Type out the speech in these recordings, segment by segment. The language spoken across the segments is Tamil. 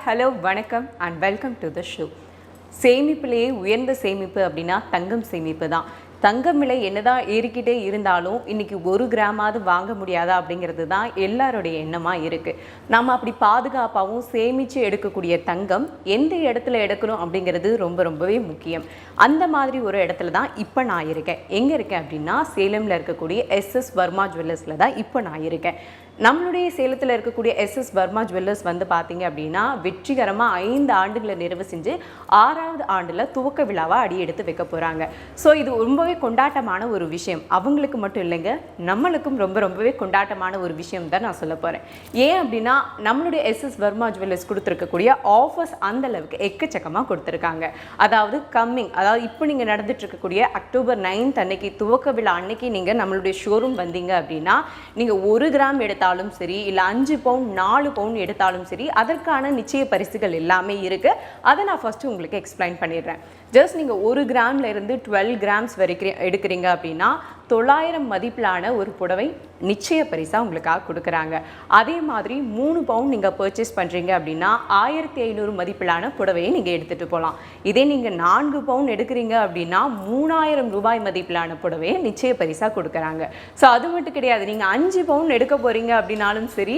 ஹலோ வணக்கம் and welcome to the show. சேமிப்புலேயே உயர்ந்த சேமிப்பு அப்படின்னா தங்கம் சேமிப்பு தான். தங்கம் விலை என்னதான் ஏறிக்கிட்டே இருந்தாலும் இன்னைக்கு 1 கிராமாவது வாங்க முடியாதா அப்படிங்கிறது தான் எல்லாருடைய எண்ணமாக இருக்குது. நம்ம அப்படி பாதுகாப்பாகவும் சேமித்து எடுக்கக்கூடிய தங்கம் எந்த இடத்துல எடுக்கணும் அப்படிங்கிறது ரொம்பவே முக்கியம். அந்த மாதிரி ஒரு இடத்துல தான் இப்போ நான் இருக்கேன். எங்கே இருக்கேன் அப்படின்னா சேலமில் இருக்கக்கூடிய எஸ்எஸ் வர்மா ஜுவல்லர்ஸில் தான் இப்போ நான் இருக்கேன். நம்மளுடைய சேலத்தில் இருக்கக்கூடிய எஸ்எஸ் வர்மா ஜுவல்லர்ஸ் வந்து பார்த்தீங்க அப்படின்னா வெற்றிகரமாக 5 ஆண்டுகளை நிறைவு செஞ்சு 6வது ஆண்டில் துவக்க விழாவாக அடி எடுத்து வைக்க போகிறாங்க. ஸோ இது ரொம்பவே கொண்டாட்டமான ஒரு விஷயம். அவங்களுக்கு மட்டும் இல்லைங்க, நம்மளுக்கும் ரொம்பவே கொண்டாட்டமான ஒரு விஷயம் தான் நான் சொல்ல போகிறேன். ஏன் அப்படின்னா நம்மளுடைய எஸ்எஸ் வர்மா ஜுவல்லர்ஸ் கொடுத்துருக்கக்கூடிய ஆஃபர்ஸ் அந்த அளவுக்கு எக்கச்சக்கமாக கொடுத்துருக்காங்க. அதாவது இப்போ நீங்கள் நடந்துட்டு இருக்கக்கூடிய அக்டோபர் 9 அன்னைக்கு துவக்க விழா அன்னைக்கு நீங்கள் நம்மளுடைய ஷோரூம் வந்தீங்க அப்படின்னா நீங்கள் 1 கிராம் எடுத்தாலும் சரி, இல்லை 5 பவுன் 4 பவுன் எடுத்தாலும் சரி, அதற்கான நிச்சய பரிசுகள் எல்லாமே இருக்கு. அதை நான் ஃபர்ஸ்ட் உங்களுக்கு எக்ஸ்பிளைன் பண்ணிடுறேன். ஜஸ்ட் நீங்கள் 1 கிராம்ல இருந்து 12 கிராம்ஸ் வரைக்கும் எடுக்கிறீங்க அப்படின்னா 900 மதிப்பிலான ஒரு புடவை நிச்சய பரிசாக உங்களுக்காக கொடுக்குறாங்க. அதே மாதிரி 3 பவுன் நீங்கள் பர்ச்சேஸ் பண்ணுறீங்க அப்படின்னா 1500 மதிப்பிலான புடவையை நீங்கள் எடுத்துகிட்டு போகலாம். இதே நீங்கள் 4 பவுன் எடுக்கிறீங்க அப்படின்னா 3000 ரூபாய் மதிப்பிலான புடவையை நிச்சய பரிசாக கொடுக்குறாங்க. ஸோ அது மட்டும் கிடையாது, நீங்கள் 5 பவுன் எடுக்க போகிறீங்க அப்படின்னாலும் சரி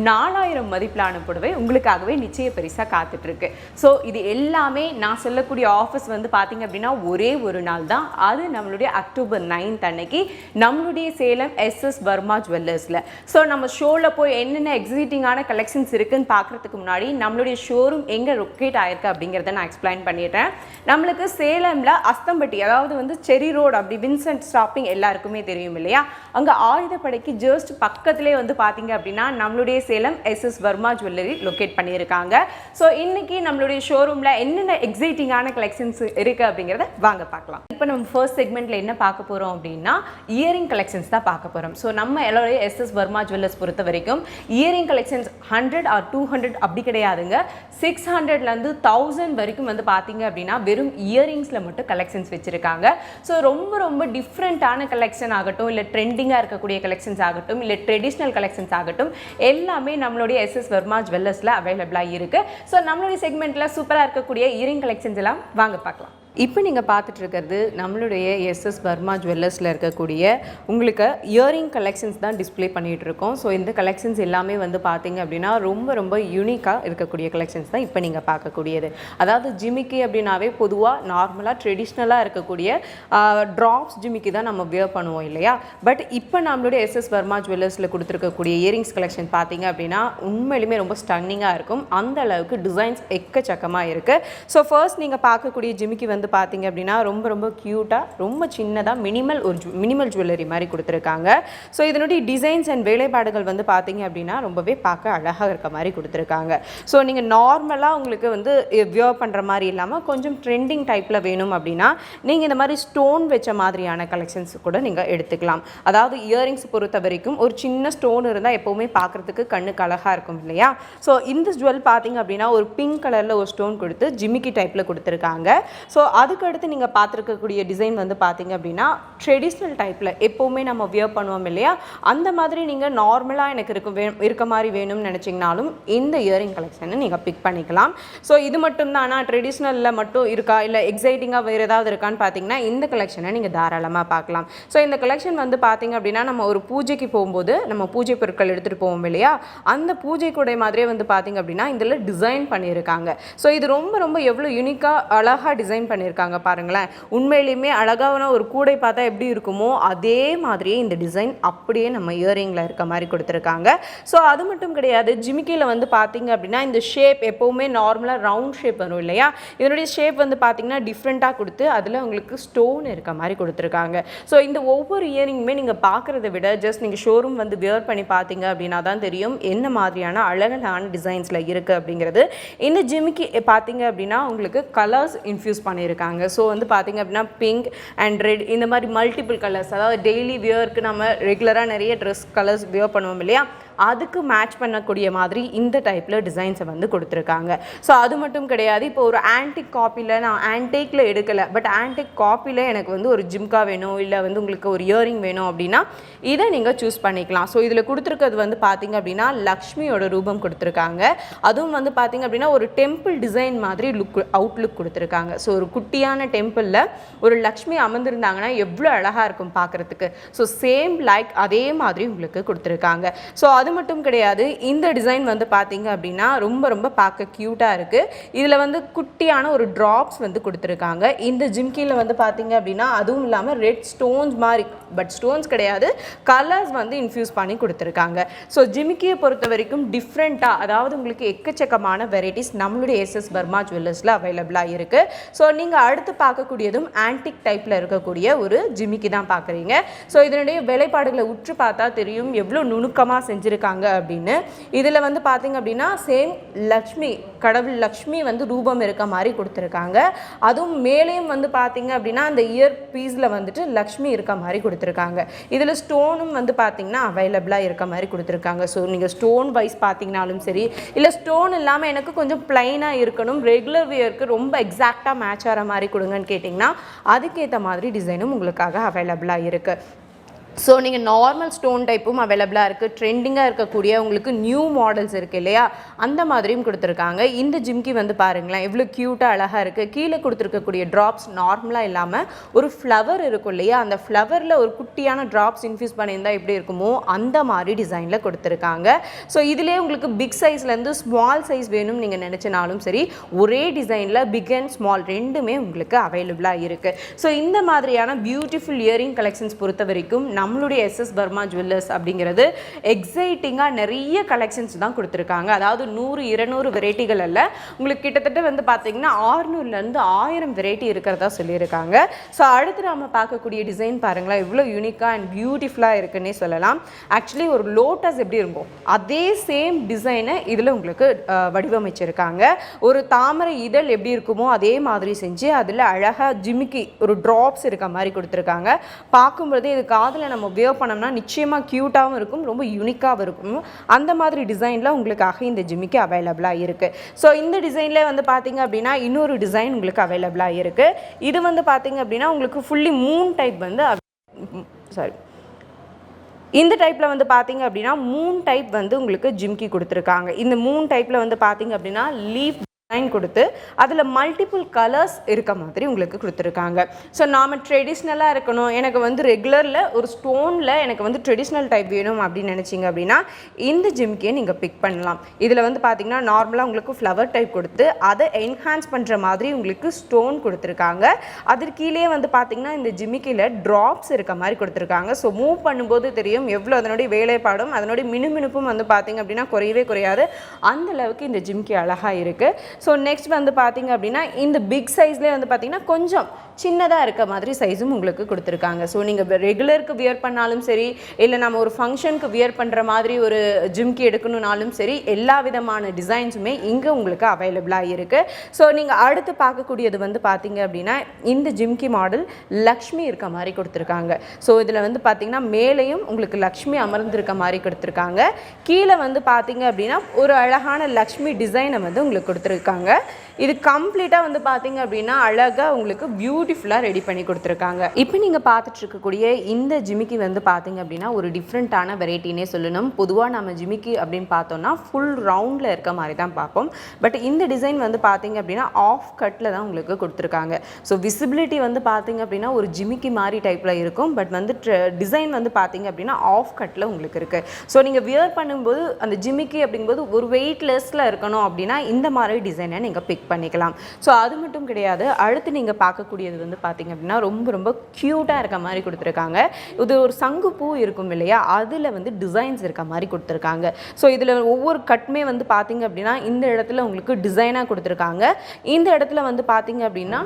4000 மதிப்பிலான புடவை உங்களுக்காகவே நிச்சய பரிசாக காத்துட்ருக்கு. ஸோ இது எல்லாமே நான் சொல்லக்கூடிய ஆஃபர்ஸ் வந்து பார்த்தீங்க அப்படின்னா ஒரே ஒரு நாள் தான். அது நம்மளுடைய அக்டோபர் 9 அன்னைக்கு நம்மளுடைய சேலம் எஸ்எஸ் வர்மா ஜுவல்லர்ஸ்ல. ஸோ நம்ம ஷோவில் போய் என்னென்ன எக்ஸிட்டிங்கான கலெக்ஷன்ஸ் இருக்குன்னு பார்க்கறதுக்கு முன்னாடி நம்மளுடைய ஷோரூம் எங்கே லொக்கேட் ஆயிருக்கு அப்படிங்கிறத நான் எக்ஸ்பிளைன் பண்ணிடுறேன். நம்மளுக்கு சேலம்ல அஸ்தம்பட்டி, அதாவது வந்து செரி ரோடு, அப்படி வின்சென்ட் ஷாப்பிங் எல்லாருக்குமே தெரியும் இல்லையா, அங்கே ஆயுதப்படைக்கு ஜஸ்ட் பக்கத்திலே வந்து பார்த்தீங்க அப்படின்னா நம்மளுடைய Salem SS Varma jewellery locate பண்ணியிருக்காங்க. ஸோ இன்னைக்கு நம்மளுடைய ஷோரூமில் என்னென்ன எக்ஸைட்டிங்கான கலெக்ஷன்ஸ் இருக்குது அப்படிங்கிறத வாங்க பார்க்கலாம். இப்போ நம்ம ஃபர்ஸ்ட் செக்மெண்ட்டில் என்ன பார்க்க போகிறோம் அப்படின்னா இயரிங் கலெக்ஷன்ஸ் தான் பார்க்க போகிறோம். ஸோ நம்ம எல்லாரும் எஸ்எஸ் வர்மா ஜுவல்லர்ஸ் பொறுத்த வரைக்கும் இயரிங் கலெக்ஷன்ஸ் 100 or 200 அப்படி கிடையாதுங்க. 600லேருந்து 1000 வரைக்கும் வந்து பார்த்தீங்க அப்படின்னா வெறும் இயரிங்ஸில் மட்டும் கலெக்ஷன்ஸ் வச்சுருக்காங்க. ஸோ ரொம்ப டிஃப்ரெண்ட்டான கலெக்ஷன் ஆகட்டும், இல்லை ட்ரெண்டிங்காக இருக்கக்கூடிய கலெக்ஷன்ஸ் ஆகட்டும், இல்லை ட்ரெடிஷ்னல் கலெக்ஷன்ஸ் ஆகட்டும், எல்லாமே நம்மளுடைய எஸ்எஸ் வர்மா ஜுவல்லர்ஸில் அவைலபிளாக இருக்குது. ஸோ நம்மளுடைய செக்மெண்ட்டில் சூப்பராக இருக்கக்கூடிய இயரிங் கலெக்ஷன்ஸ் எல்லாம் வாங்க பார்க்கலாம். இப்போ நீங்கள் பார்த்துட்டு இருக்கிறது நம்மளுடைய எஸ்எஸ் வர்மா ஜுவல்லர்ஸில் இருக்கக்கூடிய உங்களுக்கு இயரிங் கலெக்ஷன்ஸ் தான் டிஸ்பிளே பண்ணிகிட்டு இருக்கோம். ஸோ இந்த கலெக்ஷன்ஸ் எல்லாமே வந்து பார்த்தீங்க அப்படின்னா ரொம்ப யூனிக்காக இருக்கக்கூடிய கலெக்ஷன்ஸ் தான் இப்போ நீங்கள் பார்க்கக்கூடியது. அதாவது ஜிமிக்கி அப்படின்னாவே பொதுவாக நார்மலாக ட்ரெடிஷ்னலாக இருக்கக்கூடிய ட்ராப்ஸ் ஜிமிக்கி தான் நம்ம வியர் பண்ணுவோம் இல்லையா. பட் இப்போ நம்மளுடைய எஸ்எஸ் வர்மா ஜுவல்லர்ஸில் கொடுத்துருக்கக்கூடிய இயரிங்ஸ் கலெக்ஷன் பார்த்தீங்க அப்படின்னா உண்மையிலுமே ரொம்ப ஸ்டன்னிங்காக இருக்கும். அந்த அளவுக்கு டிசைன்ஸ் எக்கச்சக்கமாக இருக்குது. ஸோ ஃபர்ஸ்ட் நீங்கள் பார்க்கக்கூடிய ஜிமிக்கி வந்து பார்த்தீங்க அப்படின்னா ரொம்ப க்யூட்டாக, ரொம்ப சின்னதாக மினிமல் ஜுவல்லரி மாதிரி கொடுத்துருக்காங்க. ஸோ இதனுடைய டிசைன்ஸ் அண்ட் வேலைப்பாடுகள் வந்து பார்த்தீங்க அப்படின்னா ரொம்பவே பார்க்க அழகாக இருக்க மாதிரி கொடுத்துருக்காங்க. ஸோ நீங்கள் நார்மலாக உங்களுக்கு வந்து வியர் பண்ணுற மாதிரி இல்லாமல் கொஞ்சம் ட்ரெண்டிங் டைப்பில் வேணும் அப்படின்னா நீங்கள் இந்த மாதிரி ஸ்டோன் வச்ச மாதிரியான கலெக்ஷன்ஸ் கூட நீங்கள் எடுத்துக்கலாம். அதாவது இயரிங்ஸ் பொறுத்த வரைக்கும் ஒரு சின்ன ஸ்டோன் இருந்தால் எப்போவுமே பார்க்குறதுக்கு கண்ணுக்கு அழகாக இருக்கும் இல்லையா. ஸோ இந்த ஜுவல் பார்த்தீங்க அப்படின்னா ஒரு பிங்க் கலரில் ஒரு ஸ்டோன் கொடுத்து ஜிமிக்கி டைப்பில் கொடுத்துருக்காங்க. ஸோ அதுக்கு அடுத்து நீங்கள் பார்த்துருக்கக்கூடிய டிசைன் வந்து பார்த்தீங்க அப்படின்னா ட்ரெடிஷ்னல் டைப்பில் எப்போவுமே நம்ம வியர் பண்ணுவோம் இல்லையா, அந்த மாதிரி நீங்கள் நார்மலாக எனக்கு இருக்க மாதிரி வேணும்னு நினச்சிங்கனாலும் இந்த இயரிங் கலெக்ஷனை நீங்கள் பிக் பண்ணிக்கலாம். ஸோ இது மட்டும் தான், ஆனால் ட்ரெடிஷ்னலில் மட்டும் இருக்கா இல்லை எக்ஸைட்டிங்காக வேறு ஏதாவது இருக்கான்னு பார்த்தீங்கன்னா இந்த கலெக்ஷனை நீங்கள் தாராளமாக பார்க்கலாம். ஸோ இந்த கலெக்ஷன் வந்து பார்த்தீங்க அப்படின்னா நம்ம ஒரு பூஜைக்கு போகும்போது நம்ம பூஜை பொருட்கள் எடுத்துகிட்டு போவோம் இல்லையா, அந்த பூஜை கூடை மாதிரியே வந்து பார்த்தீங்க அப்படின்னா இதில் டிசைன் பண்ணியிருக்காங்க. ஸோ இது ரொம்ப எவ்வளோ யூனிக்காக அழகாக டிசைன் பண்ணியிருக்காங்க பாருங்களேன். உண்மையிலுமே அழகான ஒரு கூடை பார்த்தா எப்படி இருக்குமோ அதே மாதிரியே இந்த டிசைன் அப்படியே நம்ம இயரிங்கில் இருக்க மாதிரி கொடுத்துருக்காங்க. ஸோ அது மட்டும் கிடையாது, ஜிமிக்கியில் வந்து பார்த்தீங்க அப்படின்னா இந்த ஷேப் எப்போவுமே நார்மலாக ரவுண்ட் ஷேப் வரும் இல்லையா, இதனுடைய ஷேப் வந்து பார்த்தீங்கன்னா டிஃப்ரெண்ட்டாக கொடுத்து அதில் உங்களுக்கு ஸ்டோன் இருக்க மாதிரி கொடுத்துருக்காங்க. ஸோ இந்த ஒவ்வொரு இயரிங்குமே நீங்கள் பார்க்குறத விட ஜஸ்ட் நீங்கள் ஷோரூம் வந்து வியர் பண்ணி பார்த்தீங்க அப்படின்னா தான் தெரியும் என்ன மாதிரியான அழகான டிசைன்ஸில் இருக்குது அப்படிங்கிறது. இந்த ஜிமிக்கி பார்த்தீங்க அப்படின்னா உங்களுக்கு கலர்ஸ் இன்ஃப்யூஸ் பண்ணியிருக்காங்க. ஸோ வந்து பார்த்தீங்க அப்படின்னா பிங்க் அண்ட் ரெட் இந்த மாதிரி மல்டிபிள் கலர்ஸ், அதாவது டெய்லி வியருக்கு நம்ம ரெகுலராக நிறைய ட்ரெஸ் கலர்ஸ் வியர் பண்ணுவோம் இல்லையா, அதுக்கு மேட்ச் பண்ணக்கூடிய மாதிரி இந்த டைப்பில் டிசைன்ஸை வந்து கொடுத்துருக்காங்க. ஸோ அது மட்டும் கிடையாது, இப்போ ஒரு ஆன்டிக் காப்பியில் நான் ஆன்டிக்கில் எடுக்கலை, பட் ஆன்டிக் காப்பியில் எனக்கு வந்து ஒரு ஜிம்கா வேணும், இல்லை வந்து உங்களுக்கு ஒரு இயரிங் வேணும் அப்படின்னா இதை நீங்கள் சூஸ் பண்ணிக்கலாம். ஸோ இதில் கொடுத்துருக்கிறது வந்து பார்த்திங்க அப்படின்னா லக்ஷ்மியோட ரூபம் கொடுத்துருக்காங்க. அதுவும் வந்து பார்த்திங்க அப்படின்னா ஒரு டெம்பிள் டிசைன் மாதிரி அவுட்லுக் கொடுத்துருக்காங்க. ஸோ ஒரு குட்டியான டெம்பிளில் ஒரு லக்ஷ்மி அமர்ந்திருந்தாங்கன்னா எவ்வளோ அழகாக இருக்கும் பார்க்குறதுக்கு. ஸோ சேம் லைக் அதே மாதிரி உங்களுக்கு கொடுத்துருக்காங்க. ஸோ அது மட்டும் கிடையாது, இந்த டிசைன் வந்து பார்த்திங்க அப்படின்னா ரொம்ப ரொம்ப பார்க்க க்யூட்டாக இருக்குது. இதில் வந்து குட்டியான ஒரு ட்ராப்ஸ் வந்து கொடுத்துருக்காங்க. இந்த ஜிம்கியில் வந்து பார்த்திங்க அப்படின்னா அதுவும் இல்லாமல் ரெட் ஸ்டோன்ஸ் மாதிரி, பட் ஸ்டோன்ஸ் கிடையாது, கலர்ஸ் வந்து இன்ஃப்யூஸ் பண்ணி கொடுத்துருக்காங்க. ஸோ ஜிமிக்கியை பொறுத்த வரைக்கும் டிஃப்ரெண்ட்டாக, அதாவது உங்களுக்கு எக்கச்சக்கமான வெரைட்டிஸ் நம்மளுடைய எஸ்எஸ் பர்மா ஜுவல்லர்ஸில் அவைலபிளாக இருக்குது. ஸோ நீங்கள் அடுத்து பார்க்கக்கூடியதும் ஆன்டிக் டைப்பில் இருக்கக்கூடிய ஒரு ஜிமிக்கி தான் பார்க்குறீங்க. ஸோ இதனுடைய வேலைப்பாடுகளை உற்று பார்த்தா தெரியும் எவ்வளோ நுணுக்கமாக செஞ்சுருக்காங்க அப்படின்னு. இதில் வந்து பார்த்திங்க அப்படின்னா சேம் லக்ஷ்மி, கடவுள் லக்ஷ்மி வந்து ரூபம் இருக்க மாதிரி கொடுத்துருக்காங்க. அதுவும் மேலேயும் வந்து பார்த்திங்க அப்படின்னா அந்த இயர் பீஸில் வந்துட்டு லக்ஷ்மி இருக்க மாதிரி கொடுத்துருக்காங்க. இதில் ஸ்டோனும் வந்து பார்த்திங்கன்னா அவைலபிளாக இருக்க மாதிரி கொடுத்துருக்காங்க. ஸோ நீங்கள் ஸ்டோன் வைஸ் பார்த்திங்கனாலும் சரி, இல்லை ஸ்டோன் இல்லாமல் எனக்கு கொஞ்சம் ப்ளைனாக இருக்கணும், ரெகுலர் வியருக்கு ரொம்ப எக்ஸாக்டாக மேட்ச் ஆகிற மாதிரி கொடுங்கன்னு கேட்டிங்கன்னா அதுக்கேற்ற மாதிரி டிசைனும் உங்களுக்காக அவைலபிளாக இருக்குது. ஸோ நீங்கள் நார்மல் ஸ்டோன் டைப்பும் அவைலபிளாக இருக்குது. ட்ரெண்டிங்காக இருக்கக்கூடிய உங்களுக்கு நியூ மாடல்ஸ் இருக்குது இல்லையா, அந்த மாதிரியும் கொடுத்துருக்காங்க. இந்த ஜிம்கி வந்து பாருங்களேன் எவ்வளோ க்யூட்டாக அழகாக இருக்குது. கீழே கொடுத்துருக்கக்கூடிய ட்ராப்ஸ் நார்மலாக இல்லாமல் ஒரு ஃப்ளவர் இருக்கும் இல்லையா, அந்த ஃப்ளவரில் ஒரு குட்டியான ட்ராப்ஸ் இன்ஃப்யூஸ் பண்ணியிருந்தால் எப்படி இருக்குமோ அந்த மாதிரி டிசைனில் கொடுத்துருக்காங்க. ஸோ இதிலே உங்களுக்கு பிக் சைஸ்லேருந்து ஸ்மால் சைஸ் வேணும் நீங்கள் நினச்சினாலும் சரி, ஒரே டிசைனில் பிக் அண்ட் ஸ்மால் ரெண்டுமே உங்களுக்கு அவைலபிளாக இருக்குது. ஸோ இந்த மாதிரியான பியூட்டிஃபுல் இயரிங் கலெக்ஷன்ஸ் பொறுத்த வரைக்கும் நம்மளுடைய எஸ்எஸ் பர்மா ஜுவல்லர்ஸ் அப்படிங்கிறது எக்ஸைட்டிங்காக நிறைய கலெக்ஷன்ஸ் தான் கொடுத்துருக்காங்க. அதாவது 100-200 வெரைட்டிகள் அல்ல, உங்களுக்கு கிட்டத்தட்ட வந்து பார்த்தீங்கன்னா 600லேருந்து 1000 வெரைட்டி இருக்கிறதா சொல்லியிருக்காங்க. ஸோ அடுத்து நம்ம பார்க்கக்கூடிய டிசைன் பாருங்களேன் எவ்வளோ யூனிக்காக அண்ட் பியூட்டிஃபுல்லாக இருக்குன்னே சொல்லலாம். ஆக்சுவலி ஒரு லோட்டஸ் எப்படி இருக்கும் அதே சேம் டிசைனை இதில் உங்களுக்கு வடிவமைச்சிருக்காங்க. ஒரு தாமரை இதழ் எப்படி இருக்குமோ அதே மாதிரி செஞ்சு அதில் அழகாக ஜிமிக்கி ஒரு ட்ராப்ஸ் இருக்க மாதிரி கொடுத்துருக்காங்க. பார்க்கும்போதே இது காதில் நம்ம வியர் பண்ணோம்னா நிச்சயமாக க்யூட்டாகவும் இருக்கும், ரொம்ப யூனிக்காகவும் இருக்கும். அந்த மாதிரி டிசைனில் உங்களுக்காக இந்த ஜிமிக்கி அவைலபிளாக இருக்குது. ஸோ இந்த டிசைனில் வந்து பார்த்திங்க அப்படின்னா இன்னொரு டிசைன் உங்களுக்கு அவைலபிளாக இருக்குது. இது வந்து பார்த்திங்க அப்படின்னா உங்களுக்கு ஃபுல்லி மூன் டைப் வந்து இந்த டைப்பில் வந்து பார்த்திங்க அப்படின்னா 3 டைப் வந்து உங்களுக்கு ஜிம்கி கொடுத்துருக்காங்க. இந்த 3 டைப்பில் வந்து பார்த்திங்க அப்படின்னா லீஃப் டிசைன் கொடுத்து அதில் மல்டிபிள் கலர்ஸ் இருக்க மாதிரி உங்களுக்கு கொடுத்துருக்காங்க. ஸோ நாம் ட்ரெடிஷ்னலாக இருக்கணும், எனக்கு வந்து ரெகுலரில் ஒரு ஸ்டோனில் எனக்கு வந்து ட்ரெடிஷ்னல் டைப் வேணும் அப்படின்னு நினச்சிங்க அப்படின்னா இந்த ஜிம்கியை நீங்கள் பிக் பண்ணலாம். இதில் வந்து பார்த்திங்கன்னா நார்மலாக உங்களுக்கு ஃப்ளவர் டைப் கொடுத்து அதை என்ஹான்ஸ் பண்ணுற மாதிரி உங்களுக்கு ஸ்டோன் கொடுத்துருக்காங்க. அதற்கு கீழே வந்து பார்த்திங்கன்னா இந்த ஜிமிக்கியில் ட்ராப்ஸ் இருக்க மாதிரி கொடுத்துருக்காங்க. ஸோ மூவ் பண்ணும்போது தெரியும் எவ்வளோ அதனுடைய வேலைப்பாடும் அதனுடைய மினுமினுப்பும் வந்து பார்த்திங்க அப்படின்னா குறையவே குறையாது, அந்தளவுக்கு இந்த ஜிம்கி அழகாக இருக்குது. ஸோ நெக்ஸ்ட் வந்து பார்த்திங்க அப்படின்னா இந்த பிக் சைஸ்லேயே வந்து பார்த்திங்கன்னா கொஞ்சம் சின்னதாக இருக்க மாதிரி சைஸும் உங்களுக்கு கொடுத்துருக்காங்க. ஸோ நீங்கள் ரெகுலருக்கு வியர் பண்ணாலும் சரி, இல்லை நம்ம ஒரு ஃபங்க்ஷனுக்கு வியர் பண்ணுற மாதிரி ஒரு ஜிம்கி எடுக்கணுன்னாலும் சரி, எல்லா விதமான டிசைன்ஸுமே இங்கே உங்களுக்கு அவைலபிளாக இருக்குது. ஸோ நீங்கள் அடுத்து பார்க்கக்கூடியது வந்து பார்த்திங்க அப்படின்னா இந்த ஜிம்கி மாடல் லக்ஷ்மி இருக்க மாதிரி கொடுத்துருக்காங்க. ஸோ இதில் வந்து பார்த்திங்கன்னா மேலேயும் உங்களுக்கு லக்ஷ்மி அமர்ந்திருக்க மாதிரி கொடுத்துருக்காங்க. கீழே வந்து பார்த்திங்க அப்படின்னா ஒரு அழகான லக்ஷ்மி டிசைனை வந்து உங்களுக்கு கொடுத்துருக்காங்க. இது கம்ப்ளீட்டாக வந்து பார்த்திங்க அப்படின்னா அழகாக உங்களுக்கு பியூட்டிஃபுல்லாக ரெடி பண்ணி கொடுத்துருக்காங்க. இப்போ நீங்கள் பார்த்துட்டு இருக்கக்கூடிய இந்த ஜிமிக்கி வந்து பார்த்திங்க அப்படின்னா ஒரு டிஃப்ரெண்ட்டான வெரைட்டினே சொல்லணும். பொதுவாக நம்ம ஜிமிக்கி அப்படின்னு பார்த்தோம்னா ஃபுல் ரவுண்டில் இருக்க மாதிரி தான் பார்ப்போம். பட் இந்த டிசைன் வந்து பார்த்திங்க அப்படின்னா ஆஃப் கட்டில் தான் உங்களுக்கு கொடுத்துருக்காங்க. ஸோ விசிபிலிட்டி வந்து பார்த்திங்க அப்படின்னா ஒரு ஜிமிக்கி மாதிரி டைப்பில் இருக்கும், பட் வந்து டிசைன் வந்து பார்த்திங்க அப்படின்னா ஆஃப் கட்டில் உங்களுக்கு இருக்குது. ஸோ நீங்கள் வியர் பண்ணும்போது அந்த ஜிமிக்கி அப்படிங்கும்போது ஒரு வெயிட்லெஸ்ஸில் இருக்கணும் அப்படின்னா இந்த மாதிரி டிசைனை நீங்கள் பிக் பண்ணிக்கலாம். ஸோ அது மட்டும் கிடையாது, அடுத்து நீங்கள் பார்க்கக்கூடியது வந்து பார்த்திங்க அப்படின்னா ரொம்ப ரொம்ப க்யூட்டாக இருக்க மாதிரி கொடுத்துருக்காங்க. இது ஒரு சங்கு பூ இருக்கும் இல்லையா, அதில் வந்து டிசைன்ஸ் இருக்க மாதிரி கொடுத்துருக்காங்க. ஸோ இதில் ஒவ்வொரு கட்டுமே வந்து பார்த்திங்க அப்படின்னா இந்த இடத்துல உங்களுக்கு டிசைனாக கொடுத்துருக்காங்க. இந்த இடத்துல வந்து பார்த்திங்க அப்படின்னா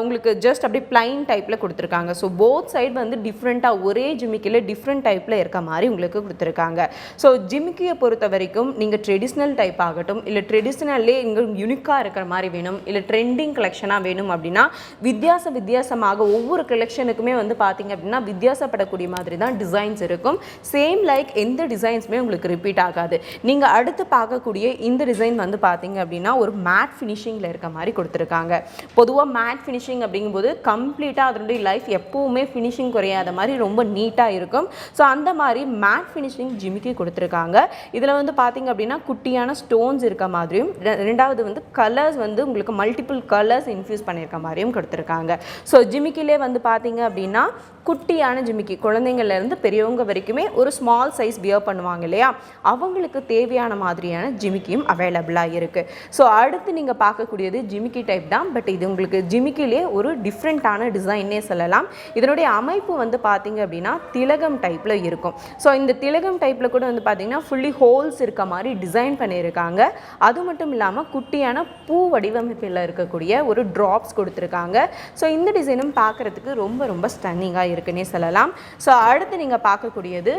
உங்களுக்கு ஜஸ்ட் அப்படியே பிளைன் டைப்பில் கொடுத்துருக்காங்க. ஸோ போத் சைடு வந்து டிஃப்ரெண்ட்டாக ஒரே ஜிமிக்கியில் டிஃப்ரெண்ட் டைப்பில் இருக்க மாதிரி உங்களுக்கு கொடுத்துருக்காங்க. ஸோ ஜிமிக்கியை பொறுத்த வரைக்கும் நீங்கள் ட்ரெடிஷ்னல் டைப் ஆகட்டும், இல்லை ட்ரெடிஷ்னல்லே இங்கே யூனிக்காக இருக்கிற மாதிரி வேணும், இல்லை ட்ரெண்டிங் கலெக்ஷனாக வேணும் அப்படின்னா வித்தியாச வித்தியாசமாக ஒவ்வொரு கலெக்ஷனுக்குமே வந்து பார்த்தீங்க அப்படின்னா வித்தியாசப்படக்கூடிய மாதிரி தான் டிசைன்ஸ் இருக்கும். சேம் லைக் எந்த டிசைன்ஸுமே உங்களுக்கு ரிப்பீட் ஆகாது. நீங்கள் அடுத்து பார்க்கக்கூடிய இந்த டிசைன் வந்து பார்த்தீங்க அப்படின்னா ஒரு மேட் ஃபினிஷிங்கில் இருக்க மாதிரி கொடுத்துருக்காங்க. பொதுவாக மேட் ஃபினிஷிங் அப்படிங்கும்போது கம்ப்ளீட்டாக அதனுடைய லைஃப் எப்போவுமே ஃபினிஷிங் குறையாத மாதிரி ரொம்ப நீட்டாக இருக்கும். ஸோ அந்த மாதிரி மேட் ஃபினிஷிங் ஜிமிக்கி கொடுத்துருக்காங்க. இதில் வந்து பார்த்தீங்க அப்படின்னா குட்டியான ஸ்டோன்ஸ் இருக்க மாதிரியும், ரெண்டாவது வந்து கலர்ஸ் வந்து உங்களுக்கு மல்டிபிள் கலர்ஸ் இன்ஃப்யூஸ் பண்ணியிருக்க மாதிரியும் கொடுத்துருக்காங்க. ஸோ ஜிமிக்கிலே வந்து பார்த்தீங்க அப்படின்னா குட்டியான ஜிமிக்கி, குழந்தைங்கள்லேருந்து பெரியவங்க வரைக்குமே ஒரு ஸ்மால் சைஸ் வியர் பண்ணுவாங்க இல்லையா, அவங்களுக்கு தேவையான மாதிரியான ஜிமிக்கியும் அவைலபிளாக இருக்குது. ஸோ அடுத்து நீங்கள் பார்க்கக்கூடியது ஜிமிக்கி டைப் தான். பட் இது உங்களுக்கு ஜிமிக்கிலே ஒரு டிஃப்ரெண்ட்டான டிசைன்னே சொல்லலாம். இதனுடைய அமைப்பு வந்து பார்த்தீங்க அப்படின்னா திலகம் டைப்பில் இருக்கும். ஸோ இந்த திலகம் டைப்பில் கூட வந்து பார்த்தீங்கன்னா ஃபுல்லி ஹோல்ஸ் இருக்க மாதிரி டிசைன் பண்ணியிருக்காங்க. அது மட்டும் இல்லாமல் குட்டியான பூ வடிவமைப்பில் இருக்கக்கூடிய ஒரு ட்ராப்ஸ் கொடுத்துருக்காங்க. ஸோ இந்த டிசைனும் பார்க்குறதுக்கு ரொம்ப ரொம்ப ஸ்டன்னிங்காக இருக்குன்னே சொல்லலாம். ஸோ அடுத்து நீங்கள் பார்க்கக்கூடியது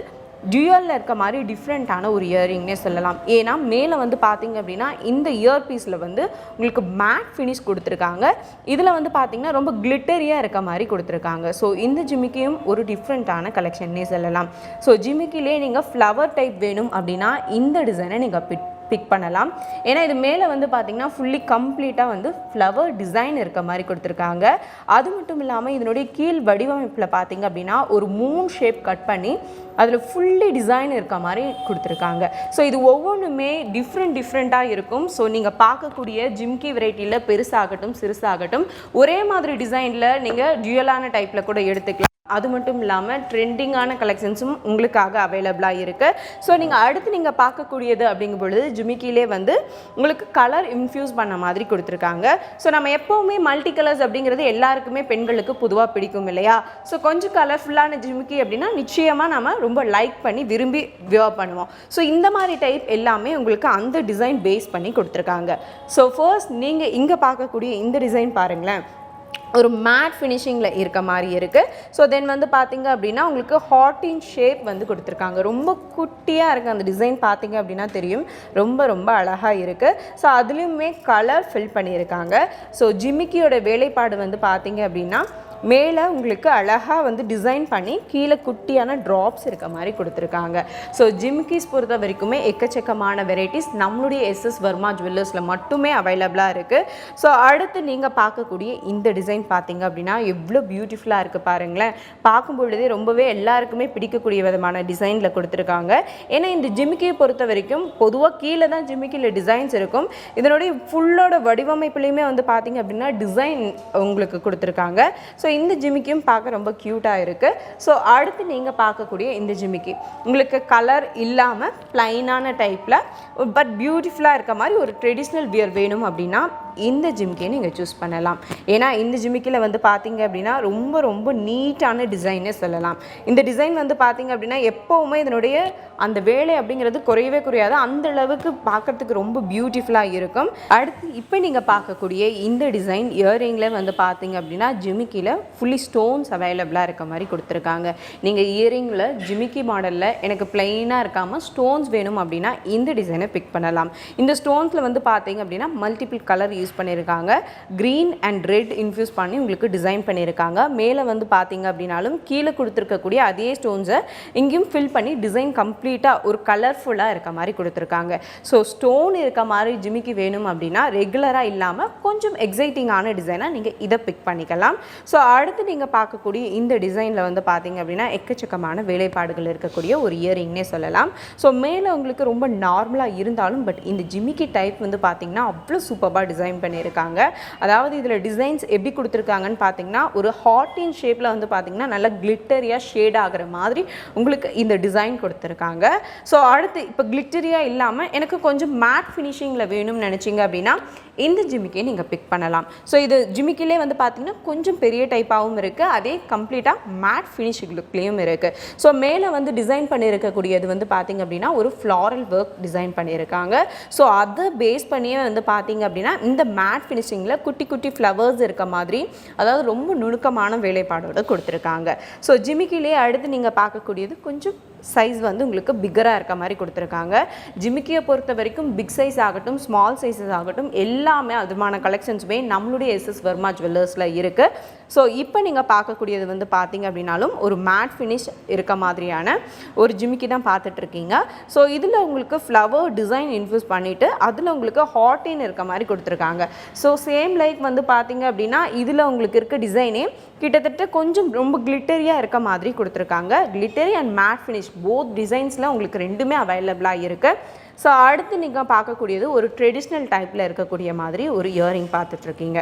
டியூயலில் இருக்க மாதிரி டிஃப்ரெண்ட்டான ஒரு இயரிங்னே சொல்லலாம். ஏன்னா மேலே வந்து பார்த்தீங்க அப்படின்னா இந்த இயர் பீஸில் வந்து உங்களுக்கு மேட் ஃபினிஷ் கொடுத்துருக்காங்க. இதில் வந்து பார்த்தீங்கன்னா ரொம்ப கிளிட்டரியாக இருக்க மாதிரி கொடுத்துருக்காங்க. ஸோ இந்த ஜிமிக்கியும் ஒரு டிஃப்ரெண்ட்டான கலெக்ஷன்னே சொல்லலாம். ஸோ ஜிமிக்கிலே நீங்கள் ஃப்ளவர் டைப் வேணும் அப்படின்னா இந்த டிசைனை நீங்கள் பிக் பண்ணலாம். ஏன்னா இது மேலே வந்து பார்த்திங்கன்னா ஃபுல்லி கம்ப்ளீட்டாக வந்து ஃப்ளவர் டிசைன் இருக்க மாதிரி கொடுத்துருக்காங்க. அது மட்டும் இல்லாமல் இதனுடைய கீழ் வடிவமைப்பில் பார்த்திங்க அப்படின்னா ஒரு மூன் ஷேப் கட் பண்ணி அதில் ஃபுல்லி டிசைன் இருக்க மாதிரி கொடுத்துருக்காங்க. ஸோ இது ஒவ்வொன்றுமே டிஃப்ரெண்ட்டாக இருக்கும். ஸோ நீங்கள் பார்க்கக்கூடிய ஜிம்கி வெரைட்டியில் பெருசாகட்டும் சிறுசாகட்டும் ஒரே மாதிரி டிசைனில் நீங்கள் டியூயலான டைப்பில் கூட எடுத்துக்கலாம். அது மட்டும் இல்லாமல் ட்ரெண்டிங்கான கலெக்ஷன்ஸும் உங்களுக்காக அவைலபிளாக இருக்குது. ஸோ நீங்கள் அடுத்து பார்க்கக்கூடியது அப்படிங்கும் பொழுது ஜிமிக்கிலே வந்து உங்களுக்கு கலர் இன்ஃப்யூஸ் பண்ண மாதிரி கொடுத்துருக்காங்க. ஸோ நம்ம எப்போவுமே மல்டி கலர்ஸ் அப்படிங்கிறது எல்லாருக்குமே பெண்களுக்கு பொதுவாக பிடிக்கும் இல்லையா. ஸோ கொஞ்சம் கலர்ஃபுல்லான ஜிமிக்கி அப்படின்னா நிச்சயமாக நம்ம ரொம்ப லைக் பண்ணி விரும்பி வியர் பண்ணுவோம். ஸோ இந்த மாதிரி டைப் எல்லாமே உங்களுக்கு அந்த டிசைன் பேஸ் பண்ணி கொடுத்துருக்காங்க. ஸோ ஃபர்ஸ்ட் நீங்கள் இங்கே பார்க்கக்கூடிய இந்த டிசைன் பாருங்களேன், ஒரு மேட் ஃபினிஷிங்கில் இருக்க மாதிரி இருக்குது. ஸோ தென் வந்து பார்த்திங்க அப்படின்னா உங்களுக்கு ஹார்டின் ஷேப் வந்து கொடுத்துருக்காங்க. ரொம்ப குட்டியாக இருக்குது அந்த டிசைன், பார்த்திங்க அப்படின்னா தெரியும், ரொம்ப ரொம்ப அழகாக இருக்குது. ஸோ அதுலேயுமே கலர் ஃபில் பண்ணியிருக்காங்க. ஸோ ஜிமிக்கியோட வேலைப்பாடு வந்து பார்த்திங்க அப்படின்னா மேலே உங்களுக்கு அழகாக வந்து டிசைன் பண்ணி கீழே குட்டியான ட்ராப்ஸ் இருக்க மாதிரி கொடுத்துருக்காங்க. ஸோ ஜிமிக்கிஸ் பொறுத்த வரைக்குமே எக்கச்சக்கமான வெரைட்டிஸ் நம்மளுடைய எஸ்எஸ் வர்மா ஜுவல்லர்ஸில் மட்டுமே அவைலபிளாக இருக்குது. ஸோ அடுத்து நீங்கள் பார்க்கக்கூடிய இந்த டிசைன் பார்த்தீங்க அப்படின்னா எவ்வளோ பியூட்டிஃபுல்லாக இருக்குது பாருங்களேன். பார்க்கும் பொழுதே ரொம்பவே எல்லாருக்குமே பிடிக்கக்கூடிய விதமான டிசைனில் கொடுத்துருக்காங்க. ஏன்னா இந்த ஜிமிக்கியை பொறுத்த வரைக்கும் பொதுவாக கீழே தான் ஜிமிக்கியில் டிசைன்ஸ் இருக்கும். இதனுடைய ஃபுல்லோட வடிவமைப்புலேயுமே வந்து பார்த்திங்க அப்படின்னா டிசைன் உங்களுக்கு கொடுத்துருக்காங்க. ஸோ இந்த ஜிமிக்கியும் பார்க்க ரொம்ப க்யூட்டாக இருக்குது. ஸோ அடுத்து நீங்கள் பார்க்கக்கூடிய இந்த ஜிமிக்கி உங்களுக்கு கலர் இல்லாமல் ப்ளைனான டைப்பில் பட் பியூட்டிஃபுல்லாக இருக்க மாதிரி ஒரு ட்ரெடிஷ்னல் வியர் வேணும் அப்படின்னா இந்த ஜிமிக்கியை நீங்கள் சூஸ் பண்ணலாம். ஏன்னா இந்த ஜிமிக்கியில் வந்து பார்த்தீங்க அப்படின்னா ரொம்ப ரொம்ப நீட்டான டிசைனே சொல்லலாம். இந்த டிசைன் வந்து பார்த்தீங்க அப்படின்னா எப்போவுமே இதனுடைய அந்த வேலை அப்படிங்கிறது குறையவே குறையாது, அந்த அளவுக்கு பார்க்குறதுக்கு ரொம்ப பியூட்டிஃபுல்லாக இருக்கும். அடுத்து இப்போ நீங்கள் பார்க்கக்கூடிய இந்த டிசைன் இயரிங்கில் வந்து பார்த்தீங்க அப்படின்னா ஜிமிக்கியில் ஃபுல்லி ஸ்டோன்ஸ் அவைலபிளாக இருக்க மாதிரி கொடுத்துருக்காங்க. நீங்கள் இயரிங்கில் ஜிமிக்கி மாடலில் எனக்கு பிளெயினாக இருக்காமல் ஸ்டோன்ஸ் வேணும் அப்படின்னா இந்த டிசைனை பிக் பண்ணலாம். இந்த ஸ்டோன்ஸில் வந்து பார்த்தீங்க அப்படின்னா மல்டிபிள் கலர் யூஸ் பண்ணியிருக்காங்க. க்ரீன் அண்ட் ரெட் இன்ஃப்யூஸ் பண்ணி உங்களுக்கு டிசைன் பண்ணியிருக்காங்க. மேலே வந்து பார்த்தீங்க அப்படின்னாலும் கீழே கொடுத்துருக்கக்கூடிய அதே ஸ்டோன்ஸை இங்கேயும் ஃபில் பண்ணி டிசைன் கம்ப்ளீட்டாக ஒரு கலர்ஃபுல்லாக இருக்க மாதிரி கொடுத்துருக்காங்க. ஸோ ஸ்டோன் இருக்க மாதிரி ஜிமிக்கி வேணும் அப்படின்னா ரெகுலராக இல்லாமல் கொஞ்சம் எக்ஸைட்டிங்கான டிசைனாக நீங்கள் இதை பிக் பண்ணிக்கலாம். ஸோ அடுத்து நீங்கள் பார்க்கக்கூடிய இந்த டிசைனில் வந்து பார்த்தீங்க அப்படின்னா எக்கச்சக்கமான வேலைப்பாடுகள் இருக்கக்கூடிய ஒரு இயரிங்னே சொல்லலாம். ஸோ மேலே உங்களுக்கு ரொம்ப நார்மலாக இருந்தாலும் பட் இந்த ஜிமிக்கி டைப் வந்து பார்த்தீங்கன்னா அவ்வளோ சூப்பராக டிசைன் பண்ணியிருக்காங்க. அதாவது இதில் டிசைன்ஸ் எப்படி கொடுத்துருக்காங்கன்னு பார்த்தீங்கன்னா ஒரு ஹார்டின் ஷேப்பில் வந்து பார்த்தீங்கன்னா நல்லா கிளிட்டரியாக ஷேட் ஆகிற மாதிரி உங்களுக்கு இந்த டிசைன் கொடுத்துருக்காங்க. ஸோ அடுத்து இப்போ கிளிட்டரியாக இல்லாமல் எனக்கு கொஞ்சம் மேட் ஃபினிஷிங்கில் வேணும்னு நினச்சிங்க அப்படின்னா இந்த ஜிமிக்கியை நீங்கள் பிக் பண்ணலாம். ஸோ இது ஜிமிக்கிலே வந்து பார்த்தீங்கன்னா கொஞ்சம் பெரிய டைப்பாகவும் இருக்குது, அதே கம்ப்ளீட்டாக மேட் ஃபினிஷிங் லுக்லேயும் இருக்குது. ஸோ மேலே வந்து டிசைன் பண்ணியிருக்கக்கூடியது வந்து பார்த்திங்க அப்படின்னா ஒரு ஃப்ளாரல் ஒர்க் டிசைன் பண்ணியிருக்காங்க. ஸோ அதை பேஸ் பண்ணியே வந்து பார்த்திங்க அப்படின்னா இந்த மேட் ஃபினிஷிங்கில் குட்டி குட்டி ஃப்ளவர்ஸ் இருக்க மாதிரி, அதாவது ரொம்ப நுணுக்கமான வேலைப்பாடோடு கொடுத்துருக்காங்க. ஸோ ஜிமிக்கிலேயே அடுத்து நீங்கள் பார்க்கக்கூடியது கொஞ்சம் சைஸ் வந்து உங்களுக்கு பிக்கராக இருக்க மாதிரி கொடுத்துருக்காங்க. ஜிமிக்கியை பொறுத்த வரைக்கும் பிக் சைஸ் ஆகட்டும், ஸ்மால் சைஸஸ் ஆகட்டும், எல்லாமே அதுமான கலெக்ஷன்ஸுமே நம்மளுடைய எஸ்எஸ் வர்மா ஜுவல்லர்ஸில் இருக்குது. ஸோ இப்போ நீங்கள் பார்க்கக்கூடியது வந்து பார்த்தீங்க அப்படின்னாலும் ஒரு மேட் ஃபினிஷ் இருக்க மாதிரியான ஒரு ஜிமிக்கி தான் பார்த்துட்ருக்கீங்க. ஸோ இதில் உங்களுக்கு ஃப்ளவர் டிசைன் இன்ஃப்யூஸ் பண்ணிவிட்டு அதில் உங்களுக்கு ஹாட்டின் இருக்க மாதிரி கொடுத்துருக்காங்க. ஸோ சேம் லைக் வந்து பார்த்தீங்க அப்படின்னா இதில் உங்களுக்கு இருக்க டிசைனே கிட்டத்தட்ட கொஞ்சம் ரொம்ப கிளிட்டரியாக இருக்க மாதிரி கொடுத்துருக்காங்க. Glittery and matte finish both டிசைன்ஸில் உங்களுக்கு ரெண்டுமே அவைலபிளாக இருக்குது. ஸோ அடுத்து நீங்கள் பார்க்கக்கூடியது ஒரு ட்ரெடிஷ்னல் டைப்பில் இருக்கக்கூடிய மாதிரி ஒரு இயரிங் பார்த்துட்ருக்கீங்க.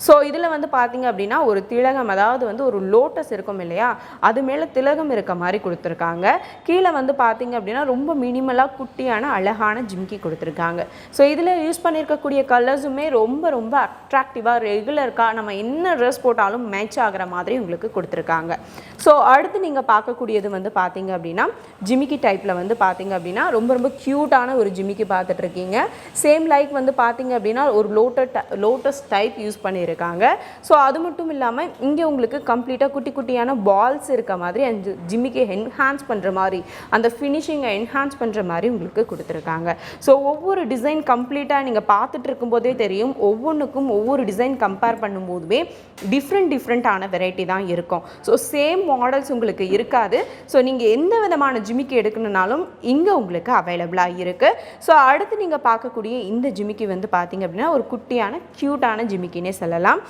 ஸோ இதில் வந்து பார்த்தீங்க அப்படின்னா ஒரு திலகம், அதாவது வந்து ஒரு லோட்டஸ் இருக்கும் இல்லையா, அது மேலே திலகம் இருக்க மாதிரி கொடுத்துருக்காங்க. கீழே வந்து பார்த்தீங்க அப்படின்னா ரொம்ப மினிமலாக குட்டியான அழகான ஜிம்கி கொடுத்துருக்காங்க. ஸோ இதில் யூஸ் பண்ணியிருக்கக்கூடிய கலர்ஸுமே ரொம்ப ரொம்ப அட்ராக்டிவாக ரெகுலருக்காக நம்ம என்ன ட்ரெஸ் போட்டாலும் மேட்ச் ஆகிற மாதிரி உங்களுக்கு கொடுத்துருக்காங்க. ஸோ அடுத்து நீங்கள் பார்க்கக்கூடியது வந்து பார்த்தீங்க அப்படின்னா ஜிமிக்கி டைப்பில் வந்து பார்த்தீங்க அப்படின்னா ரொம்ப ரொம்ப க்யூட்டான ஒரு ஜிமிக்கி பார்த்துட்டு இருக்கீங்க. சேம் லைக் வந்து பார்த்தீங்க அப்படின்னா ஒரு லோட்டஸ் டைப் யூஸ் பண்ணியிருக்காங்க. ஸோ அது மட்டும் இல்லாமல் இங்கே உங்களுக்கு கம்ப்ளீட்டாக குட்டி குட்டியான பால்ஸ் இருக்க மாதிரி அந்த ஜிமிக்கி என்ஹான்ஸ் பண்ணுற மாதிரி, அந்த ஃபினிஷிங்கை என்ஹான்ஸ் பண்ணுற மாதிரி உங்களுக்கு கொடுத்துருக்காங்க. ஸோ ஒவ்வொரு டிசைன் கம்ப்ளீட்டாக நீங்கள் பார்த்துட்டு இருக்கும்போதே தெரியும், ஒவ்வொன்றுக்கும் ஒவ்வொரு டிசைன் கம்பேர் பண்ணும்போதுமே டிஃப்ரெண்ட்டான வெரைட்டி தான் இருக்கும். ஸோ சேம் மாடல்ஸ் உங்களுக்கு இருக்காது. ஸோ நீங்கள் எந்த விதமான ஜிமிக்கி எடுக்கணுன்னாலும் இங்கே உங்களுக்கு அவைலபிளாக இருக்குது. ஸோ அடுத்து நீங்கள் பார்க்கக்கூடிய இந்த ஜிமிக்கி வந்து பார்த்தீங்க அப்படின்னா ஒரு குட்டியான க்யூட்டான ஜிமிக்கினே சொல்லலாம்.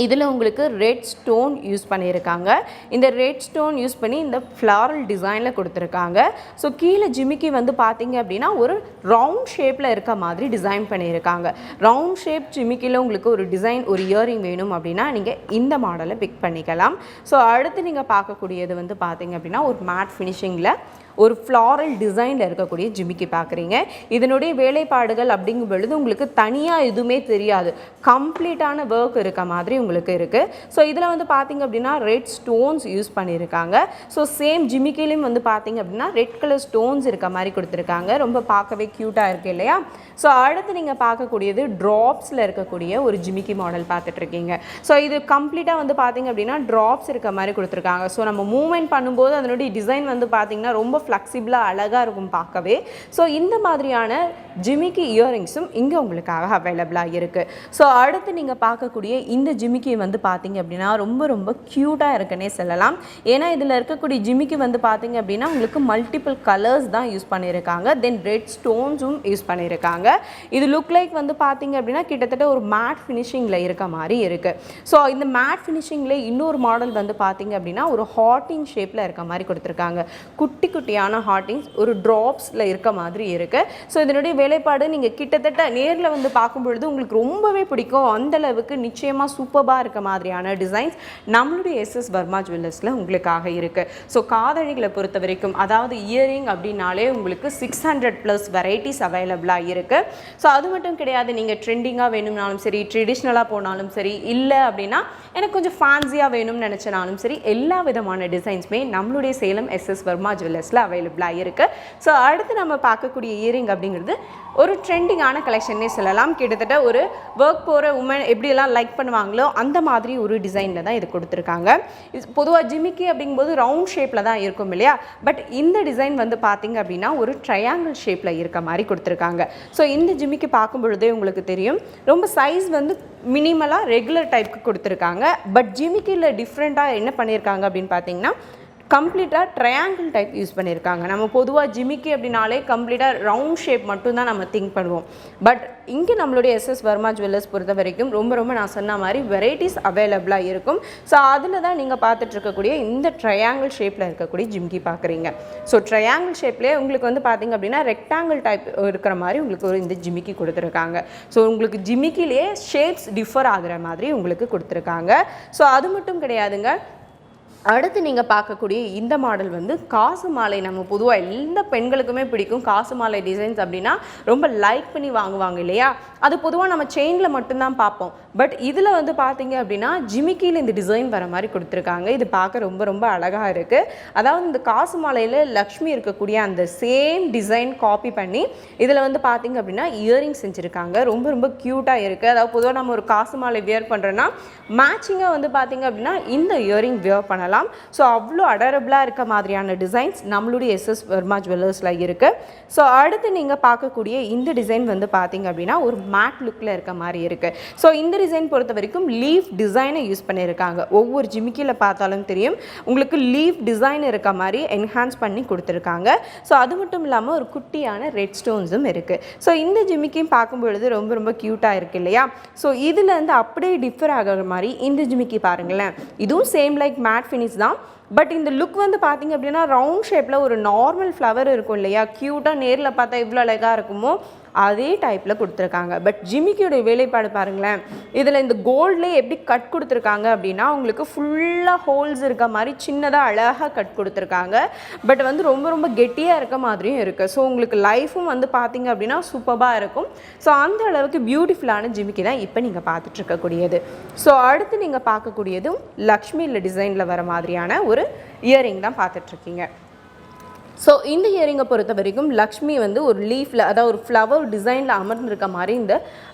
இதில் உங்களுக்கு ரெட் ஸ்டோன் யூஸ் பண்ணியிருக்காங்க. இந்த ரெட் ஸ்டோன் யூஸ் பண்ணி இந்த ஃப்ளாரல் டிசைனில் கொடுத்துருக்காங்க. ஸோ கீழே ஜிமிக்கி வந்து பார்த்தீங்க அப்படின்னா ஒரு ரவுண்ட் ஷேப்பில் இருக்க மாதிரி டிசைன் பண்ணியிருக்காங்க. ரவுண்ட் ஷேப் ஜிமிக்கியில் உங்களுக்கு ஒரு டிசைன், ஒரு இயரிங் வேணும் அப்படின்னா நீங்கள் இந்த மாடலை பிக் பண்ணிக்கலாம். ஸோ அடுத்து நீங்கள் பார்க்கக்கூடியது வந்து பார்த்தீங்க அப்படின்னா ஒரு மேட் ஃபினிஷிங்கில் ஒரு ஃப்ளாரல் டிசைனில் இருக்கக்கூடிய ஜிமிக்கி பார்க்குறீங்க. இதனுடைய வேலைப்பாடுகள் அப்படிங்கும் பொழுது உங்களுக்கு தனியாக எதுவுமே தெரியாது, கம்ப்ளீட்டான ஒர்க் இருக்க மாதிரி உங்களுக்கு இருக்குது. ஸோ இதில் வந்து பார்த்தீங்க அப்படின்னா ரெட் ஸ்டோன்ஸ் யூஸ் பண்ணியிருக்காங்க. ஸோ சேம் ஜிமிக்கிலையும் வந்து பார்த்தீங்க அப்படின்னா ரெட் கலர் ஸ்டோன்ஸ் இருக்க மாதிரி கொடுத்துருக்காங்க. ரொம்ப பார்க்கவே க்யூட்டாக இருக்குது இல்லையா? ஸோ அடுத்து நீங்கள் பார்க்கக்கூடியது ட்ராப்ஸில் இருக்கக்கூடிய ஒரு ஜிமிக்கி மாடல் பார்த்துட்ருக்கீங்க. ஸோ இது கம்ப்ளீட்டாக வந்து பார்த்தீங்க அப்படின்னா ட்ராப்ஸ் இருக்க மாதிரி கொடுத்துருக்காங்க. ஸோ நம்ம மூவ்மெண்ட் பண்ணும்போது அதனுடைய டிசைன் வந்து பார்த்திங்கன்னா ரொம்ப ஃப்ளெக்சிபிளாக அழகாக இருக்கும் பார்க்கவே. ஸோ இந்த மாதிரியான ஜிமிக்கி இயரிங்ஸும் இங்கே உங்களுக்காக அவைலபிளாக இருக்குது. ஸோ அடுத்து நீங்கள் பார்க்கக்கூடிய இந்த ஜிமிக்கி வந்து பார்த்தீங்க அப்படின்னா ரொம்ப ரொம்ப க்யூட்டாக இருக்குன்னே சொல்லலாம். ஏன்னா இதில் இருக்கக்கூடிய ஜிமிக்கி வந்து பார்த்தீங்க அப்படின்னா உங்களுக்கு மல்டிபிள் கலர்ஸ் தான் யூஸ் பண்ணியிருக்காங்க. தென் ரெட் ஸ்டோன்ஸும் யூஸ் பண்ணியிருக்காங்க. இது லுக் லைக் வந்து பார்த்தீங்க அப்படின்னா கிட்டத்தட்ட ஒரு மேட் ஃபினிஷிங்கில் இருக்க மாதிரி இருக்குது. ஸோ இந்த மேட் ஃபினிஷிங்கில் இன்னொரு மாடல் வந்து பார்த்தீங்க அப்படின்னா ஒரு ஹாட்டிங் ஷேப்பில் இருக்க மாதிரி கொடுத்துருக்காங்க. குட்டி குட்டியான ஹாட்டிங்ஸ் ஒரு ட்ராப்ஸில் இருக்க மாதிரி இருக்குது. ஸோ இதனுடைய வேலைப்பாடு நீங்கள் கிட்டத்தட்ட நேரில் வந்து பார்க்கும்பொழுது உங்களுக்கு ரொம்பவே பிடிக்கும். அந்தளவுக்கு நிச்சயமாக சூப்பராக இருக்க மாதிரியான டிசைன்ஸ் நம்மளுடைய எஸ்எஸ் வர்மா ஜுவல்லர்ஸில் உங்களுக்காக இருக்குது. ஸோ காதணிகளை பொறுத்த வரைக்கும், அதாவது இயரிங் அப்படின்னாலே உங்களுக்கு 600+ வெரைட்டிஸ் அவைலபிளாக இருக்குது. ஸோ அது மட்டும் கிடையாது, நீங்கள் ட்ரெண்டிங்காக வேணும்னாலும் சரி, ட்ரெடிஷ்னலாக போனாலும் சரி, இல்லை அப்படின்னா எனக்கு கொஞ்சம் ஃபேன்சியாக வேணும்னு நினச்சினாலும் சரி, எல்லா விதமான டிசைன்ஸுமே நம்மளுடைய சேலம் எஸ்எஸ் வர்மா ஜுவல்லர்ஸில் அவைலபிளாக இருக்குது. ஸோ அடுத்து நம்ம பார்க்கக்கூடிய இயரிங் அப்படிங்கிறது ஒரு ட்ரெண்டிங்கான கலெக்ஷன்னே சொல்லலாம். கிட்டத்தட்ட ஒரு ஒர்க் போகிற உமன் எப்படியெல்லாம் லைக் பண்ணுவாங்களோ அந்த மாதிரி ஒரு டிசைனில் தான் இது கொடுத்துருக்காங்க. பொதுவாக ஜிமிக்கி அப்படிங்கும்போது ரவுண்ட் ஷேப்பில் தான் இருக்கும் இல்லையா? பட் இந்த டிசைன் வந்து பார்த்திங்க அப்படின்னா ஒரு ட்ரையாங்கிள் ஷேப்பில் இருக்க மாதிரி கொடுத்துருக்காங்க. ஸோ இந்த ஜிமிக்கி பார்க்கும் பொழுதே உங்களுக்கு தெரியும், ரொம்ப சைஸ் வந்து மினிமலாக ரெகுலர் டைப்புக்கு கொடுத்துருக்காங்க. பட் ஜிமிக்கியில் டிஃப்ரெண்ட்டாக என்ன பண்ணியிருக்காங்க அப்படின்னு பார்த்தீங்கன்னா கம்ப்ளீட்டாக ட்ரையாங்கிள் டைப் யூஸ் பண்ணியிருக்காங்க. நம்ம பொதுவாக ஜிமிக்கி அப்படின்னாலே கம்ப்ளீட்டாக ரவுண்ட் ஷேப் மட்டும்தான் நம்ம திங்க் பண்ணுவோம். பட் இங்கே நம்மளுடைய எஸ்எஸ் வர்மா ஜுவல்லர்ஸ் பொறுத்த வரைக்கும் ரொம்ப ரொம்ப நான் சொன்ன மாதிரி வெரைட்டிஸ் அவைலபிளாக இருக்கும். ஸோ அதில் தான் நீங்கள் பார்த்துட்டு இருக்கக்கூடிய இந்த ட்ரையாங்கிள் ஷேப்பில் இருக்கக்கூடிய ஜிமிக்கி பார்க்குறீங்க. ஸோ ட்ரையாங்கிள் ஷேப்லேயே உங்களுக்கு வந்து பார்த்திங்க அப்படின்னா ரெக்டாங்கிள் டைப் இருக்கிற மாதிரி உங்களுக்கு ஒரு இந்த ஜிமிக்கி கொடுத்துருக்காங்க. ஸோ உங்களுக்கு ஜிமிக்கிலேயே ஷேப்ஸ் டிஃபர் ஆகிற மாதிரி உங்களுக்கு கொடுத்துருக்காங்க. ஸோ அது மட்டும் கிடையாதுங்க, அடுத்து நீங்கள் பார்க்கக்கூடிய இந்த மாடல் வந்து காசு மாலை. நம்ம பொதுவாக எந்த பெண்களுக்குமே பிடிக்கும் காசு மாலை டிசைன்ஸ் அப்படின்னா ரொம்ப லைக் பண்ணி வாங்குவாங்க இல்லையா. அது பொதுவாக நம்ம செயினில் மட்டும்தான் பார்ப்போம். பட் இதில் வந்து பார்த்தீங்க அப்படின்னா ஜிமிக்கியில் இந்த டிசைன் வர மாதிரி கொடுத்துருக்காங்க. இது பார்க்க ரொம்ப ரொம்ப அழகாக இருக்குது. அதாவது இந்த காசு மாலையில் லக்ஷ்மி இருக்கக்கூடிய அந்த சேம் டிசைன் காப்பி பண்ணி இதில் வந்து பார்த்தீங்க அப்படின்னா இயரிங் செஞ்சுருக்காங்க. ரொம்ப ரொம்ப க்யூட்டாக இருக்குது. அதாவது பொதுவாக நம்ம ஒரு காசு மாலை வியர் பண்ணுறோன்னா மேட்சிங்காக வந்து பார்த்தீங்க அப்படின்னா இந்த இயரிங் வியர் பண்ணலாம். ஸோ அவ்வளோ அடரபிளாக இருக்க மாதிரியான டிசைன்ஸ் நம்மளுடைய எஸ்எஸ் வர்மா ஜுவல்லர்ஸில் இருக்குது. ஸோ அடுத்து நீங்கள் பார்க்கக்கூடிய இந்த டிசைன் வந்து பார்த்தீங்க அப்படின்னா ஒரு மேட் லுக்கில் இருக்க மாதிரி இருக்குது. ஸோ இந்த டிசைன் பொறுத்த வரைக்கும் லீஃப் டிசைனை யூஸ் பண்ணியிருக்காங்க. ஒவ்வொரு ஜிமிக்கியில் பார்த்தாலும் தெரியும் உங்களுக்கு லீஃப் டிசைன் இருக்க மாதிரி என்ஹான்ஸ் பண்ணி கொடுத்துருக்காங்க. ஸோ அது மட்டும் இல்லாமல் ஒரு குட்டியான ரெட் ஸ்டோன்ஸும் இருக்குது. ஸோ இந்த ஜிமிக்கியும் பார்க்கும் பொழுது ரொம்ப ரொம்ப க்யூட்டாக இருக்குது இல்லையா. ஸோ இதில் வந்து அப்படியே டிஃபர் ஆகிற மாதிரி இந்த ஜிமிக்கி பாருங்களேன். இதுவும் சேம் லைக் மேட் ஃபினிஷ் தான். பட் இந்த லுக் வந்து பார்த்திங்க அப்படின்னா ரவுண்ட் ஷேப்பில் ஒரு நார்மல் ஃப்ளவர் இருக்கும் இல்லையா, க்யூட்டாக நேரில் பார்த்தா எவ்வளோ அழகாக இருக்குமோ அதே டைப்பில் கொடுத்துருக்காங்க. பட் ஜிமிக்கியோடைய வேலைப்பாடு பாருங்களேன். இதில் இந்த கோல்ட்லேயே எப்படி கட் கொடுத்துருக்காங்க அப்படின்னா உங்களுக்கு ஃபுல்லாக ஹோல்ஸ் இருக்க மாதிரி சின்னதாக அழகாக கட் கொடுத்துருக்காங்க. பட் வந்து ரொம்ப ரொம்ப கெட்டியாக இருக்க மாதிரியும் இருக்குது. ஸோ உங்களுக்கு லைஃபும் வந்து பார்த்திங்க அப்படின்னா சூப்பராக இருக்கும். ஸோ அந்த அளவுக்கு பியூட்டிஃபுல்லான ஜிமிக்கி தான் இப்போ நீங்கள் பார்த்துட்ருக்கக்கூடியது. ஸோ அடுத்து நீங்கள் பார்க்கக்கூடியதும் லக்ஷ்மியில் டிசைனில் வர மாதிரியான ஒரு இயரிங் தான் பார்த்துட்ருக்கீங்க. ஸோ இந்த இயரிங்கை பொறுத்த வரைக்கும் லக்ஷ்மி வந்து ஒரு லீஃபில் அதாவது ஒரு ஃப்ளவர் டிசைனில் அமர்ந்திருக்க மாதிரி இந்த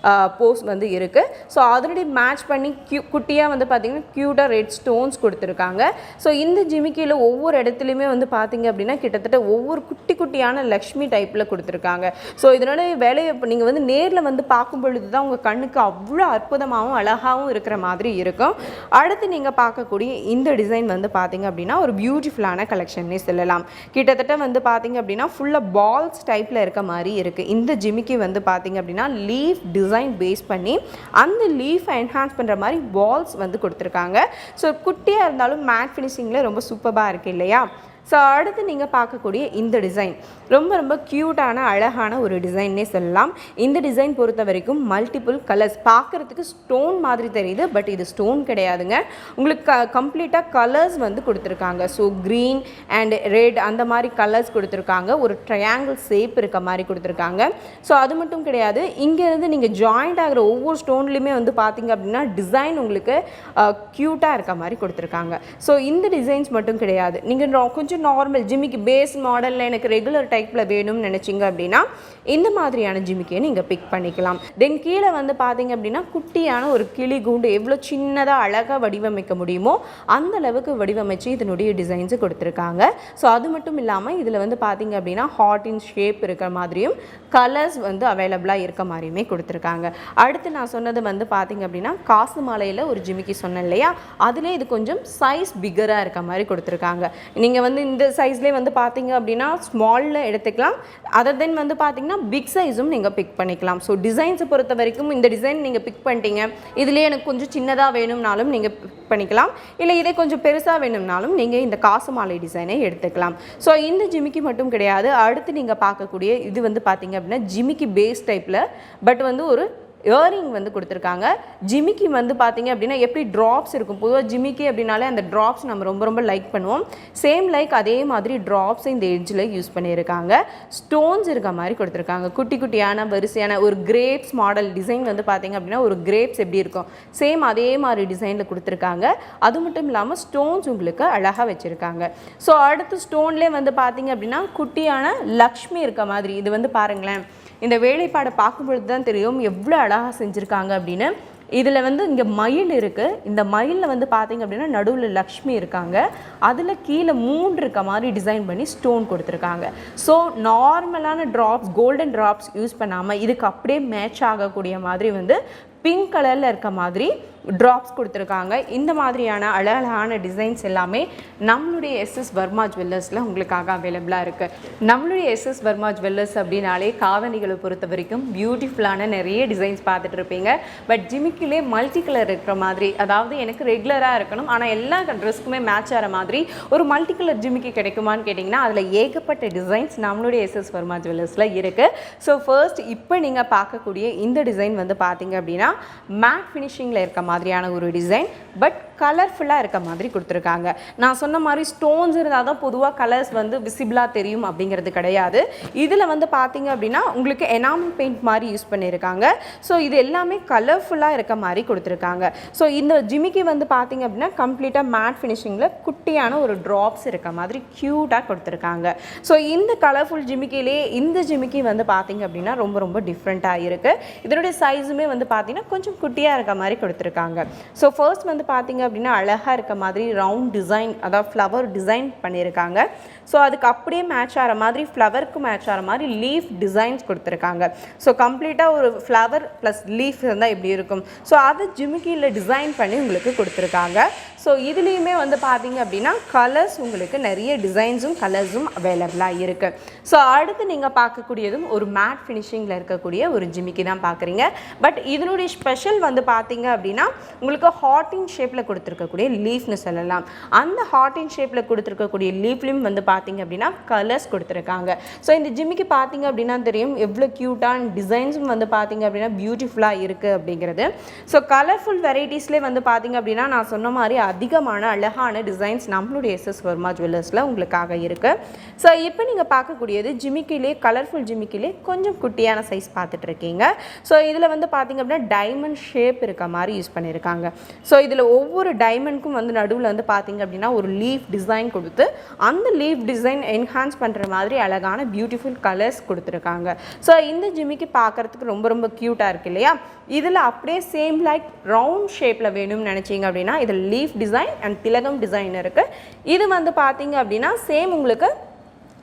போஸ் வந்து இருக்குது. ஸோ ஆல்ரெடி மேட்ச் பண்ணி குட்டியாக வந்து பார்த்திங்கன்னா க்யூட்டாக ரெட் ஸ்டோன்ஸ் கொடுத்துருக்காங்க. ஸோ இந்த ஜிமிக்கியில் ஒவ்வொரு இடத்துலையுமே வந்து பார்த்திங்க அப்படின்னா கிட்டத்தட்ட ஒவ்வொரு குட்டி குட்டியான லக்ஷ்மி டைப்பில் கொடுத்துருக்காங்க. ஸோ இதனோட வேலையை நீங்கள் வந்து நேரில் வந்து பார்க்கும் பொழுது தான் உங்கள் கண்ணுக்கு அவ்வளோ அற்புதமாகவும் அழகாகவும் இருக்கிற மாதிரி இருக்கும். அடுத்து நீங்கள் பார்க்கக்கூடிய இந்த டிசைன் வந்து பார்த்திங்க அப்படின்னா ஒரு பியூட்டிஃபுல்லான கலெக்ஷன்னே சொல்லலாம். கிட்டத்தட்ட வந்து பாத்தீங்க அப்படின்னா ஃபுல்லா பால்ஸ் டைப்ல இருக்க மாதிரி இருக்கு. இந்த ஜிமிக்கி வந்து பாத்தீங்க அப்படின்னா லீஃப் டிசைன் பேஸ் பண்ணி அந்த லீஃப் என்ஹான்ஸ் பண்ற மாதிரி பால்ஸ் வந்து கொடுத்துருக்காங்க. ஸோ குட்டியா இருந்தாலும் மேட் ஃபினிஷிங்ல ரொம்ப சூப்பராக இருக்கு இல்லையா. ஸோ அடுத்து நீங்கள் பார்க்கக்கூடிய இந்த டிசைன் ரொம்ப ரொம்ப க்யூட்டான அழகான ஒரு டிசைன்னே சொல்லலாம். இந்த டிசைன் பொறுத்த வரைக்கும் மல்டிபிள் கலர்ஸ் பார்க்குறதுக்கு ஸ்டோன் மாதிரி தெரியுது. பட் இது ஸ்டோன் கிடையாதுங்க. உங்களுக்கு கம்ப்ளீட்டாக கலர்ஸ் வந்து கொடுத்துருக்காங்க. ஸோ க்ரீன் அண்ட் ரெட் அந்த மாதிரி கலர்ஸ் கொடுத்துருக்காங்க. ஒரு ட்ரையாங்கிள் ஷேப் இருக்க மாதிரி கொடுத்துருக்காங்க. ஸோ அது மட்டும் கிடையாது, இங்கேருந்து நீங்கள் ஜாயிண்ட் ஆகிற ஒவ்வொரு ஸ்டோன்லேயுமே வந்து பார்த்தீங்க அப்படின்னா டிசைன் உங்களுக்கு க்யூட்டாக இருக்க மாதிரி கொடுத்துருக்காங்க. ஸோ இந்த டிசைன்ஸ் மட்டும் கிடையாது, நீங்கள் கொஞ்சம் நார்மல் ஜிமிக்கி பேஸ் மாடலில் எனக்கு ரெகுலர் டைப்பில் வேணும்னு நினச்சிங்க அப்படின்னா இந்த மாதிரியான ஜிமிக்கியை நீங்கள் பிக் பண்ணிக்கலாம். தென் கீழே வந்து பார்த்தீங்க அப்படின்னா குட்டியான ஒரு கிளி கூண்டு எவ்வளோ சின்னதாக அழகாக வடிவமைக்க முடியுமோ அந்த அளவுக்கு வடிவமைச்சு இதனுடைய டிசைன்ஸு கொடுத்துருக்காங்க. ஸோ அது மட்டும் இல்லாமல் இதில் வந்து பார்த்தீங்க அப்படின்னா ஹார்ட் இன் ஷேப் இருக்கிற மாதிரியும் கலர்ஸ் வந்து அவைலபிளாக இருக்க மாதிரியுமே கொடுத்துருக்காங்க. அடுத்து நான் சொன்னது வந்து பார்த்தீங்க அப்படின்னா காசு மாலையில் ஒரு ஜிமிக்கி சொன்னேன் இல்லையா, அதிலே இது கொஞ்சம் சைஸ் பிகராக இருக்க மாதிரி கொடுத்துருக்காங்க. நீங்கள் வந்து இந்த சைஸ்லேயே வந்து பார்த்தீங்க அப்படின்னா ஸ்மாலில் எடுத்துக்கலாம். அதர் தென் வந்து பார்த்தீங்கன்னா பிக் சைஸும் நீங்கள் பிக் பண்ணிக்கலாம். ஸோ டிசைன்ஸை பொறுத்த வரைக்கும் இந்த டிசைன் நீங்கள் பிக் பண்ணிட்டீங்க, இதுலேயே எனக்கு கொஞ்சம் சின்னதாக வேணும்னாலும் நீங்கள் பிக் பண்ணிக்கலாம். இல்லை இதே கொஞ்சம் பெருசாக வேணும்னாலும் நீங்கள் இந்த காசு மாலை டிசைனை எடுத்துக்கலாம். ஸோ இந்த ஜிமிக்கி மட்டும் கிடையாது, அடுத்து நீங்கள் பார்க்கக்கூடிய இது வந்து பார்த்தீங்க அப்படின்னா ஜிமிக்கி பேஸ் டைப்பில் பட் வந்து ஒரு இயரிங் வந்து கொடுத்துருக்காங்க. ஜிமிக்கி வந்து பார்த்தீங்க அப்படின்னா எப்படி ட்ராப்ஸ் இருக்கும், பொதுவாக ஜிமிக்கி அப்படின்னாலே அந்த ட்ராப்ஸ் நம்ம ரொம்ப ரொம்ப லைக் பண்ணுவோம். சேம் லைக் அதே மாதிரி ட்ராப்ஸ் இந்த எட்ஜில் யூஸ் பண்ணியிருக்காங்க. ஸ்டோன்ஸ் இருக்க மாதிரி கொடுத்துருக்காங்க. குட்டி குட்டியான வரிசையான ஒரு கிரேப்ஸ் மாடல் டிசைன் வந்து பார்த்தீங்க அப்படின்னா ஒரு கிரேப்ஸ் எப்படி இருக்கும் சேம் அதே மாதிரி டிசைனில் கொடுத்துருக்காங்க. அது மட்டும் இல்லாமல் ஸ்டோன்ஸ் உங்களுக்கு அழகாக வச்சுருக்காங்க. ஸோ அடுத்து ஸ்டோன்லேயே வந்து பார்த்தீங்க அப்படின்னா குட்டியான லக்ஷ்மி இருக்க மாதிரி இது வந்து பாருங்களேன். இந்த வேலைப்பாடை பார்க்கும்பொழுது தான் தெரியும் எவ்வளோ அழகாக செஞ்சுருக்காங்க அப்படின்னு. இதில் வந்து இங்கே மயில் இருக்குது. இந்த மயிலில் வந்து பார்த்தீங்க அப்படின்னா நடுவில் லக்ஷ்மி இருக்காங்க. அதில் கீழே 3 இருக்க மாதிரி டிசைன் பண்ணி ஸ்டோன் கொடுத்துருக்காங்க. ஸோ நார்மலான ட்ராப்ஸ் கோல்டன் ட்ராப்ஸ் யூஸ் பண்ணாமல் இதுக்கு அப்படியே மேட்ச் ஆகக்கூடிய மாதிரி வந்து பிங்க் கலரில் இருக்க மாதிரி ட்ராப்ஸ் கொடுத்துருக்காங்க. இந்த மாதிரியான அழகான டிசைன்ஸ் எல்லாமே நம்மளுடைய எஸ்எஸ் வர்மா ஜுவல்லர்ஸில் உங்களுக்காக அவைலபிளாக இருக்குது. நம்மளுடைய எஸ்எஸ் வர்மா ஜுவல்லர்ஸ் அப்படின்னாலே காதணிகளை பொறுத்த வரைக்கும் பியூட்டிஃபுல்லான நிறைய டிசைன்ஸ் பார்த்துட்டு இருப்பீங்க. பட் ஜிமிக்கிலே மல்டி கலர் இருக்கிற மாதிரி, அதாவது எனக்கு ரெகுலராக இருக்கணும் ஆனால் எல்லா ட்ரெஸ்க்குமே மேட்ச் ஆகிற மாதிரி ஒரு மல்டி கலர் ஜிமிக்கி கிடைக்குமான்னு கேட்டிங்கன்னா அதில் ஏகப்பட்ட டிசைன்ஸ் நம்மளுடைய எஸ்எஸ் வர்மா ஜுவல்லர்ஸில் இருக்குது. ஸோ ஃபர்ஸ்ட் இப்போ நீங்கள் பார்க்கக்கூடிய இந்த டிசைன் வந்து பார்த்தீங்க அப்படின்னா மேட் ஃபினிஷிங்கில் இருக்க மாதிரியான ஒரு டிசைன் பட் கலர்ஃபுல்லாக இருக்க மாதிரி கொடுத்துருக்காங்க. நான் சொன்ன மாதிரி ஸ்டோன்ஸ் இருந்தால் தான் பொதுவாக கலர்ஸ் வந்து விசிபிளாக தெரியும் அப்படிங்கிறது கிடையாது. இதில் வந்து பார்த்தீங்க அப்படின்னா உங்களுக்கு எனாமல் பெயிண்ட் மாதிரி யூஸ் பண்ணியிருக்காங்க. ஸோ இது எல்லாமே கலர்ஃபுல்லாக இருக்க மாதிரி கொடுத்துருக்காங்க. ஸோ இந்த ஜிமிக்கி வந்து பார்த்தீங்க அப்படின்னா கம்ப்ளீட்டாக மேட் ஃபினிஷிங்கில் குட்டியான ஒரு ட்ராப்ஸ் இருக்க மாதிரி க்யூட்டாக கொடுத்துருக்காங்க. ஸோ இந்த கலர்ஃபுல் ஜிமிக்கிலே இந்த ஜிமிக்கி வந்து பார்த்தீங்க அப்படின்னா ரொம்ப ரொம்ப டிஃப்ரெண்ட்டாக இருக்குது. இதனுடைய சைஸுமே வந்து பார்த்தீங்கன்னா கொஞ்சம் குட்டியாக இருக்க மாதிரி கொடுத்துருக்காங்க. ஸோ ஃபர்ஸ்ட் வந்து பார்த்தீங்க அப்படின்னா அழகாக இருக்க மாதிரி ரவுண்ட் டிசைன், அதாவது ஃப்ளவர் டிசைன் பண்ணியிருக்காங்க. ஸோ அதுக்கு அப்படியே மேட்ச் ஆகிற மாதிரி ஃப்ளவருக்கு மேட்ச் ஆகிற மாதிரி லீஃப் டிசைன்ஸ் கொடுத்துருக்காங்க. ஸோ கம்ப்ளீட்டாக ஒரு ஃப்ளவர் ப்ளஸ் லீஃப் இருந்தால் எப்படி இருக்கும், ஸோ அதை ஜிமிக்கியில் டிசைன் பண்ணி உங்களுக்கு கொடுத்துருக்காங்க. ஸோ இதுலேயுமே வந்து பார்த்தீங்க அப்படின்னா கலர்ஸ் உங்களுக்கு நிறைய டிசைன்ஸும் கலர்ஸும் அவைலபிளாக இருக்குது. ஸோ அடுத்து நீங்கள் பார்க்கக்கூடியதும் ஒரு மேட் ஃபினிஷிங்கில் இருக்கக்கூடிய ஒரு ஜிமிக்கி தான் பார்க்குறீங்க. பட் இதனுடைய ஸ்பெஷல் வந்து பார்த்தீங்க அப்படின்னா உங்களுக்கு ஹார்டின் ஷேப்பில் கொடுத்துருக்கக்கூடிய லீஃப்னு சொல்லலாம். அந்த ஹார்டின் ஷேப்பில் கொடுத்துருக்கக்கூடிய லீஃப்லையும் வந்து பார்த்தீங்க அப்படின்னா கலர்ஸ் கொடுத்துருக்காங்க. ஸோ இந்த ஜிமிக்கி பார்த்தீங்க அப்படின்னா தெரியும் எவ்வளோ க்யூட்டான டிசைன்ஸும் வந்து பார்த்தீங்க அப்படின்னா பியூட்டிஃபுல்லாக இருக்குது அப்படிங்கிறது. ஸோ கலர்ஃபுல் வெரைட்டிஸ்லேயே வந்து பார்த்தீங்க அப்படின்னா நான் சொன்ன மாதிரி அதிகமான அழகான டிசைன்ஸ் நம்மளுடைய எஸ்எஸ் வர்மா ஜுவல்லர்ஸில் உங்களுக்காக இருக்குது. ஸோ இப்போ நீங்கள் பார்க்கக்கூடியது ஜிமிக்கிலே கலர்ஃபுல் ஜிமிக்கிலே கொஞ்சம் குட்டியான சைஸ் பார்த்துட்டு இருக்கீங்க. ஸோ இதில் வந்து பார்த்தீங்க அப்படின்னா டைமண்ட் ஷேப் இருக்க மாதிரி யூஸ் பண்ணியிருக்காங்க. ஸோ இதில் ஒவ்வொரு டைமண்ட்க்கும் வந்து நடுவில் வந்து பார்த்தீங்க அப்படின்னா ஒரு லீஃப் டிசைன் கொடுத்து அந்த லீஃப் டிசைன் என்ஹான்ஸ் பண்ணுற மாதிரி அழகான பியூட்டிஃபுல் கலர்ஸ் கொடுத்துருக்காங்க. ஸோ இந்த ஜிமிக்கி பார்க்குறதுக்கு ரொம்ப ரொம்ப க்யூட்டாக இருக்குது இல்லையா. இதில் அப்படியே சேம் லைக் ரவுண்ட் ஷேப்பில் வேணும்னு நினச்சிங்க அப்படின்னா இதில் லீஃப் டிசைன் அண்ட் திலகம் டிசைன் இருக்குது. இது வந்து பார்த்தீங்க அப்படின்னா சேம் உங்களுக்கு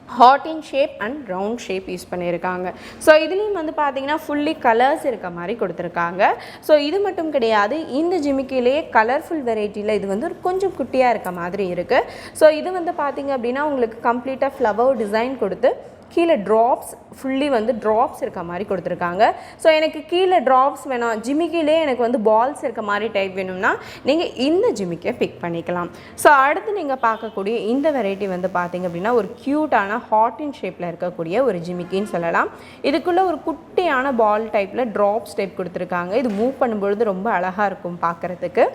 heart shape and round shape use பண்ணியிருக்காங்க. ஸோ இதுலேயும் வந்து பார்த்தீங்கன்னா ஃபுல்லி கலர்ஸ் இருக்க மாதிரி கொடுத்துருக்காங்க. ஸோ இது மட்டும் கிடையாது, இந்த ஜிமிக்கிலேயே கலர்ஃபுல் வெரைட்டியில் இது வந்து கொஞ்சம் குட்டியாக இருக்க மாதிரி இருக்குது. ஸோ இது வந்து பார்த்தீங்க அப்படின்னா உங்களுக்கு கம்ப்ளீட்டாக ஃப்ளவர் டிசைன் கொடுத்து கீழே ட்ராப்ஸ் ஃபுல்லி வந்து ட்ராப்ஸ் இருக்க மாதிரி கொடுத்துருக்காங்க. ஸோ எனக்கு கீழே ட்ராப்ஸ் வேணாம், ஜிமிக்கிலே எனக்கு வந்து பால்ஸ் இருக்க மாதிரி டைப் வேணும்னா நீங்கள் இந்த ஜிமிக்கியை பிக் பண்ணிக்கலாம். ஸோ அடுத்து நீங்கள் பார்க்கக்கூடிய இந்த வெரைட்டி வந்து பார்த்திங்க அப்படின்னா ஒரு க்யூட்டான ஹார்டின் ஷேப்பில் இருக்கக்கூடிய ஒரு ஜிமிக்கின்னு சொல்லலாம். இதுக்குள்ளே ஒரு குட்டியான பால் டைப்பில் ட்ராப்ஸ் டைப் கொடுத்துருக்காங்க. இது மூவ் பண்ணும்பொழுது ரொம்ப அழகாக இருக்கும் பார்க்குறதுக்கு.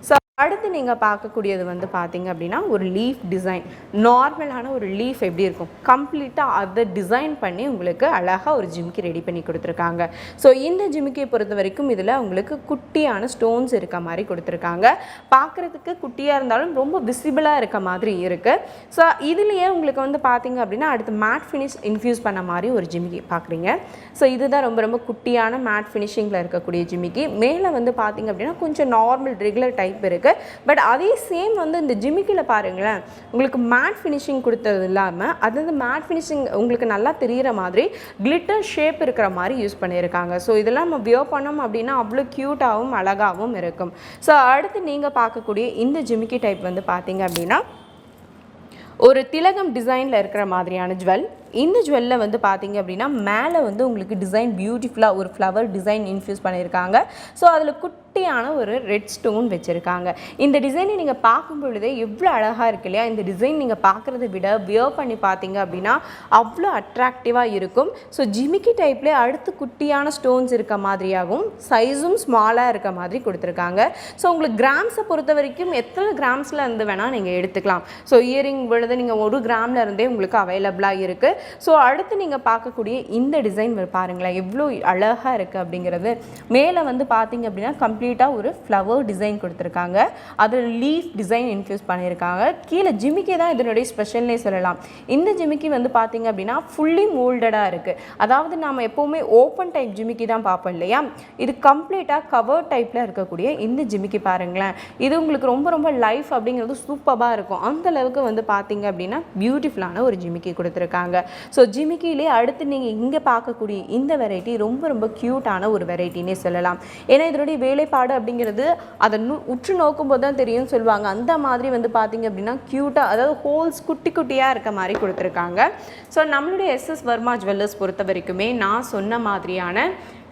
ஸோ அடுத்து நீங்கள் பார்க்கக்கூடியது வந்து பார்த்தீங்க அப்படின்னா ஒரு லீஃப் டிசைன், நார்மலான ஒரு லீஃப் எப்படி இருக்கும் கம்ப்ளீட்டாக அதை டிசைன் பண்ணி உங்களுக்கு அழகாக ஒரு ஜிமிக்கி ரெடி பண்ணி கொடுத்துருக்காங்க. ஸோ இந்த ஜிமிக்கியை பொறுத்த வரைக்கும் இதில் உங்களுக்கு குட்டியான ஸ்டோன்ஸ் இருக்க மாதிரி கொடுத்துருக்காங்க. பார்க்குறதுக்கு குட்டியாக இருந்தாலும் ரொம்ப விசிபிளாக இருக்க மாதிரி இருக்குது. ஸோ இதுலேயே உங்களுக்கு வந்து பார்த்தீங்க அப்படின்னா அடுத்து மேட் ஃபினிஷ் இன்ஃப்யூஸ் பண்ண மாதிரி ஒரு ஜிமிக்கி பார்க்குறீங்க. ஸோ இதுதான் ரொம்ப ரொம்ப குட்டியான மேட் ஃபினிஷிங்கில் இருக்கக்கூடிய ஜிமிக்கி. மேலே வந்து பார்த்தீங்க அப்படின்னா கொஞ்சம் நார்மல் ரெகுலர் டைப் இருக்குது. பட் அதே சேம் வந்து இந்த ஜிமிக்கியில் பாருங்களேன் உங்களுக்கு மேட் ஃபினிஷிங் கொடுத்தது இல்லாமல் அது வந்து மேட் ஃபினிஷிங் உங்களுக்கு நல்லா தெரிகிற மாதிரி கிளிட்டர் ஷேப் இருக்கிற மாதிரி யூஸ் பண்ணியிருக்காங்க. ஸோ இதெல்லாம் நம்ம வியர் பண்ணோம் அப்படின்னா அவ்வளோ க்யூட்டாகவும் அழகாகவும் இருக்கும். ஸோ அடுத்து நீங்கள் பார்க்கக்கூடிய இந்த ஜிமிக்கி டைப் வந்து பார்த்தீங்க அப்படின்னா ஒரு திலகம் டிசைனில் இருக்கிற மாதிரியான ஜுவல். இந்த ஜுவல்லில் வந்து பார்த்தீங்க அப்படின்னா மேலே வந்து உங்களுக்கு டிசைன் பியூட்டிஃபுல்லாக ஒரு ஃப்ளவர் டிசைன் இன்ஃப்யூஸ் பண்ணியிருக்காங்க. ஸோ அதில் குட்டியான ஒரு ரெட் ஸ்டோன் வச்சுருக்காங்க. இந்த டிசைனை நீங்கள் பார்க்கும் பொழுதே எவ்வளோ அழகாக இருக்கு இல்லையா. இந்த டிசைன் நீங்கள் பார்க்குறத விட வியர் பண்ணி பார்த்தீங்க அப்படின்னா அவ்வளோ அட்ராக்டிவாக இருக்கும். ஸோ ஜிமிக்கி டைப்லேயே அடுத்து குட்டியான ஸ்டோன்ஸ் இருக்க மாதிரியாகவும் சைஸும் ஸ்மாலாக இருக்க மாதிரி கொடுத்துருக்காங்க. ஸோ உங்களுக்கு கிராம்ஸை பொறுத்த வரைக்கும் எத்தனை கிராம்ஸில் இருந்து வேணால் நீங்கள் எடுத்துக்கலாம். ஸோ இயரிங் பொழுது நீங்கள் 1 கிராமில் இருந்தே உங்களுக்கு அவைலபிளாக இருக்குது. ஸோ அடுத்து நீங்கள் பார்க்கக்கூடிய இந்த டிசைன் பாருங்களேன் எவ்வளோ அழகாக இருக்குது அப்படிங்கிறது. மேலே வந்து பார்த்தீங்க அப்படின்னா கம்ப்ளீட்டாக ஒரு ஃப்ளவர் டிசைன் கொடுத்துருக்காங்க. அதில் லீஃப் டிசைன் இன்ஃப்யூஸ் பண்ணியிருக்காங்க. கீழே ஜிமிக்கி தான் இதனுடைய ஸ்பெஷல்னே சொல்லலாம். இந்த ஜிமிக்கி வந்து பார்த்தீங்க அப்படின்னா ஃபுல்லி மோல்டடாக இருக்குது. அதாவது நாம் எப்போவுமே ஓப்பன் டைப் ஜிமிக்கி தான் பார்ப்போம் இல்லையா. இது கம்ப்ளீட்டாக கவர் டைப்பில் இருக்கக்கூடிய இந்த ஜிமிக்கி பாருங்களேன். இது உங்களுக்கு ரொம்ப ரொம்ப லைஃப் அப்படிங்கிறது சூப்பராக இருக்கும். அந்தளவுக்கு வந்து பார்த்தீங்க அப்படின்னா பியூட்டிஃபுல்லான ஒரு ஜிமிக்கி கொடுத்துருக்காங்க. ஸோ ஜிமிக்கிலே அடுத்து நீங்கள் இங்கே பார்க்கக்கூடிய இந்த வெரைட்டி ரொம்ப ரொம்ப க்யூட்டான ஒரு வெரைட்டினே சொல்லலாம். ஏன்னா இதனுடைய வேலைப்பாடு அப்படிங்கிறது அதை உற்று நோக்கும்போது தான் தெரியும்னு சொல்லுவாங்க. அந்த மாதிரி வந்து பார்த்தீங்க அப்படின்னா க்யூட்டாக, அதாவது ஹோல்ஸ் குட்டி குட்டியாக இருக்க மாதிரி கொடுத்துருக்காங்க. ஸோ நம்மளுடைய எஸ்எஸ் வர்மா ஜுவல்லர்ஸ் பொறுத்த வரைக்குமே நான் சொன்ன மாதிரியான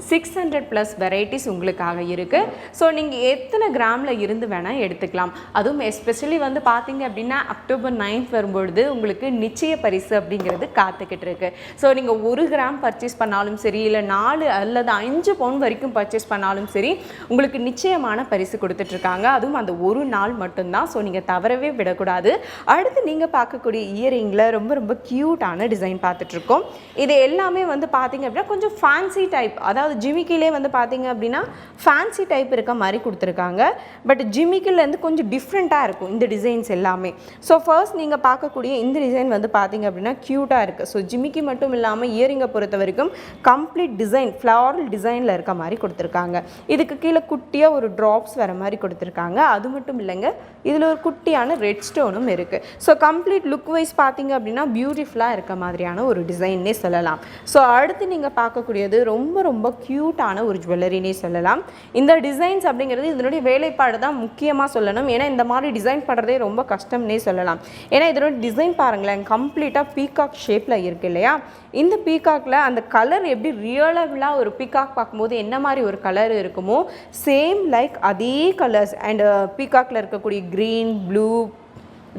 600+ வெரைட்டிஸ் உங்களுக்காக இருக்குது. ஸோ நீங்கள் எத்தனை கிராமில் இருந்து வேணால் எடுத்துக்கலாம். அதுவும் எஸ்பெஷலி வந்து பார்த்தீங்க அப்படின்னா அக்டோபர் 9 வரும்பொழுது உங்களுக்கு நிச்சய பரிசு அப்படிங்கிறது காத்துக்கிட்டு இருக்கு. ஸோ நீங்கள் 1 கிராம் பர்ச்சேஸ் பண்ணாலும் சரி, இல்லை 4 அல்லது 5 பவுன் வரைக்கும் பர்ச்சேஸ் பண்ணாலும் சரி, உங்களுக்கு உங்களுக்கு நிச்சயமான பரிசு கொடுத்துட்ருக்காங்க. அதுவும் அந்த ஒரு நாள் மட்டும்தான். ஸோ நீங்கள் தவறவே விடக்கூடாது. அடுத்து நீங்கள் பார்க்கக்கூடிய இயரிங்கில் ரொம்ப ரொம்ப க்யூட்டான டிசைன் பார்த்துட்ருக்கோம். இது எல்லாமே வந்து பார்த்தீங்க அப்படின்னா கொஞ்சம் ஃபேன்சி டைப், அதாவது ஜிமிக்கிலே வந்து பார்த்தீங்க அப்படின்னா ஃபேன்சி டைப் இருக்க மாதிரி கொடுத்துருக்காங்க. பட் ஜிமிக்கிலேருந்து கொஞ்சம் டிஃப்ரெண்ட்டாக இருக்கும் இந்த டிசைன்ஸ் எல்லாமே. ஸோ ஃபர்ஸ்ட் நீங்கள் பார்க்கக்கூடிய இந்த டிசைன் வந்து பார்த்தீங்க அப்படின்னா க்யூட்டாக இருக்குது. ஸோ ஜிமிக்கி மட்டும் இல்லாமல் இயரிங்கை பொறுத்த வரைக்கும் கம்ப்ளீட் டிசைன் ஃப்ளாரல் டிசைனில் இருக்க மாதிரி கொடுத்துருக்காங்க. இதுக்கு கீழே குட்டியாக ஒரு ட்ராப்ஸ் வர மாதிரி கொடுத்துருக்காங்க. அது மட்டும் இல்லைங்க, இதில் ஒரு குட்டியான ரெட் ஸ்டோனும் இருக்குது. ஸோ கம்ப்ளீட் லுக் வைஸ் பார்த்தீங்க அப்படின்னா பியூட்டிஃபுல்லாக இருக்க மாதிரியான ஒரு டிசைன்னே சொல்லலாம். ஸோ அடுத்து நீங்கள் பார்க்கக்கூடியது ரொம்ப ரொம்ப க்யூட்டான ஒரு ஜுவல்லரினே சொல்லலாம். இந்த டிசைன்ஸ் அப்படிங்கிறது இதனுடைய வேலைப்பாடு தான் முக்கியமாக சொல்லணும். ஏன்னா இந்த மாதிரி டிசைன் பண்ணுறதே ரொம்ப கஷ்டம்னே சொல்லலாம். ஏன்னா இதனோட டிசைன் பாருங்களேன், கம்ப்ளீட்டாக பீகாக் ஷேப்பில் இருக்குது இல்லையா? இந்த பீகாக்கில் அந்த கலர் எப்படி ரியலாக ஒரு பீகாக் பார்க்கும்போது என்ன மாதிரி ஒரு கலர் இருக்குமோ சேம் லைக் அதே கலர்ஸ் அண்ட் பீகாக்கில் இருக்கக்கூடிய க்ரீன், ப்ளூ,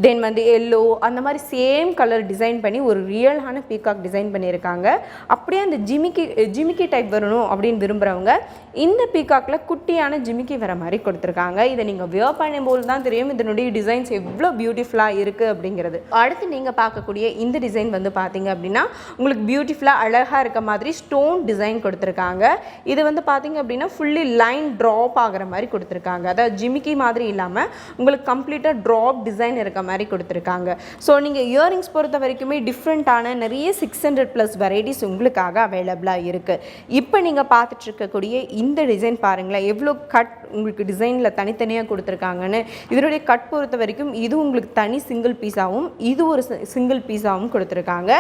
தென் வந்து எல்லோ, அந்த மாதிரி சேம் கலர் டிசைன் பண்ணி ஒரு ரியலான பீகாக் டிசைன் பண்ணியிருக்காங்க. அப்படியே அந்த ஜிமிக்கி டைப் வரணும் அப்படின்னு விரும்புகிறவங்க இந்த பீகாக்கில் குட்டியான ஜிமிக்கி வர மாதிரி கொடுத்துருக்காங்க. இதை நீங்கள் வியர் பண்ணும்போது தான் தெரியும் இதனுடைய டிசைன்ஸ் எவ்வளோ பியூட்டிஃபுல்லாக இருக்குது அப்படிங்கிறது. அடுத்து நீங்கள் பார்க்கக்கூடிய இந்த டிசைன் வந்து பார்த்தீங்க அப்படின்னா உங்களுக்கு பியூட்டிஃபுல்லாக அழகாக இருக்க மாதிரி ஸ்டோன் டிசைன் கொடுத்துருக்காங்க. இது வந்து பார்த்தீங்க அப்படின்னா ஃபுல்லி லைன் ட்ராப் ஆகிற மாதிரி கொடுத்துருக்காங்க. அதாவது ஜிமிக்கி மாதிரி இல்லாமல் உங்களுக்கு கம்ப்ளீட்டாக ட்ராப் டிசைன் இருக்க மாதிரி கொடுத்துருக்காங்க. ஸோ நீங்கள் இயரிங்ஸ் பொறுத்த வரைக்குமே டிஃப்ரெண்ட்டான நிறைய 600+ வெரைட்டிஸ் உங்களுக்காக அவைலபிளாக இருக்குது. இப்போ நீங்கள் பார்த்துட்டு இருக்கக்கூடிய இந்த டிசைன் பாருங்களேன், எவ்வளோ கட் உங்களுக்கு டிசைனில் தனித்தனியாக கொடுத்துருக்காங்கன்னு. இதனுடைய கட் பொறுத்த வரைக்கும் இது உங்களுக்கு தனி சிங்கிள் பீஸாகவும் இது ஒரு சிங்கிள் பீஸாகவும் கொடுத்துருக்காங்க.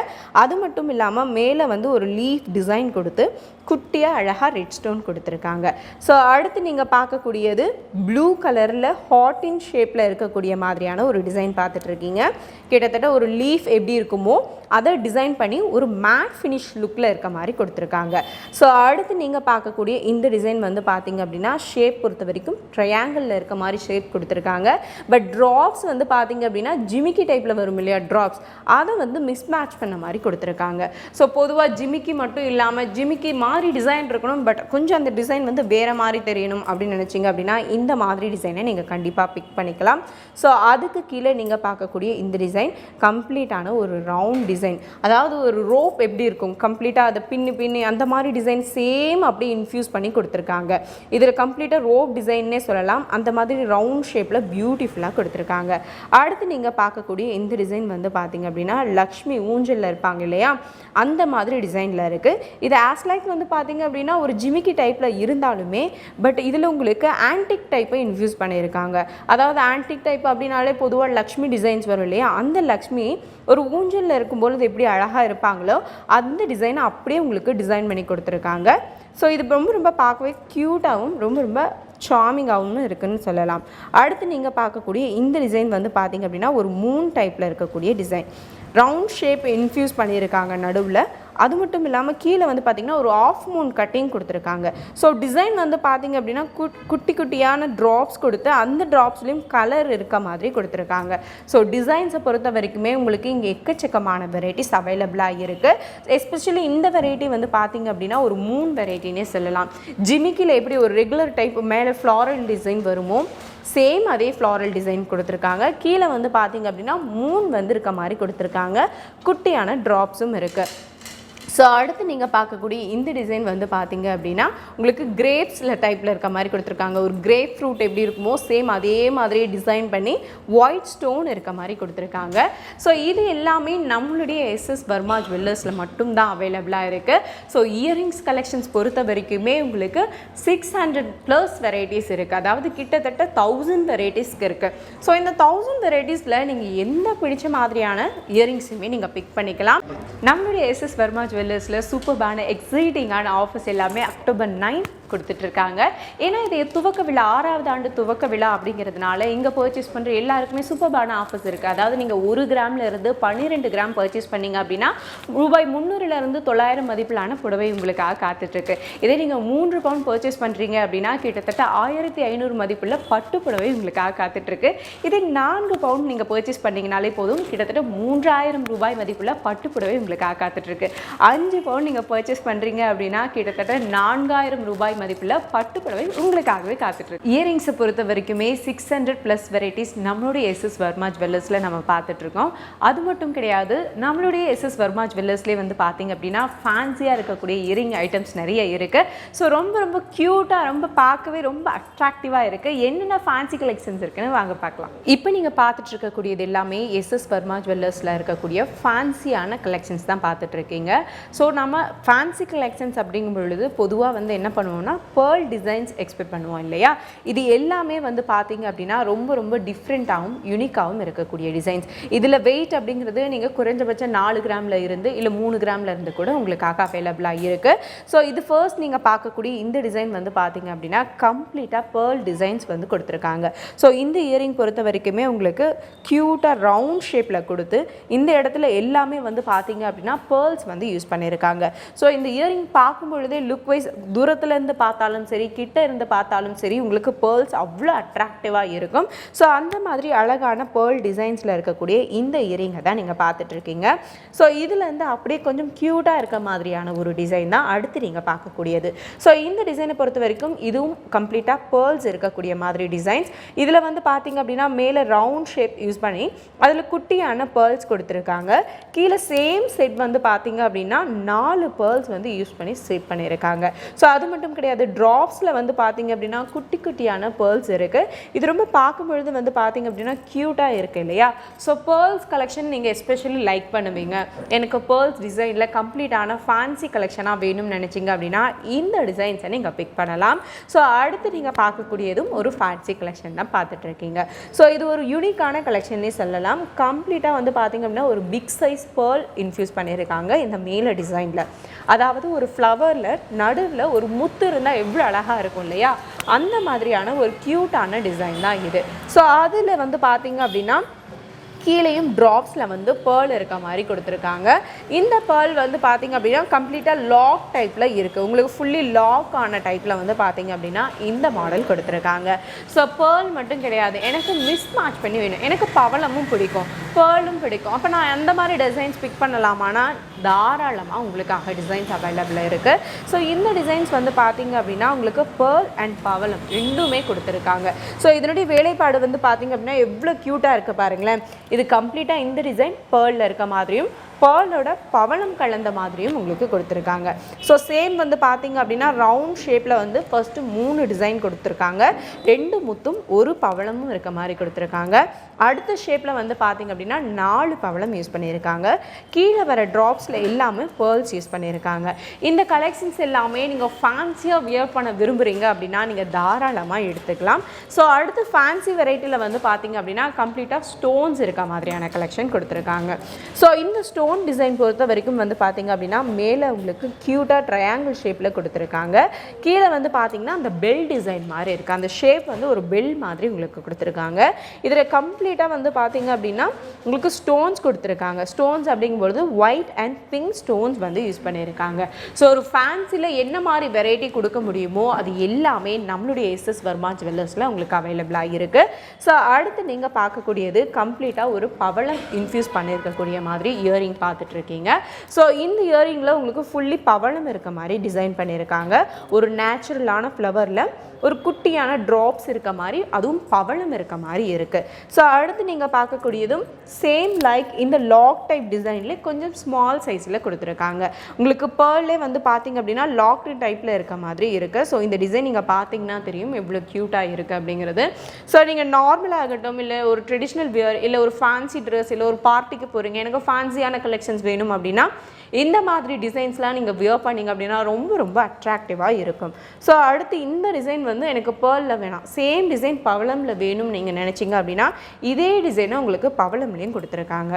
அது மட்டும் இல்லாமல் மேலே வந்து ஒரு லீஃப் டிசைன் கொடுத்து குட்டியாக அழகாக ரெட் ஸ்டோன் கொடுத்துருக்காங்க. ஸோ அடுத்து நீங்கள் பார்க்கக்கூடியது ப்ளூ கலரில் ஹார்டின் ஷேப்பில் இருக்கக்கூடிய மாதிரியான ஒரு டிசைன் பார்த்துட்ருக்கீங்க. கிட்டத்தட்ட ஒரு லீஃப் எப்படி இருக்குமோ அதை டிசைன் பண்ணி ஒரு மேட் ஃபினிஷ் லுக்கில் இருக்க மாதிரி கொடுத்துருக்காங்க. ஸோ அடுத்து நீங்கள் பார்க்கக்கூடிய இந்த டிசைன் வந்து பார்த்தீங்க அப்படின்னா ஷேப் பொறுத்த வரைக்கும் ட்ரையாங்கிளில் இருக்க மாதிரி ஷேப் கொடுத்துருக்காங்க. பட் ட்ராப்ஸ் வந்து பார்த்தீங்க அப்படின்னா ஜிமிக்கி டைப்பில் வரும் இல்லையா ட்ராப்ஸ், அதை வந்து மிஸ்மேட்ச் பண்ண மாதிரி கொடுத்துருக்காங்க. ஸோ பொதுவாக ஜிமிக்கி மட்டும் இல்லாமல் ஜிமிக்கி மாதிரி டிசைன் இருக்கணும், பட் கொஞ்சம் அந்த டிசைன் வந்து வேறு மாதிரி தெரியணும் அப்படின்னு நினச்சிங்க அப்படின்னா இந்த மாதிரி டிசைனை நீங்கள் கண்டிப்பாக பிக் பண்ணிக்கலாம். ஸோ அதுக்கு கீழே நீங்கள் பார்க்கக்கூடிய இந்த டிசைன் கம்ப்ளீட்டான ஒரு ரவுண்ட் டிசைன், அதாவது ஒரு ரோப் எப்படி இருக்கும் கம்ப்ளீட்டாக அதை பின்னி அந்த மாதிரி டிசைன் சேம் அப்படியே இன்ஃப்யூஸ் பண்ணி கொடுத்துருக்காங்க. இதில் கம்ப்ளீட்டாக ரோப் டிசைன்னே சொல்லலாம். அந்த மாதிரி ரவுண்ட் ஷேப்பில் பியூட்டிஃபுல்லாக கொடுத்துருக்காங்க. அடுத்து நீங்கள் பார்க்கக்கூடிய இந்த டிசைன் வந்து பார்த்தீங்க அப்படின்னா லக்ஷ்மி ஊஞ்சலில் இருப்பாங்க இல்லையா, அந்த மாதிரி டிசைனில் இருக்குது. இது ஆஸ்லைக் வந்து பார்த்தீங்க அப்படின்னா ஒரு ஜிமிக்கி டைப்பில் இருந்தாலுமே பட் இதில் உங்களுக்கு ஆன்டிக் டைப்பை இன்ஃப்யூஸ் பண்ணியிருக்காங்க. அதாவது ஆன்டிக் டைப் அப்படின்னாலே பொதுவாக லக்ஷ்மி டிசைன்ஸ் வரும் இல்லையா, அந்த லக்ஷ்மி ஒரு ஊஞ்சலில் இருக்கும்பொழுது எப்படி அழகாக இருப்பாங்களோ அந்த டிசைனை அப்படியே உங்களுக்கு டிசைன் பண்ணி கொடுத்துருக்காங்க. ஸோ இது ரொம்ப ரொம்ப பார்க்கவே க்யூட்டாகவும் ரொம்ப ரொம்ப சார்மிங்காகவும் இருக்குதுன்னு சொல்லலாம். அடுத்து நீங்கள் பார்க்கக்கூடிய இந்த டிசைன் வந்து பார்த்தீங்க அப்படின்னா ஒரு மூன் டைப்பில் இருக்கக்கூடிய டிசைன், ரவுண்ட் ஷேப் இன்ஃப்யூஸ் பண்ணியிருக்காங்க நடுவில். அது மட்டும் இல்லாமல் கீழே வந்து பார்த்திங்கன்னா ஒரு ஆஃப் மூன் கட்டிங் கொடுத்துருக்காங்க. ஸோ டிசைன் வந்து பார்த்திங்க அப்படின்னா குட்டி குட்டியான ட்ராப்ஸ் கொடுத்து அந்த ட்ராப்ஸ்லேயும் கலர் இருக்க மாதிரி கொடுத்துருக்காங்க. ஸோ டிசைன்ஸை பொறுத்த வரைக்குமே உங்களுக்கு இங்கே எக்கச்சக்கமான வெரைட்டிஸ் அவைலபிளாக இருக்குது. எஸ்பெஷலி இந்த வெரைட்டி வந்து பார்த்திங்க அப்படின்னா ஒரு மூன் வெரைட்டினே சொல்லலாம். ஜிமிக்கியில் எப்படி ஒரு ரெகுலர் டைப் மேலே ஃப்ளாரல் டிசைன் வருமோ சேம் அதே ஃப்ளாரல் டிசைன் கொடுத்துருக்காங்க. கீழே வந்து பார்த்திங்க அப்படின்னா மூன் வந்து இருக்க மாதிரி கொடுத்துருக்காங்க. குட்டியான ட்ராப்ஸும் இருக்குது. ஸோ அடுத்து நீங்கள் பார்க்கக்கூடிய இந்த டிசைன் வந்து பார்த்தீங்க அப்படின்னா உங்களுக்கு கிரேப்ஸில் டைப்பில் இருக்க மாதிரி கொடுத்துருக்காங்க. ஒரு கிரேப் ஃப்ரூட் எப்படி இருக்குமோ சேம் அதே மாதிரியே டிசைன் பண்ணி ஒயிட் ஸ்டோன் இருக்க மாதிரி கொடுத்துருக்காங்க. ஸோ இது எல்லாமே நம்மளுடைய எஸ்எஸ் வர்மா ஜுவல்லர்ஸில் மட்டும்தான் அவைலபிளாக இருக்குது. ஸோ இயரிங்ஸ் கலெக்ஷன்ஸ் பொறுத்த வரைக்குமே உங்களுக்கு 600+ வெரைட்டிஸ் இருக்குது. அதாவது கிட்டத்தட்ட 1000 வெரைட்டிஸ்க்கு இருக்குது. ஸோ இந்த 1000 வெரைட்டிஸில் நீங்கள் எந்த பிடிச்ச மாதிரியான இயரிங்ஸுமே நீங்கள் பிக் பண்ணிக்கலாம். நம்மளுடைய எஸ்எஸ் வர்மா ஜுவல்லர்ஸில் சூப்பர்பான எக்ஸைட்டிங்கான ஆஃபர்ஸ் எல்லாமே அக்டோபர் 9 கொடுத்துட்ருக்காங்க. ஏன்னா இது துவக்க விழா 6வது ஆண்டு துவக்க விழா அப்படிங்கிறதுனால இங்கே பர்ச்சேஸ் பண்ணுற எல்லாருக்குமே சூப்பர்பான ஆஃபர்ஸ் இருக்குது. அதாவது நீங்கள் 1 கிராமில் இருந்து 12 கிராம் பர்ச்சேஸ் பண்ணிங்க அப்படின்னா ரூபாய் 300 to 900 மதிப்பிலான புடவை உங்களுக்காக காத்துட்ருக்கு. இதே நீங்கள் 3 பவுண்ட் பர்ச்சேஸ் பண்ணுறீங்க அப்படின்னா கிட்டத்தட்ட 1500 மதிப்புள்ள பட்டு புடவை உங்களுக்காக காத்துட்ருக்கு. இதே 4 பவுண்ட் நீங்கள் பர்ச்சேஸ் பண்ணிங்கனாலே போதும், கிட்டத்தட்ட 3000 ரூபாய் மதிப்புள்ள பட்டு புடவை உங்களுக்காக காத்துட்ருக்கு. 5 பவுண்ட் நீங்கள் பர்ச்சேஸ் பண்ணுறீங்க அப்படின்னா கிட்டத்தட்ட 4000 ரூபாய் மதிப்புள்ள பட்டு புடவை உங்களுக்காகவே காத்துட்டு இருக்கு. இயரிங்ஸை பொறுத்த வரைக்குமே 600+ வெரைட்டிஸ் நம்மளுடைய எஸ்எஸ் வர்மா ஜுவல்லர்ஸில் நம்ம பார்த்துட்ருக்கோம். அது மட்டும் கிடையாது, நம்மளுடைய எஸ்எஸ் வர்மா ஜுவல்லர்ஸ்லேயே வந்து பார்த்திங்க அப்படின்னா ஃபேன்சியாக இருக்கக்கூடிய இயரிங் ஐட்டம்ஸ் நிறைய இருக்குது. ஸோ ரொம்ப ரொம்ப க்யூட்டாக, ரொம்ப பார்க்கவே ரொம்ப அட்ராக்டிவாக இருக்குது. என்னென்ன ஃபேன்சி கலெக்ஷன்ஸ் இருக்குன்னு வாங்க பார்க்கலாம். இப்போ நீங்கள் பார்த்துட்டு இருக்கக்கூடியது எல்லாமே எஸ்எஸ் வர்மா ஜுவல்லர்ஸில் இருக்கக்கூடிய ஃபேன்சியான கலெக்ஷன்ஸ் தான் பார்த்துட்ருக்கீங்க. ஸோ நம்ம ஃபேன்சி கலெக்ஷன்ஸ் அப்படிங்கும் பொழுது பொதுவாக வந்து என்ன பண்ணுவோம்னா பேர்ல் டிசைன்ஸ் எக்ஸ்பெக்ட் பண்ணுவோம் இல்லையா. இது எல்லாமே வந்து பார்த்தீங்க அப்படின்னா ரொம்ப ரொம்ப டிஃப்ரெண்ட்டாகவும் யூனிக்காகவும் இருக்கக்கூடிய டிசைன்ஸ். இதில் வெயிட் அப்படிங்கிறது நீங்கள் குறைஞ்சபட்சம் 4 கிராமில் இருந்து இல்லை 3 கிராமில் இருந்து கூட உங்களுக்காக அவைலபிளாக இருக்குது. ஸோ இது ஃபர்ஸ்ட் நீங்கள் பார்க்கக்கூடிய இந்த டிசைன் வந்து பார்த்தீங்க அப்படின்னா கம்ப்ளீட்டாக பேர்ல் டிசைன்ஸ் வந்து கொடுத்துருக்காங்க. ஸோ இந்த இயரிங் பொறுத்த வரைக்குமே உங்களுக்கு க்யூட்டாக ரவுண்ட் ஷேப்பில் கொடுத்து இந்த இடத்துல எல்லாமே வந்து பார்த்தீங்க அப்படின்னா பேர்ல்ஸ் வந்து யூஸ் பண்ணியிருக்காங்க. ஸோ இந்த இயரிங் பார்க்கும் பொழுதே லுக் வைஸ் தூரத்துலேருந்து பார்த்தாலும் சரி, கிட்ட இருந்து பார்த்தாலும் சரி, உங்களுக்கு பேர்ல்ஸ் அவ்வளோ அட்ராக்டிவாக இருக்கும். ஸோ அந்த மாதிரி அழகான பேர்ல் டிசைன்ஸில் இருக்கக்கூடிய இந்த இயரிங்கை தான் நீங்கள் பார்த்துட்ருக்கீங்க. ஸோ இதுலேருந்து அப்படியே கொஞ்சம் க்யூட்டாக இருக்க மாதிரியான ஒரு டிசைன் தான் அடுத்து நீங்கள் பார்க்கக்கூடியது. ஸோ இந்த டிசைனை பொறுத்த வரைக்கும் இதுவும் கம்ப்ளீட்டாக பேர்ல்ஸ் இருக்கக்கூடிய மாதிரி டிசைன்ஸ். இதில் வந்து பார்த்தீங்க அப்படின்னா மேலே ரவுண்ட் ஷேப் யூஸ் பண்ணி அதில் குட்டியான பேர்ல்ஸ் கொடுத்துருக்காங்க. கீழே சேம் செட் வந்து பார்த்தீங்க அப்படின்னா 4 பேர்ல்ஸ் வந்து யூஸ் பண்ணி செட் பண்ணியிருக்காங்க. ஸோ அது மட்டும் கிடையாது, ட்ராப்ஸில் வந்து பார்த்தீங்க அப்படின்னா குட்டி குட்டியான பேர்ல்ஸ் இருக்குது. இது ரொம்ப பார்க்கும்பொழுது வந்து பார்த்தீங்க அப்படின்னா க்யூட்டாக இருக்குது இல்லையா. ஸோ பேர்ல்ஸ் கலெக்ஷன் நீங்கள் எஸ்பெஷலி லைக் பண்ணுவீங்க, எனக்கு பேர்ல்ஸ் டிசைனில் கம்ப்ளீட்டான ஃபேன்சி கலெக்ஷனாக வேணும்னு நினச்சிங்க அப்படின்னா இந்த டிசைன்ஸை நீங்கள் பிக் பண்ணலாம். ஸோ அடுத்து நீங்கள் பார்க்கக்கூடியதும் ஒரு ஃபேன்சி கலெக்ஷன் தான் பார்த்துட்ருக்கீங்க. ஸோ இது ஒரு யூனிக்கான கலெக்ஷன்னே சொல்லலாம். கம்ப்ளீட்டாக வந்து பார்த்தீங்க அப்படின்னா ஒரு பிக் சைஸ் பேர்ல் இன்ஃப்யூஸ் பண்ணியிருக்காங்க இந்த மேலே டிசைனில். அதாவது ஒரு ஃப்ளவரில் நடுவில் ஒரு முத்து இருந்தால் எவ்வளோ அழகாக இருக்கும் இல்லையா, அந்த மாதிரியான ஒரு க்யூட்டான டிசைன் தான் இது. ஸோ அதில் வந்து பார்த்தீங்க அப்படின்னா கீழேயும் ட்ராப்ஸில் வந்து பேர்ல் இருக்க மாதிரி கொடுத்துருக்காங்க. இந்த பேர்ல் வந்து பார்த்திங்க அப்படின்னா கம்ப்ளீட்டாக லாக் டைப்பில் இருக்குது. உங்களுக்கு ஃபுல்லி லாக் ஆன டைப்பில் வந்து பார்த்திங்க அப்படின்னா இந்த மாடல் கொடுத்துருக்காங்க. ஸோ பேர்ல் மட்டும் கிடையாது, எனக்கு மிஸ் மேட்ச் பண்ணி வேணும், எனக்கு பவளமும் பிடிக்கும், பேர்லும் பிடிக்கும், அப்போ நான் அந்த மாதிரி டிசைன்ஸ் பிக் பண்ணலாமான்னா தாராளமாக உங்களுக்காக டிசைன்ஸ் அவைலபிளாக இருக்குது. ஸோ இந்த டிசைன்ஸ் வந்து பார்த்திங்க அப்படின்னா உங்களுக்கு பேர்ல் அண்ட் பவளம் ரெண்டுமே கொடுத்துருக்காங்க. ஸோ இதனுடைய வேலைப்பாடு வந்து பார்த்திங்க அப்படின்னா எவ்வளோ க்யூட்டாக இருக்குது பாருங்களேன். இது கம்ப்ளீட்டாக இந்த டிசைன் பேர்லில் இருக்க மாதிரியும் பேர்லோட பவளம் கலந்த மாதிரியும் உங்களுக்கு கொடுத்துருக்காங்க. ஸோ சேம் வந்து பார்த்தீங்க அப்படின்னா ரவுண்ட் ஷேப்பில் வந்து ஃபஸ்ட்டு 3 டிசைன் கொடுத்துருக்காங்க. 2 முத்தும் 1 பவளமும் இருக்க மாதிரி கொடுத்துருக்காங்க. அடுத்த ஷேப்பில் வந்து பார்த்தீங்க அப்படின்னா 4 பவளம் யூஸ் பண்ணியிருக்காங்க. கீழே வர ட்ராப்ஸில் எல்லாமே பேர்ல்ஸ் யூஸ் பண்ணியிருக்காங்க. இந்த கலெக்ஷன்ஸ் எல்லாமே நீங்கள் ஃபேன்சியாக வியர் பண்ண விரும்புகிறீங்க அப்படின்னா நீங்கள் தாராளமாக எடுத்துக்கலாம். ஸோ அடுத்து ஃபேன்சி வெரைட்டியில் வந்து பார்த்தீங்க அப்படின்னா கம்ப்ளீட்டாக ஸ்டோன்ஸ் இருக்க மாதிரியான கலெக்ஷன் கொடுத்துருக்காங்க. ஸோ இந்த ஸ்டோன் டிசைன் பொறுத்த வரைக்கும் வந்து பார்த்தீங்க அப்படின்னா மேலே உங்களுக்கு க்யூட்டாக ட்ரையாங்கிள் ஷேப்பில் கொடுத்துருக்காங்க. கீழே வந்து பார்த்தீங்கன்னா அந்த பெல் டிசைன் மாதிரி இருக்குது. அந்த ஷேப் வந்து ஒரு பெல் மாதிரி உங்களுக்கு கொடுத்துருக்காங்க. இதில் கம்ப்ளீட்டாக வந்து பார்த்தீங்க அப்படின்னா உங்களுக்கு ஸ்டோன்ஸ் கொடுத்துருக்காங்க. ஸ்டோன்ஸ் அப்படிங்கும்பொழுது ஒயிட் அண்ட் பிங்க் ஸ்டோன்ஸ் வந்து யூஸ் பண்ணியிருக்காங்க. ஸோ ஒரு ஃபேன்சியில் என்ன மாதிரி வெரைட்டி கொடுக்க முடியுமோ அது எல்லாமே நம்மளுடைய எஸ்எஸ் வர்மா ஜுவல்லர்ஸில் உங்களுக்கு அவைலபிளாக இருக்குது. ஸோ அடுத்து நீங்கள் பார்க்கக்கூடியது கம்ப்ளீட்டாக ஒரு பவளம் இன்ஃப்யூஸ் பண்ணியிருக்கக்கூடிய மாதிரி இயரிங் பார்த்துட்ருக்கீங்க. ஸோ இந்த இயரிங்கில் உங்களுக்கு ஃபுல்லி பவளம் இருக்க மாதிரி டிசைன் பண்ணியிருக்காங்க. ஒரு நேச்சுரலான ஃப்ளவரில் ஒரு குட்டியான ட்ராப்ஸ் இருக்க மாதிரி, அதுவும் பவளம் இருக்க மாதிரி இருக்குது. ஸோ அடுத்து நீங்கள் பார்க்கக்கூடியதும் சேம் லைக் இந்த லாக் டைப் டிசைன்லேயே கொஞ்சம் ஸ்மால் சைஸில் கொடுத்துருக்காங்க. உங்களுக்கு பேர்லே வந்து பார்த்திங்க அப்படின்னா லாக்டு டைப்பில் இருக்க மாதிரி இருக்குது. ஸோ இந்த டிசைன் நீங்கள் பார்த்தீங்கன்னா தெரியும் எவ்வளோ க்யூட்டாக இருக்குது அப்படிங்கிறது. ஸோ நீங்கள் நார்மலாகட்டும், இல்லை ஒரு ட்ரெடிஷ்னல் வியர், இல்லை ஒரு ஃபேன்சி ட்ரெஸ், இல்லை ஒரு பார்ட்டிக்கு போகிறீங்க, எனக்கு ஃபேன்சியான கலெக்ஷன்ஸ் வேணும் அப்படின்னா இந்த மாதிரி டிசைன்ஸ்லாம் நீங்கள் வியர் பண்ணிங்க அப்படின்னா ரொம்ப ரொம்ப அட்ராக்டிவாக இருக்கும். ஸோ அடுத்து இந்த டிசைன் வந்து எனக்கு பேர்லில் வேணாம், சேம் டிசைன் பவளமில் வேணும்னு நீங்கள் நினச்சிங்க அப்படின்னா இதே டிசைனை உங்களுக்கு பவளம்லேயும் கொடுத்துருக்காங்க.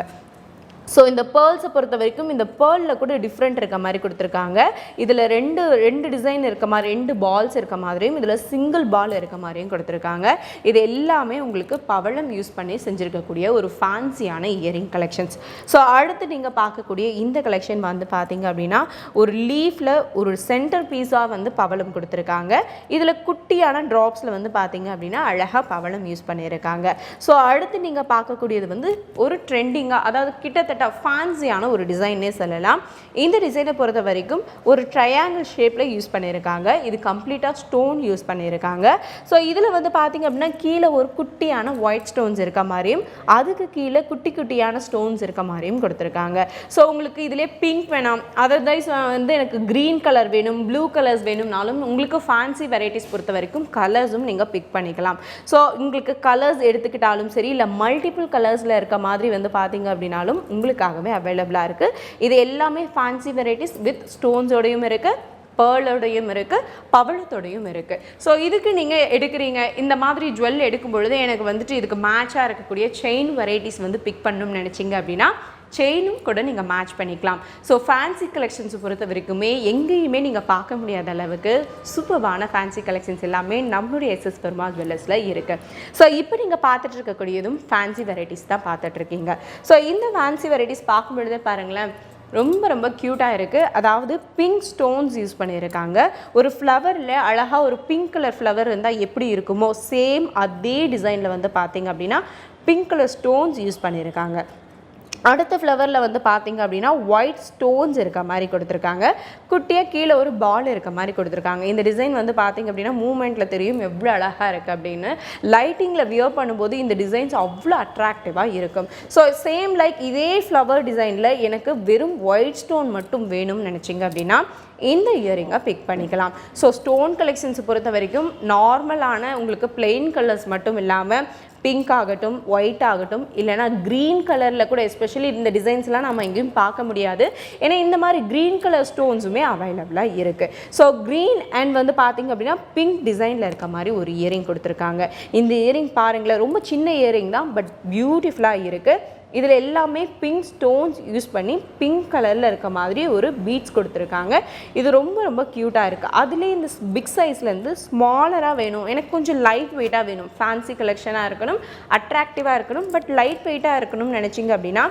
ஸோ இந்த பேர்ல்ஸை பொறுத்த வரைக்கும் இந்த பேர்லில் கூட டிஃப்ரெண்ட் இருக்க மாதிரி கொடுத்துருக்காங்க. இதில் ரெண்டு டிசைன் இருக்க மாதிரி, 2 பால்ஸ் இருக்க மாதிரியும் இதில் சிங்கிள் பால் இருக்க மாதிரியும் கொடுத்துருக்காங்க. இது எல்லாமே உங்களுக்கு பவளம் யூஸ் பண்ணி செஞ்சுருக்கக்கூடிய ஒரு ஃபேன்சியான இயரிங் கலெக்ஷன்ஸ். ஸோ அடுத்து நீங்கள் பார்க்கக்கூடிய இந்த கலெக்ஷன் வந்து பார்த்தீங்க அப்படின்னா ஒரு லீஃபில் ஒரு சென்டர் பீஸாக வந்து பவளம் கொடுத்துருக்காங்க. இதில் குட்டியான ட்ராப்ஸில் வந்து பார்த்தீங்க அப்படின்னா அழகாக பவளம் யூஸ் பண்ணியிருக்காங்க. ஸோ அடுத்து நீங்கள் பார்க்கக்கூடியது வந்து ஒரு ட்ரெண்டிங்காக, அதாவது கிட்டத்தட்ட கிட்டத்தட்ட ஃபேன்சியான ஒரு டிசைனே சொல்லலாம். இந்த டிசைனை பொறுத்த வரைக்கும் ஒரு ட்ரையாங்கிள் ஷேப்பில் யூஸ் பண்ணியிருக்காங்க. இது கம்ப்ளீட்டாக ஸ்டோன் யூஸ் பண்ணியிருக்காங்க. ஸோ இதில் வந்து பார்த்திங்க அப்படின்னா கீழே ஒரு குட்டியான ஒயிட் ஸ்டோன்ஸ் இருக்க மாதிரியும் அதுக்கு கீழே குட்டி குட்டியான ஸ்டோன்ஸ் இருக்க மாதிரியும் கொடுத்துருக்காங்க. ஸோ உங்களுக்கு இதிலே பிங்க் வேணாம், அதர்வைஸ் வந்து எனக்கு க்ரீன் கலர் வேணும், ப்ளூ கலர்ஸ் வேணும்னாலும் உங்களுக்கு ஃபேன்சி வெரைட்டிஸ் பொறுத்த வரைக்கும் கலர்ஸும் நீங்கள் பிக் பண்ணிக்கலாம். ஸோ உங்களுக்கு கலர்ஸ் எடுத்துக்கிட்டாலும் சரி, இல்லை மல்டிபிள் கலர்ஸில் இருக்க மாதிரி வந்து பார்த்தீங்க அப்படின்னாலும் உங்களுக்காகவே அவைலபிளாக இருக்குது. இது எல்லாமே ஃபேன்சி வெரைட்டிஸ் வித் ஸ்டோன்ஸோடையும் இருக்குது, பேர்லோடையும் இருக்குது, பவளத்தோடையும் இருக்குது. ஸோ இதுக்கு நீங்கள் எடுக்கிறீங்க, இந்த மாதிரி ஜுவல் எடுக்கும் பொழுது எனக்கு வந்துட்டு இதுக்கு மேட்சாக இருக்கக்கூடிய செயின் வெரைட்டிஸ் வந்து பிக் பண்ணணும்னு நினச்சிங்க அப்படின்னா செயினும் கூட நீங்கள் மேட்ச் பண்ணிக்கலாம். ஸோ ஃபேன்சி கலெக்ஷன்ஸை பொறுத்த வரைக்குமே எங்கேயுமே நீங்கள் பார்க்க முடியாத அளவுக்கு சூப்பர்வான ஃபேன்சி கலெக்ஷன்ஸ் எல்லாமே நம்மளுடைய எஸ்எஸ் வர்மா ஜுவல்லர்ஸில் இருக்குது. ஸோ இப்போ நீங்கள் பார்த்துட்டு இருக்கக்கூடியதும் ஃபேன்சி வெரைட்டிஸ் தான் பார்த்துட்ருக்கீங்க. ஸோ இந்த ஃபேன்சி வெரைட்டிஸ் பார்க்கும்பொழுதே பாருங்களேன், ரொம்ப ரொம்ப க்யூட்டாக இருக்குது. அதாவது பிங்க் ஸ்டோன்ஸ் யூஸ் பண்ணியிருக்காங்க. ஒரு ஃப்ளவரில் அழகாக ஒரு பிங்க் கலர் ஃப்ளவர் இருந்தால் எப்படி இருக்குமோ சேம் அதே டிசைனில் வந்து பார்த்திங்க அப்படின்னா பிங்க் கலர் ஸ்டோன்ஸ் யூஸ் பண்ணியிருக்காங்க. அடுத்த ஃப்ளவரில் வந்து பார்த்திங்க அப்படின்னா ஒயிட் ஸ்டோன்ஸ் இருக்க மாதிரி கொடுத்துருக்காங்க. குட்டியாக கீழே ஒரு பால் இருக்க மாதிரி கொடுத்துருக்காங்க. இந்த டிசைன் வந்து பார்த்திங்க அப்படின்னா மூமெண்ட்டில் தெரியும் எவ்வளோ அழகாக இருக்குது அப்படின்னு. லைட்டிங்கில் வியர் பண்ணும்போது இந்த டிசைன்ஸ் அவ்வளோ அட்ராக்டிவாக இருக்கும். ஸோ சேம் லைக் இதே ஃப்ளவர் டிசைனில் எனக்கு வெறும் ஒயிட் ஸ்டோன் மட்டும் வேணும்னு நினச்சிங்க அப்படின்னா இந்த இயரிங்கை பிக் பண்ணிக்கலாம். ஸோ ஸ்டோன் கலெக்ஷன்ஸை பொறுத்த வரைக்கும் நார்மலான உங்களுக்கு பிளெயின் கலர்ஸ் மட்டும் இல்லாமல் பிங்க் ஆகட்டும், ஒயிட் ஆகட்டும், இல்லைனா க்ரீன் கலரில் கூட எஸ்பெஷலி இந்த டிசைன்ஸ்லாம் நம்ம எங்கேயும் பார்க்க முடியாது. ஏன்னா இந்த மாதிரி க்ரீன் கலர் ஸ்டோன்ஸுமே அவைலபிளாக இருக்குது. ஸோ க்ரீன் அண்ட் வந்து பார்த்திங்க அப்படின்னா பிங்க் டிசைனில் இருக்க மாதிரி ஒரு இயரிங் கொடுத்துருக்காங்க. இந்த இயரிங் பாருங்களேன், ரொம்ப சின்ன இயரிங் தான், பட் பியூட்டிஃபுல்லாக இருக்குது. இதில் எல்லாமே பிங்க் ஸ்டோன்ஸ் யூஸ் பண்ணி பிங்க் கலரில் இருக்க மாதிரி ஒரு பீட்ஸ் கொடுத்துருக்காங்க. இது ரொம்ப ரொம்ப க்யூட்டாக இருக்குது. அதுலேயே இந்த பிக் சைஸ்லேருந்து ஸ்மாலராக வேணும், எனக்கு கொஞ்சம் லைட் வெயிட்டாக வேணும், ஃபேன்சி கலெக்ஷனாக இருக்கணும், அட்ராக்டிவாக இருக்கணும், பட் லைட் வெயிட்டாக இருக்கணும்னு நினச்சிங்க அப்படின்னா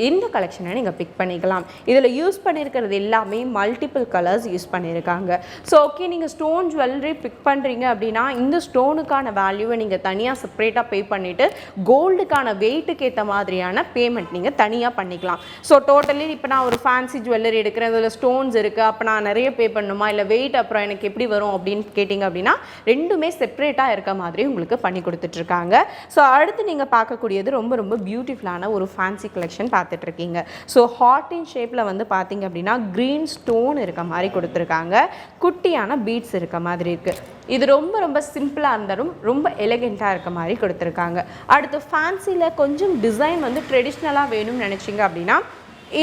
இந்த கலெக்ஷனை நீங்கள் பிக் பண்ணிக்கலாம். இதில் யூஸ் பண்ணியிருக்கிறது எல்லாமே மல்டிபிள் கலர்ஸ் யூஸ் பண்ணியிருக்காங்க. ஸோ ஓகே, நீங்கள் ஸ்டோன் ஜுவல்லரி பிக் பண்ணுறீங்க அப்படின்னா இந்த ஸ்டோனுக்கான வேல்யூவை நீங்கள் தனியாக செப்பரேட்டாக பே பண்ணிவிட்டு கோல்டுக்கான வெயிட்டுக்கு ஏற்ற மாதிரியான பேமெண்ட் நீங்கள் தனியாக பண்ணிக்கலாம். ஸோ டோட்டலி இப்போ நான் ஒரு ஃபேன்சி ஜுவல்லரி எடுக்கிறேன், அதில் ஸ்டோன்ஸ் இருக்குது, அப்போ நான் நிறைய பே பண்ணணுமா, இல்லை வெயிட் அப்புறம் எனக்கு எப்படி வரும் அப்படின்னு கேட்டிங்க அப்படின்னா ரெண்டுமே செப்பரேட்டாக இருக்க மாதிரி உங்களுக்கு பண்ணி கொடுத்துட்ருக்காங்க. ஸோ அடுத்து நீங்கள் பார்க்கக்கூடியது ரொம்ப ரொம்ப பியூட்டிஃபுல்லான ஒரு ஃபேன்சி கலெக்ஷன் பார்த்துட்ருக்கீங்க. ஸோ ஹார்ட் இன் ஷேப்பில் வந்து பார்த்திங்க அப்படின்னா க்ரீன் ஸ்டோன் இருக்க மாதிரி கொடுத்துருக்காங்க. குட்டியான பீட்ஸ் இருக்க மாதிரி இருக்குது. இது ரொம்ப ரொம்ப சிம்பிளாக இருந்தாலும் ரொம்ப எலிகெண்ட்டாக இருக்க மாதிரி கொடுத்துருக்காங்க. அடுத்து ஃபேன்சியில் கொஞ்சம் டிசைன் வந்து ட்ரெடிஷ்னலாக வேணும்னு நினச்சிங்க அப்படின்னா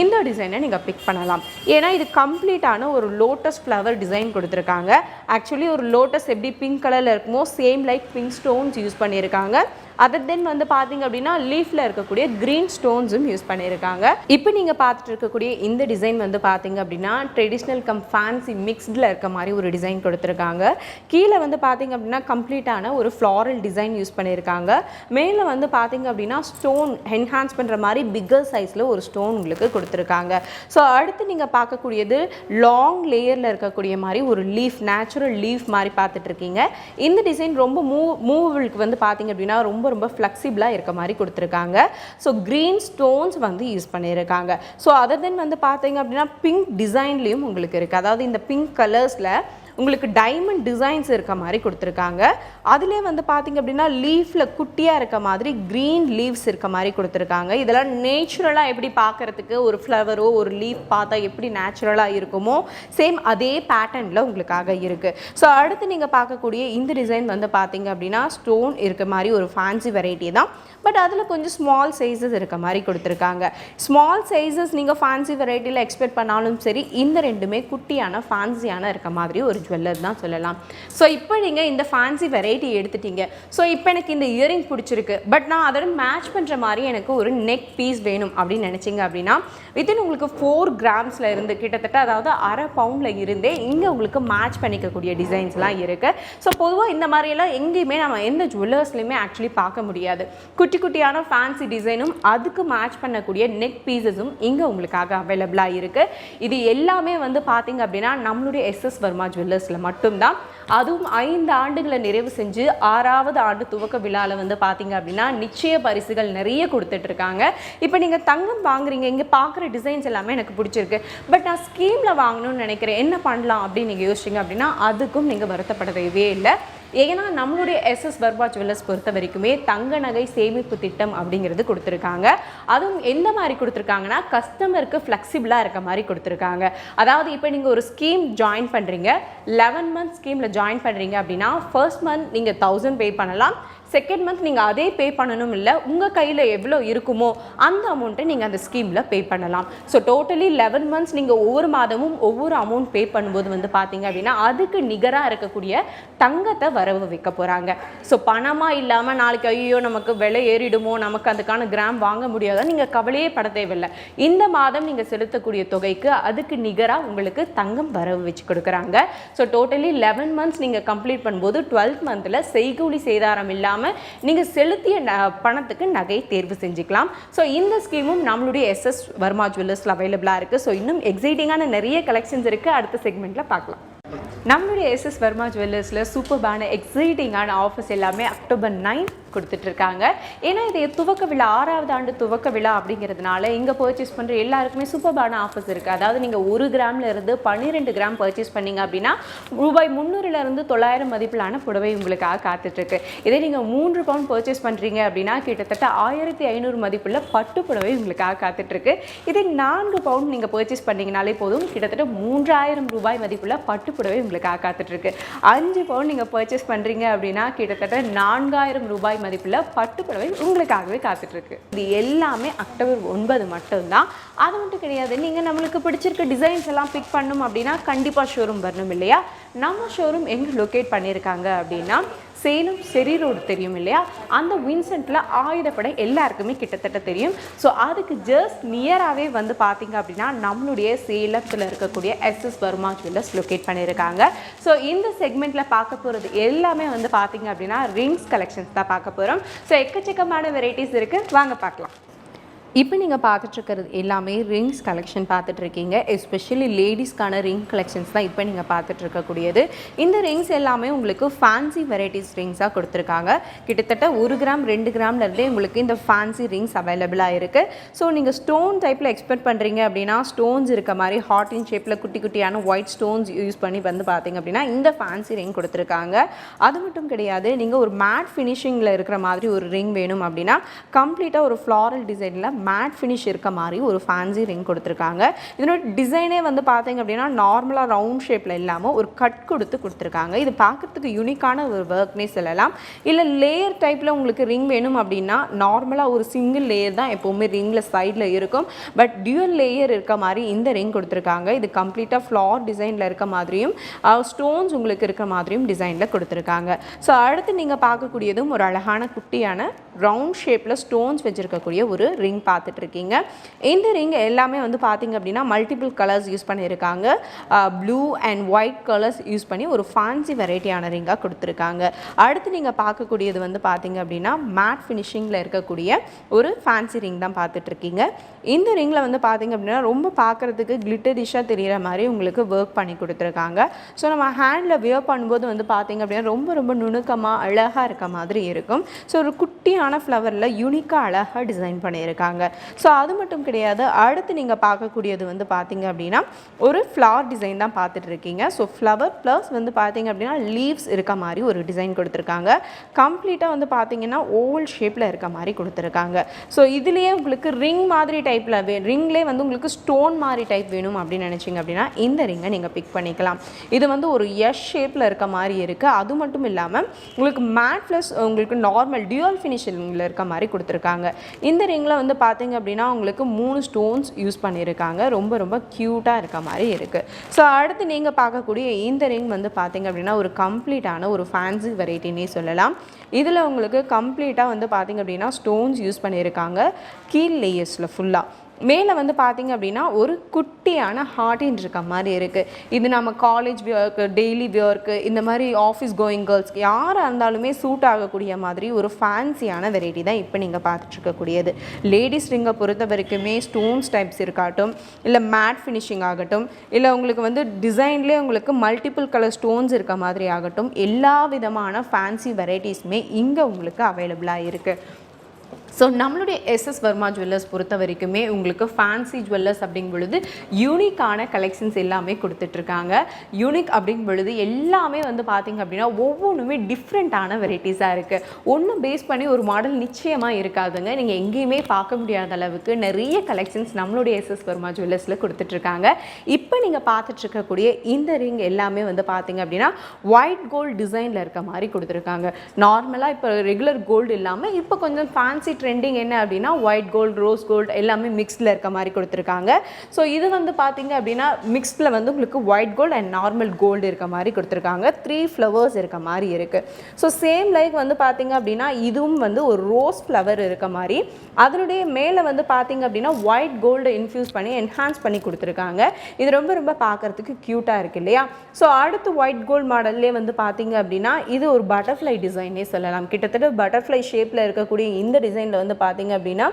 இந்த டிசைனை நீங்கள் பிக் பண்ணலாம். ஏன்னா இது கம்ப்ளீட்டான ஒரு லோட்டஸ் ஃப்ளவர் டிசைன் கொடுத்துருக்காங்க. ஆக்சுவலி ஒரு லோட்டஸ் எப்படி பிங்க் கலரில் இருக்குமோ same like pink stones use பண்ணியிருக்காங்க. அதர் தென் வந்து பார்த்திங்க அப்படின்னா லீஃபில் இருக்கக்கூடிய க்ரீன் ஸ்டோன்ஸும் யூஸ் பண்ணியிருக்காங்க. இப்போ நீங்கள் பார்த்துட்டு இருக்கக்கூடிய இந்த டிசைன் வந்து பார்த்திங்க அப்படின்னா ட்ரெடிஷ்னல் கம் ஃபேன்சி மிக்ஸ்டில் இருக்க மாதிரி ஒரு டிசைன் கொடுத்துருக்காங்க. கீழே வந்து பார்த்திங்க அப்படின்னா கம்ப்ளீட்டான ஒரு ஃப்ளாரல் டிசைன் யூஸ் பண்ணியிருக்காங்க. மேலே வந்து பார்த்திங்க அப்படின்னா ஸ்டோன் என்ஹான்ஸ் பண்ணுற மாதிரி பிக்கர் சைஸில் ஒரு ஸ்டோன் உங்களுக்கு கொடுத்துருக்காங்க. ஸோ அடுத்து நீங்கள் பார்க்கக்கூடியது லாங் லேயரில் இருக்கக்கூடிய மாதிரி ஒரு லீஃப், நேச்சுரல் லீஃப் மாதிரி பார்த்துட்ருக்கீங்க. இந்த டிசைன் ரொம்ப மூவபிளுக்கு வந்து பார்த்திங்க அப்படின்னா ரொம்ப ரொம்ப ஃப்ளெக்சிபிளாக இருக்க மாதிரி கொடுத்துருக்காங்க. ஸோ க்ரீன் ஸ்டோன்ஸ் வந்து யூஸ் பண்ணியிருக்காங்க. ஸோ அதர் தென் வந்து பார்த்தீங்க அப்படின்னா பிங்க் டிசைன்லேயும் உங்களுக்கு இருக்குது. அதாவது இந்த பிங்க் கலர்ஸில் உங்களுக்கு டைமண்ட் டிசைன்ஸ் இருக்க மாதிரி கொடுத்துருக்காங்க. அதுலேயே வந்து பார்த்திங்க அப்படின்னா லீஃபில் குட்டியாக இருக்க மாதிரி க்ரீன் லீவ்ஸ் இருக்க மாதிரி கொடுத்துருக்காங்க. இதெல்லாம் நேச்சுரலாக எப்படி பார்க்குறதுக்கு ஒரு ஃப்ளவரோ ஒரு லீஃப் பார்த்தா எப்படி நேச்சுரலாக இருக்குமோ சேம் அதே பேட்டர்னில் உங்களுக்காக இருக்குது. ஸோ அடுத்து நீங்கள் பார்க்கக்கூடிய இந்த டிசைன் வந்து பார்த்திங்க அப்படின்னா ஸ்டோன் இருக்க மாதிரி ஒரு ஃபேன்சி வெரைட்டி தான், பட் அதில் கொஞ்சம் ஸ்மால் சைஸஸ் இருக்க மாதிரி கொடுத்துருக்காங்க. ஸ்மால் சைஸஸ் நீங்கள் ஃபேன்சி வெரைட்டியில் எக்ஸ்பெக்ட் பண்ணாலும் சரி, இந்த ரெண்டுமே குட்டியான ஃபேன்சியான இருக்க மாதிரி ஒரு ஜுவல்லர் தான் சொல்லலாம். ஸோ இப்போ நீங்கள் இந்த ஃபேன்சி வெரைட்டி எடுத்துட்டீங்க. ஸோ இப்போ எனக்கு இந்த இயரிங் பிடிச்சிருக்கு, பட் நான் அதோட மேட்ச் பண்ணுற மாதிரி எனக்கு ஒரு நெக் பீஸ் வேணும் அப்படின்னு நினச்சிங்க அப்படின்னா வித்தின் உங்களுக்கு 4 கிராம்ஸில் இருந்து கிட்டத்தட்ட அதாவது அரை பவுண்டில் இருந்தே இங்கே உங்களுக்கு மேட்ச் பண்ணிக்கக்கூடிய டிசைன்ஸ்லாம் இருக்குது. ஸோ பொதுவாக இந்த மாதிரியெல்லாம் எங்கேயுமே நம்ம எந்த ஜுவல்லர்ஸ்லையுமே ஆக்சுவலி பார்க்க முடியாது. குட்டி குட்டியான ஃபேன்சி டிசைனும் அதுக்கு மேட்ச் பண்ணக்கூடிய நெக் பீசஸும் இங்கே உங்களுக்காக அவைலபிளாக இருக்குது. இது எல்லாமே வந்து பார்த்திங்க அப்படின்னா நம்மளுடைய எஸ்எஸ் வர்மா ஜுவல்லர் ஜுவல்லர்ஸில் மட்டும்தான். அதுவும் 5 ஆண்டுகளை நிறைவு செஞ்சு 6வது ஆண்டு துவக்க விழாவில் வந்து பார்த்தீங்க அப்படின்னா நிச்சய பரிசுகள் நிறைய கொடுத்துட்ருக்காங்க. இப்போ நீங்கள் தங்கம் வாங்குறீங்க, இங்கே பார்க்குற டிசைன்ஸ் எல்லாமே எனக்கு பிடிச்சிருக்கு, பட் நான் ஸ்கீமில் வாங்கணும்னு நினைக்கிறேன், என்ன பண்ணலாம் அப்படின்னு நீங்கள் யோசிச்சிங்க அப்படின்னா அதுக்கும் நீங்கள் வருத்தப்பட தேவையே இல்லை. ஏன்னா நம்மளுடைய எஸ்எஸ் வர்மா ஜுவல்லர்ஸ் பொறுத்த வரைக்குமே தங்க நகை சேமிப்பு திட்டம் அப்படிங்கிறது கொடுத்துருக்காங்க. அதுவும் எந்த மாதிரி கொடுத்துருக்காங்கன்னா கஸ்டமருக்கு ஃப்ளெக்சிபிளாக இருக்க மாதிரி கொடுத்துருக்காங்க. அதாவது இப்போ நீங்கள் ஒரு ஸ்கீம் ஜாயின் பண்ணுறீங்க, 11 மந்த் ஸ்கீமில் ஜாயின் பண்ணுறீங்க அப்படின்னா ஃபர்ஸ்ட் மந்த் நீங்கள் 1000 பே பண்ணலாம், செகண்ட் மந்த் நீங்கள் அதே பே பண்ணணும் இல்லை, உங்கள் கையில் எவ்வளோ இருக்குமோ அந்த அமௌண்ட்டை நீங்கள் அந்த ஸ்கீமில் பே பண்ணலாம். ஸோ டோட்டலி 11 மந்த்ஸ் நீங்கள் ஒவ்வொரு மாதமும் ஒவ்வொரு அமௌண்ட் பே பண்ணும்போது வந்து பார்த்தீங்க அப்படின்னா அதுக்கு நிகராக இருக்கக்கூடிய தங்கத்தை வரவு வைக்க போகிறாங்க. ஸோ பணமாக இல்லாமல் நாளைக்கு ஐயோ நமக்கு விலை ஏறிடுமோ, நமக்கு அதுக்கான கிராம் வாங்க முடியாதோ நீங்கள் கவலையே பட தேவையில்லை. இந்த மாதம் நீங்கள் செலுத்தக்கூடிய தொகைக்கு அதுக்கு நிகராக உங்களுக்கு தங்கம் வரவு வச்சு கொடுக்குறாங்க. ஸோ டோட்டலி 11 மந்த்ஸ் நீங்கள் கம்ப்ளீட் பண்ணும்போது 12th மந்தில் செய்கூலி சேதாரம் இல்லாமல் நீங்கள் செலுத்திய பணத்துக்கு நகை தேர்வு செஞ்சுக்கலாம். ஸோ இந்த ஸ்கீமும் நம்மளுடைய எஸ்எஸ் வர்மா ஜுவல்லர்ஸில் அவைலபிளாக இருக்குது. ஸோ இன்னும் எக்ஸைட்டிங்கான நிறைய கலெக்ஷன்ஸ் இருக்குது, அடுத்த செக்மெண்ட்டில் பார்க்கலாம். நம்மளுடைய எஸ்எஸ் வர்மா ஜுவல்லர்ஸில் சூப்பர்பான எக்ஸைட்டிங்கான ஆஃபர்ஸ் எல்லாமே அக்டோபர் 9 கொடுத்துட்ருக்காங்க. ஏன்னா இது துவக்க விழா, 6வது ஆண்டு துவக்க விழா அப்படிங்கிறதுனால இங்கே பர்ச்சேஸ் பண்ணுற எல்லாருக்குமே சூப்பர்பான ஆஃபர்ஸ் இருக்குது. அதாவது நீங்கள் 1 கிராமில் இருந்து 12 கிராம் பர்ச்சேஸ் பண்ணிங்க அப்படின்னா ரூபாய் 300லேருந்து 900 மதிப்பிலான புடவை உங்களுக்காக காத்துட்ருக்கு. இதே நீங்கள் 3 பவுண்ட் பர்ச்சேஸ் பண்ணுறீங்க அப்படின்னா கிட்டத்தட்ட 1500 மதிப்புள்ள பட்டு புடவை உங்களுக்காக காத்துட்ருக்கு. இதே 4 பவுண்ட் நீங்கள் பர்ச்சேஸ் பண்ணிங்கனாலே போதும், கிட்டத்தட்ட 3000 ரூபாய் மதிப்புள்ள பட்டு புடவை உங்களுக்காக காத்துட்ருக்கு. 5 பவுண்ட் நீங்கள் பர்ச்சேஸ் பண்ணுறீங்க அப்படின்னா கிட்டத்தட்ட 4000 ரூபாய் மதிப்புள்ள பட்டு புடவை உங்களுக்காகவே காத்துட்ருக்கு. இது எல்லாமே அக்டோபர் 9 மட்டும்தான். அது மட்டும் கிடையாது, நீங்கள் நம்மளுக்கு பிடிச்சிருக்க டிசைன்ஸ் எல்லாம் பிக் பண்ணணும் அப்படின்னா கண்டிப்பாக ஷோரூம் வரணும் இல்லையா? நம்ம ஷோரூம் எங்கே லொக்கேட் பண்ணியிருக்காங்க அப்படின்னா சேலம் செரி ரோடு தெரியும் இல்லையா, அந்த வின்சென்ட்டில் ஆயுதப்படை எல்லாருக்குமே கிட்டத்தட்ட தெரியும். ஸோ அதுக்கு ஜஸ்ட் நியராகவே வந்து பார்த்தீங்க அப்படின்னா நம்மளுடைய சேலத்தில் இருக்கக்கூடிய எஸ்எஸ் வர்மா ஜுவல்லர்ஸ் லொக்கேட் பண்ணியிருக்காங்க. ஸோ இந்த செக்மெண்ட்டில் பார்க்க போகிறது எல்லாமே வந்து பார்த்தீங்க அப்படின்னா ரிங்ஸ் கலெக்ஷன்ஸ் தான் பார்க்க போகிறோம். ஸோ எக்கச்சக்கமான வெரைட்டிஸ் இருக்குது, வாங்க பார்க்கலாம். இப்போ நீங்கள் பார்த்துட்ருக்கிறது எல்லாமே ரிங்ஸ் கலெக்ஷன் பார்த்துட்ருக்கீங்க. எஸ்பெஷலி லேடிஸ்க்கான ரிங் கலெக்ஷன்ஸ் தான் இப்போ நீங்கள் பார்த்துட்ருக்கக்கூடியது. இந்த ரிங்ஸ் எல்லாமே உங்களுக்கு ஃபேன்சி வெரைட்டிஸ் ரிங்ஸாக கொடுத்துருக்காங்க. கிட்டத்தட்ட 1 கிராம் 2 கிராம்லேருந்தே உங்களுக்கு இந்த ஃபேன்சி ரிங்ஸ் அவைலபிளாக இருக்குது. ஸோ நீங்கள் ஸ்டோன் டைப்பில் எக்ஸ்பெக்ட் பண்ணுறீங்க அப்படின்னா ஸ்டோன்ஸ் இருக்க மாதிரி ஹார்ட் இன் ஷேப்பில் குட்டி குட்டியான ஒயிட் ஸ்டோன்ஸ் யூஸ் பண்ணி வந்து பார்த்தீங்க அப்படின்னா இந்த ஃபேன்சி ரிங் கொடுத்துருக்காங்க. அது மட்டும் கிடையாது, நீங்கள் ஒரு மேட் ஃபினிஷிங்கில் இருக்கிற மாதிரி ஒரு ரிங் வேணும் அப்படின்னா கம்ப்ளீட்டாக ஒரு ஃப்ளாரல் டிசைனில் மேட் ஃபினிஷ் இருக்க மாதிரி ஒரு ஃபேன்சி ரிங் கொடுத்துருக்காங்க. இதனோட டிசைனே வந்து பார்த்தீங்க அப்படின்னா நார்மலாக ரவுண்ட் ஷேப்பில் இல்லாமல் ஒரு கட் கொடுத்துருக்காங்க. இது பார்க்குறதுக்கு யூனிக்கான ஒரு ஒர்க்னே சொல்லலாம். இல்லை லேயர் டைப்பில் உங்களுக்கு ரிங் வேணும் அப்படின்னா நார்மலாக ஒரு சிங்கிள் லேயர் தான் எப்போவுமே ரிங்கில் சைடில் இருக்கும், பட் டியூவல் லேயர் இருக்க மாதிரி இந்த ரிங் கொடுத்துருக்காங்க. இது கம்ப்ளீட்டாக ஃப்ளார் டிசைனில் இருக்க மாதிரியும் ஸ்டோன்ஸ் உங்களுக்கு இருக்க மாதிரியும் டிசைனில் கொடுத்துருக்காங்க. ஸோ அடுத்து நீங்கள் பார்க்கக்கூடியதும் ஒரு அழகான குட்டியான ரவுண்ட் ஷேப்பில் ஸ்டோன்ஸ் வச்சுருக்கக்கூடிய ஒரு ரிங் பார்த்துட்ருக்கீங்க. இந்த ரிங் எல்லாமே வந்து பார்த்திங்க அப்படின்னா மல்டிபிள் கலர்ஸ் யூஸ் பண்ணியிருக்காங்க. Blue and white colours use பண்ணி ஒரு ஃபேன்சி வெரைட்டியான ரிங்காக கொடுத்துருக்காங்க. அடுத்து நீங்கள் பார்க்கக்கூடியது வந்து பார்த்திங்க அப்படின்னா மேட் ஃபினிஷிங்கில் இருக்கக்கூடிய ஒரு ஃபேன்சி ரிங் தான் பார்த்துட்ருக்கீங்க. இந்த ரிங்கில் வந்து பார்த்திங்க அப்படின்னா ரொம்ப பார்க்குறதுக்கு கிளிட்டரிஷாக தெரிகிற மாதிரி உங்களுக்கு ஒர்க் பண்ணி கொடுத்துருக்காங்க. ஸோ நம்ம ஹேண்டில் வியர் பண்ணும்போது வந்து பார்த்திங்க அப்படின்னா ரொம்ப ரொம்ப நுணுக்கமாக அழகாக இருக்க மாதிரி இருக்கும். ஸோ ஒரு குட்டியான ஃப்ளவரில் யூனிக்காக அழகாக டிசைன் பண்ணியிருக்காங்க. ஸோ அது மட்டும் கிடையாது, அடுத்து நீங்கள் பார்க்கக்கூடியது வந்து பார்த்தீங்க அப்படின்னா ஒரு ஃப்ளவர் டிசைன் தான் பார்த்துட்டு இருக்கீங்க. ஸோ ஃப்ளவர் ப்ளஸ் வந்து பார்த்தீங்க அப்படின்னா லீவ்ஸ் இருக்க மாதிரி ஒரு டிசைன் கொடுத்துருக்காங்க. கம்ப்ளீட்டாக வந்து பார்த்தீங்கன்னா ஓவல் ஷேப்பில் இருக்க மாதிரி கொடுத்துருக்காங்க. ஸோ இதுலேயே உங்களுக்கு ரிங் மாதிரி டைப்பில் ரிங்லேயே வந்து உங்களுக்கு ஸ்டோன் மாதிரி டைப் வேணும் அப்படின்னு நினச்சிங்க அப்படின்னா இந்த ரிங்கை நீங்கள் பிக் பண்ணிக்கலாம். இது வந்து ஒரு எஸ் ஷேப்பில் இருக்க மாதிரி இருக்குது. அது மட்டும் இல்லாமல் உங்களுக்கு மேட் ப்ளஸ் உங்களுக்கு நார்மல் டியூவல் ஃபினிஷிங்கில் இருக்க மாதிரி கொடுத்துருக்காங்க. இந்த ரிங்கில் வந்து பார்த்தீங்க அப்படின்னா உங்களுக்கு 3 ஸ்டோன்ஸ் யூஸ் பண்ணியிருக்காங்க. ரொம்ப ரொம்ப க்யூட்டாக இருக்க மாதிரி இருக்குது. ஸோ அடுத்து நீங்கள் பார்க்கக்கூடிய இந்த ரிங் வந்து பார்த்தீங்க அப்படின்னா ஒரு கம்ப்ளீட்டான ஒரு ஃபேன்சி வெரைட்டினே சொல்லலாம். இதில் உங்களுக்கு கம்ப்ளீட்டாக வந்து பார்த்தீங்க அப்படின்னா ஸ்டோன்ஸ் யூஸ் பண்ணியிருக்காங்க கீழ் லேயர்ஸில் ஃபுல்லாக. மேலே வந்து பார்த்தீங்க அப்படின்னா ஒரு குட்டியான ஹார்டின் இருக்க மாதிரி இருக்குது. இது நம்ம காலேஜ் வியர்க்கு, டெய்லி வியர்க்கு, இந்த மாதிரி ஆஃபீஸ் கோயிங் கேர்ள்ஸ்க்கு யாராக இருந்தாலுமே சூட் ஆகக்கூடிய மாதிரி ஒரு ஃபேன்சியான வெரைட்டி தான் இப்போ நீங்கள் பார்த்துட்ருக்கக்கூடியது. லேடிஸ் ரிங்கை பொறுத்த வரைக்குமே ஸ்டோன்ஸ் டைப்ஸ் இருக்காட்டும், இல்லை மேட் ஃபினிஷிங் ஆகட்டும், இல்லை உங்களுக்கு வந்து டிசைன்லேயே உங்களுக்கு மல்டிபிள் கலர் ஸ்டோன்ஸ் இருக்க மாதிரி ஆகட்டும், எல்லா விதமான ஃபேன்சி வெரைட்டிஸுமே இங்கே உங்களுக்கு அவைலபிளாக இருக்குது. ஸோ நம்மளுடைய எஸ்எஸ் வர்மா ஜுவல்லர்ஸ் பொறுத்த வரைக்குமே உங்களுக்கு ஃபேன்சி ஜுவல்லர்ஸ் அப்படிங்கும் பொழுது யூனிக்கான கலெக்ஷன்ஸ் எல்லாமே கொடுத்துட்ருக்காங்க. யூனிக் அப்படிங்கும் பொழுது எல்லாமே வந்து பார்த்திங்க அப்படின்னா ஒவ்வொன்றுமே டிஃப்ரெண்ட்டான வெரைட்டிஸாக இருக்குது. ஒன்று பேஸ் பண்ணி ஒரு மாடல் நிச்சயமாக இருக்காதுங்க. நீங்கள் எங்கேயுமே பார்க்க முடியாத அளவுக்கு நிறைய கலெக்ஷன்ஸ் நம்மளுடைய எஸ்எஸ் வர்மா ஜுவல்லர்ஸில் கொடுத்துட்ருக்காங்க. இப்போ நீங்கள் பார்த்துட்ருக்கக்கூடிய இந்த ரிங் எல்லாமே வந்து பார்த்திங்க அப்படின்னா ஒயிட் கோல்டு டிசைனில் இருக்க மாதிரி கொடுத்துருக்காங்க. நார்மலாக இப்போ ரெகுலர் கோல்டு இல்லாமல் இப்போ கொஞ்சம் ஃபேன்சி ட்ரெண்டிங் என்ன அப்படின்னா ஒயிட் கோல்டு, ரோஸ் கோல்டு எல்லாமே மிக்ஸ்டில் இருக்க மாதிரி கொடுத்துருக்காங்க. ஸோ இது வந்து பார்த்தீங்க அப்படின்னா மிக்ஸ்டில் வந்து உங்களுக்கு white gold and normal gold இருக்க மாதிரி கொடுத்துருக்காங்க. 3 ஃப்ளவர்ஸ் இருக்க மாதிரி இருக்குது. ஸோ சேம் லைக் வந்து பார்த்தீங்க அப்படின்னா இதுவும் வந்து ஒரு ரோஸ் ஃப்ளவர் இருக்க மாதிரி, அதனுடைய மேலே வந்து பார்த்தீங்க அப்படின்னா ஒயிட் கோல்டு இன்ஃப்யூஸ் பண்ணி என்ஹான்ஸ் பண்ணி கொடுத்துருக்காங்க. இது ரொம்ப ரொம்ப பார்க்குறதுக்கு க்யூட்டாக இருக்குது இல்லையா? ஸோ அடுத்து ஒயிட் கோல்டு மாடல்லே வந்து பார்த்தீங்க அப்படின்னா இது ஒரு பட்டர்ஃப்ளை டிசைனே சொல்லலாம். கிட்டத்தட்ட பட்டர்ஃப்ளை ஷேப்பில் இருக்கக்கூடிய இந்த டிசைன் வந்து பார்த்தீங்க அப்படின்னா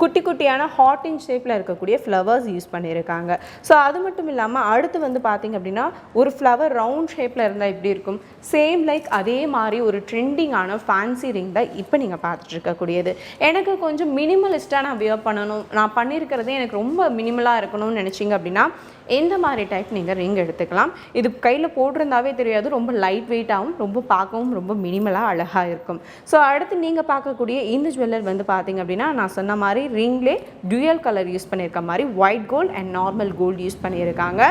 குட்டி குட்டியான ஹார்டின் ஷேப்பில் இருக்கக்கூடிய ஃப்ளவர்ஸ் யூஸ் பண்ணியிருக்காங்க. ஸோ அது மட்டும் இல்லாமல் அடுத்து வந்து பார்த்திங்க அப்படின்னா ஒரு ஃப்ளவர் ரவுண்ட் ஷேப்பில் இருந்தால் எப்படி இருக்கும், சேம் லைக் அதே மாதிரி ஒரு ட்ரெண்டிங்கான ஃபேன்சி ரிங் தான் இப்போ நீங்கள் பார்த்துட்ருக்கக்கூடியது. எனக்கு கொஞ்சம் மினிமலிஸ்ட்டாக நான் வியர் பண்ணணும், நான் பண்ணியிருக்கிறதே எனக்கு ரொம்ப மினிமலாக இருக்கணும்னு நினச்சிங்க அப்படின்னா எந்த மாதிரி டைப் நீங்கள் ரிங் எடுத்துக்கலாம். இது கையில் போட்டிருந்தாவே தெரியாது, ரொம்ப லைட் வெயிட்டாகவும் ரொம்ப பார்க்கவும் ரொம்ப மினிமலாக அழகாக இருக்கும். ஸோ அடுத்து நீங்கள் பார்க்கக்கூடிய இந்த ஜுவல்லர் வந்து பார்த்திங்க அப்படின்னா நான் சொன்ன மாதிரி ரிங்லே டுயல் கலர் யூஸ் பண்ணியிருக்க மாதிரி white gold and normal gold use பண்ணியிருக்காங்க.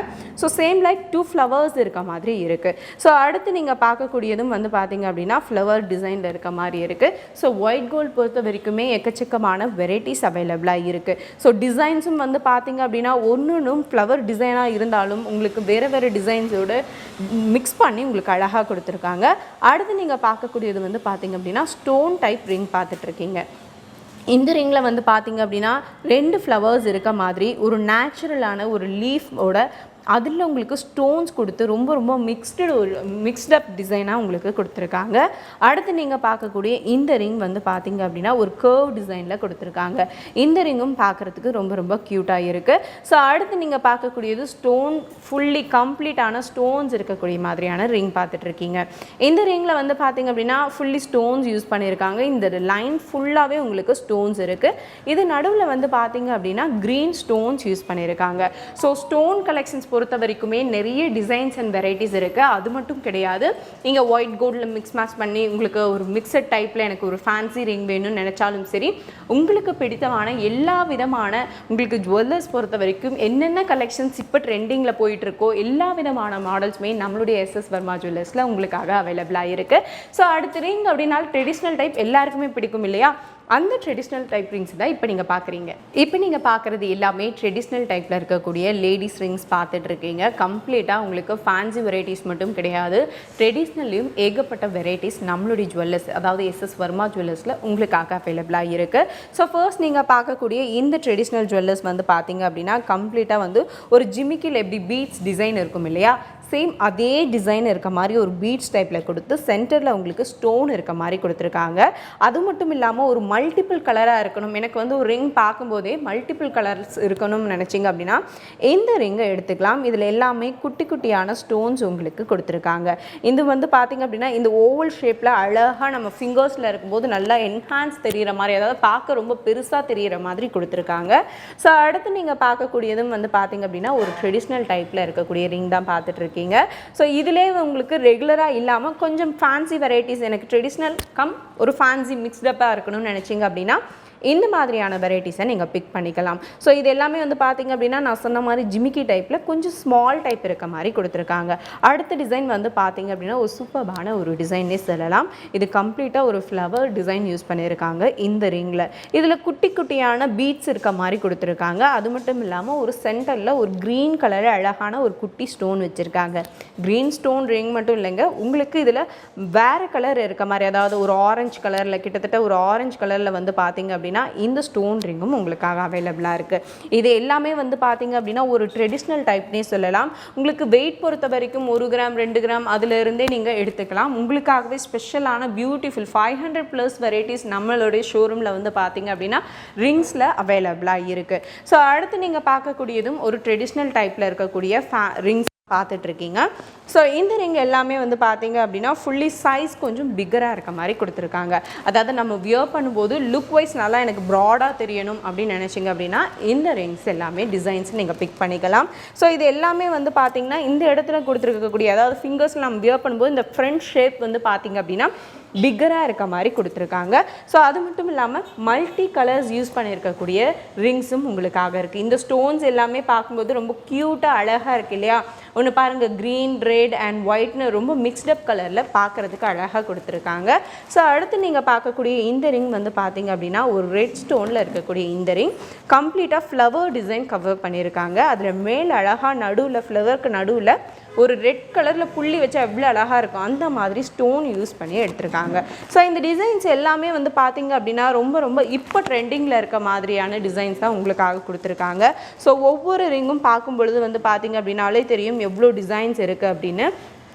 ஸோ சேம் லைக் 2 ஃப்ளவர்ஸ் இருக்க மாதிரி இருக்குது. ஸோ அடுத்து நீங்கள் பார்க்கக்கூடியதும் வந்து பார்த்திங்க அப்படின்னா ஃப்ளவர் டிசைனில் இருக்க மாதிரி இருக்குது. ஸோ ஒயிட் கோல்டு பொறுத்த வரைக்குமே எக்கச்சக்கமான வெரைட்டிஸ் அவைலபிளாக இருக்குது. ஸோ டிசைன்ஸும் வந்து பார்த்திங்க அப்படின்னா ஒன்றும் ஃப்ளவர் டிசைனாக இருந்தாலும் உங்களுக்கு வேறு வேறு டிசைன்ஸோடு மிக்ஸ் பண்ணி உங்களுக்கு அழகாக கொடுத்துருக்காங்க. அடுத்து நீங்கள் பார்க்கக்கூடியது வந்து பார்த்திங்க அப்படின்னா ஸ்டோன் டைப் ரிங் பார்த்துட்ருக்கீங்க. இந்த ரிங்கில் வந்து பார்த்திங்க அப்படின்னா 2 ஃப்ளவர்ஸ் இருக்க மாதிரி ஒரு நேச்சுரலான ஒரு லீஃபோட அதில் உங்களுக்கு ஸ்டோன்ஸ் கொடுத்து ரொம்ப ரொம்ப மிக்ஸ்டப் டிசைனாக உங்களுக்கு கொடுத்துருக்காங்க. அடுத்து நீங்கள் பார்க்கக்கூடிய இந்த ரிங் வந்து பார்த்திங்க அப்படின்னா ஒரு கர்வ் டிசைனில் கொடுத்துருக்காங்க. இந்த ரிங்கும் பார்க்குறதுக்கு ரொம்ப ரொம்ப க்யூட்டாக இருக்குது. ஸோ அடுத்து நீங்கள் பார்க்கக்கூடியது ஸ்டோன் ஃபுல்லி கம்ப்ளீட்டான ஸ்டோன்ஸ் இருக்கக்கூடிய மாதிரியான ரிங் பார்த்துட்ருக்கீங்க. இந்த ரிங்கில் வந்து பார்த்திங்க அப்படின்னா ஃபுல்லி ஸ்டோன்ஸ் யூஸ் பண்ணியிருக்காங்க. இந்த லைன் ஃபுல்லாகவே உங்களுக்கு ஸ்டோன்ஸ் இருக்குது. இது நடுவில் வந்து பார்த்திங்க அப்படின்னா க்ரீன் ஸ்டோன்ஸ் யூஸ் பண்ணியிருக்காங்க. ஸோ ஸ்டோன் கலெக்ஷன்ஸ் பொறுத்த வரைக்குமே நிறைய டிசைன்ஸ் அண்ட் வெரைட்டிஸ் இருக்குது. அது மட்டும் கிடையாது, நீங்கள் ஒயிட் கோல்டில் மிக்ஸ் மேட்ச் பண்ணி உங்களுக்கு ஒரு மிக்சட் டைப்பில் எனக்கு ஒரு ஃபேன்சி ரிங் வேணும்னு நினச்சாலும் சரி, உங்களுக்கு பிடித்தமான எல்லா விதமான உங்களுக்கு ஜுவல்லர்ஸ் பொறுத்த வரைக்கும் என்னென்ன கலெக்ஷன்ஸ் இப்போ ட்ரெண்டிங்கில் போயிட்டுருக்கோ எல்லா விதமான மாடல்ஸுமே நம்மளுடைய எஸ்எஸ் வர்மா ஜுவல்லர்ஸில் உங்களுக்காக அவைலபிளாக இருக்குது. ஸோ அடுத்த ரிங் அப்படின்னாலும் ட்ரெடிஷ்னல் டைப் எல்லாருக்குமே பிடிக்கும் இல்லையா? அந்த ட்ரெடிஷ்னல் டைப் ரிங்ஸ் தான் இப்போ நீங்கள் பார்க்குறீங்க. இப்போ நீங்கள் பார்க்குறது எல்லாமே ட்ரெடிஷ்னல் டைப்பில் இருக்கக்கூடிய லேடிஸ் ரிங்ஸ் பார்த்துட்ருக்கீங்க. கம்ப்ளீட்டாக உங்களுக்கு ஃபேன்சி வெரைட்டிஸ் மட்டும் கிடையாது, ட்ரெடிஷ்னல்லையும் ஏகப்பட்ட வெரைட்டிஸ் நம்மளுடைய ஜுவல்லர்ஸ் அதாவது எஸ்எஸ் வர்மா ஜுவல்லர்ஸில் உங்களுக்காக அவைலபிளாக இருக்குது. ஸோ ஃபர்ஸ்ட் நீங்கள் பார்க்கக்கூடிய இந்த ட்ரெடிஷ்னல் ஜுவல்லர்ஸ் வந்து பார்த்தீங்க அப்படின்னா கம்ப்ளீட்டாக வந்து ஒரு ஜிமிக்கில் எப்படி பீட்ஸ் டிசைன் இருக்கும் இல்லையா, சேம் அதே டிசைன் இருக்க மாதிரி ஒரு பீட்ஸ் டைப்பில் கொடுத்து சென்டரில் உங்களுக்கு ஸ்டோன் இருக்க மாதிரி கொடுத்துருக்காங்க. அது மட்டும் இல்லாமல் ஒரு மல்டிபிள் கலராக இருக்கணும், எனக்கு வந்து ஒரு ரிங் பார்க்கும்போதே மல்டிபிள் கலர்ஸ் இருக்கணும்னு நினச்சிங்க அப்படின்னா இந்த ரிங்கை எடுத்துக்கலாம். இதில் எல்லாமே குட்டி குட்டியான ஸ்டோன்ஸ் உங்களுக்கு கொடுத்துருக்காங்க. இது வந்து பார்த்திங்க அப்படின்னா இந்த ஓவல் ஷேப்பில் அழகாக நம்ம ஃபிங்கர்ஸில் இருக்கும்போது நல்லா என்ஹான்ஸ் தெரிகிற மாதிரி, அதாவது பார்க்க ரொம்ப பெருசாக தெரிகிற மாதிரி கொடுத்துருக்காங்க. ஸோ அடுத்து நீங்கள் பார்க்கக்கூடியதும் வந்து பார்த்திங்க அப்படின்னா ஒரு ட்ரெடிஷ்னல் டைப்பில் இருக்கக்கூடிய ரிங் தான் பார்த்துட்ருக்கீங்க. ஸோ இதிலே உங்களுக்கு ரெகுலராக இல்லாமல் கொஞ்சம் ஃபேன்சி வெரைட்டிஸ், எனக்கு ட்ரெடிஷ்னல் ஒரு ஃபேன்சி மிக்ஸ்டப்பாக இருக்கணும்னு நினச்சிங்க அப்படின்னா இந்த மாதிரியான வெரைட்டிஸை நீங்கள் பிக் பண்ணிக்கலாம். ஸோ இது எல்லாமே வந்து பார்த்திங்க அப்படின்னா நான் சொன்ன மாதிரி ஜிமிக்கி டைப்பில் கொஞ்சம் ஸ்மால் டைப் இருக்க மாதிரி கொடுத்துருக்காங்க. அடுத்த டிசைன் வந்து பார்த்திங்க அப்படின்னா ஒரு சூப்பர்பான ஒரு டிசைன்னே சொல்லலாம். இது கம்ப்ளீட்டாக ஒரு ஃப்ளவர் டிசைன் யூஸ் பண்ணியிருக்காங்க இந்த ரிங்கில். இதில் குட்டி குட்டியான பீட்ஸ் இருக்க மாதிரி கொடுத்துருக்காங்க. அது மட்டும் இல்லாமல் ஒரு சென்டரில் ஒரு க்ரீன் கலர் அழகான ஒரு குட்டி ஸ்டோன் வச்சுருக்காங்க. க்ரீன் ஸ்டோன் ரிங் மட்டும் இல்லைங்க, உங்களுக்கு இதில் வேறு கலர் இருக்க மாதிரி, அதாவது ஒரு ஆரஞ்சு கலரில் கிட்டத்தட்ட ஒரு ஆரஞ்சு கலரில் வந்து பார்த்திங்க அப்படின்னா அப்படின்னா இந்த ஸ்டோன் ரிங்கும் உங்களுக்காக அவைலபிளாக இருக்குது. இது எல்லாமே வந்து பார்த்தீங்க அப்படின்னா ஒரு ட்ரெடிஷ்னல் டைப்னே சொல்லலாம். உங்களுக்கு வெயிட் பொறுத்த வரைக்கும் 1 கிராம் 2 கிராம் அதிலிருந்தே நீங்கள் எடுத்துக்கலாம். உங்களுக்காகவே ஸ்பெஷலான பியூட்டிஃபுல் 500+ வெரைட்டிஸ் நம்மளுடைய ஷோரூமில் வந்து பார்த்தீங்க அப்படின்னா ரிங்ஸில் அவைலபிளாக இருக்குது. ஸோ அடுத்து நீங்கள் பார்க்கக்கூடியதும் ஒரு ட்ரெடிஷ்னல் டைப்பில் இருக்கக்கூடிய ரிங்ஸ் பார்த்துட்ருக்கீங்க. ஸோ இந்த ரிங் எல்லாமே வந்து பார்த்தீங்க அப்படின்னா ஃபுல்லி சைஸ் கொஞ்சம் பிக்கராக இருக்க மாதிரி கொடுத்துருக்காங்க. அதாவது நம்ம வியர் பண்ணும்போது லுக் வைஸ் நல்லா எனக்கு ப்ராடாக தெரியணும் அப்படின்னு நினச்சிங்க அப்படின்னா இந்த ரிங்ஸ் எல்லாமே டிசைன்ஸ் நீங்கள் பிக் பண்ணிக்கலாம். ஸோ இது எல்லாமே வந்து பார்த்தீங்கன்னா இந்த இடத்துல கொடுத்துருக்கக்கூடிய அதாவது ஃபிங்கர்ஸ் நம்ம வியர் பண்ணும்போது இந்த ஃப்ரண்ட் ஷேப் வந்து பார்த்தீங்க அப்படின்னா பிக்கராக இருக்க மாதிரி கொடுத்துருக்காங்க. ஸோ அது மட்டும் இல்லாமல் மல்டி கலர்ஸ் யூஸ் பண்ணியிருக்கக்கூடிய ரிங்ஸும் உங்களுக்காக இருக்குது. இந்த ஸ்டோன்ஸ் எல்லாமே பார்க்கும்போது ரொம்ப க்யூட்டாக அழகாக இருக்குது இல்லையா? ஒன்று பாருங்கள், க்ரீன் ரெட் அண்ட் ஒயிட்னு ரொம்ப மிக்ஸ்டப் கலரில் பார்க்குறதுக்கு அழகாக கொடுத்துருக்காங்க. ஸோ அடுத்து நீங்கள் பார்க்கக்கூடிய இந்த ரிங் வந்து பார்த்தீங்க அப்படின்னா ஒரு ரெட் ஸ்டோனில் இருக்கக்கூடிய இந்த ரிங் கம்ப்ளீட்டாக ஃப்ளவர் டிசைன் கவர் பண்ணியிருக்காங்க. அதில் மேல் அழகாக நடுவில் ஃப்ளவருக்கு நடுவில் ஒரு ரெட் கலரில் புள்ளி வச்சா எவ்வளோ அழகாக இருக்கும் அந்த மாதிரி ஸ்டோன் யூஸ் பண்ணி எடுத்திருக்காங்க. ஸோ இந்த டிசைன்ஸ் எல்லாமே வந்து பார்த்தீங்க அப்படின்னா ரொம்ப இப்போ ட்ரெண்டிங்கில் இருக்க மாதிரியான டிசைன்ஸ் தான் உங்களுக்காக கொடுத்துருக்காங்க. ஸோ ஒவ்வொரு ரிங்கும் பார்க்கும் பொழுது வந்து பார்த்தீங்க அப்படின்னாலே தெரியும் எவ்வளோ டிசைன்ஸ் இருக்குது அப்படின்னு.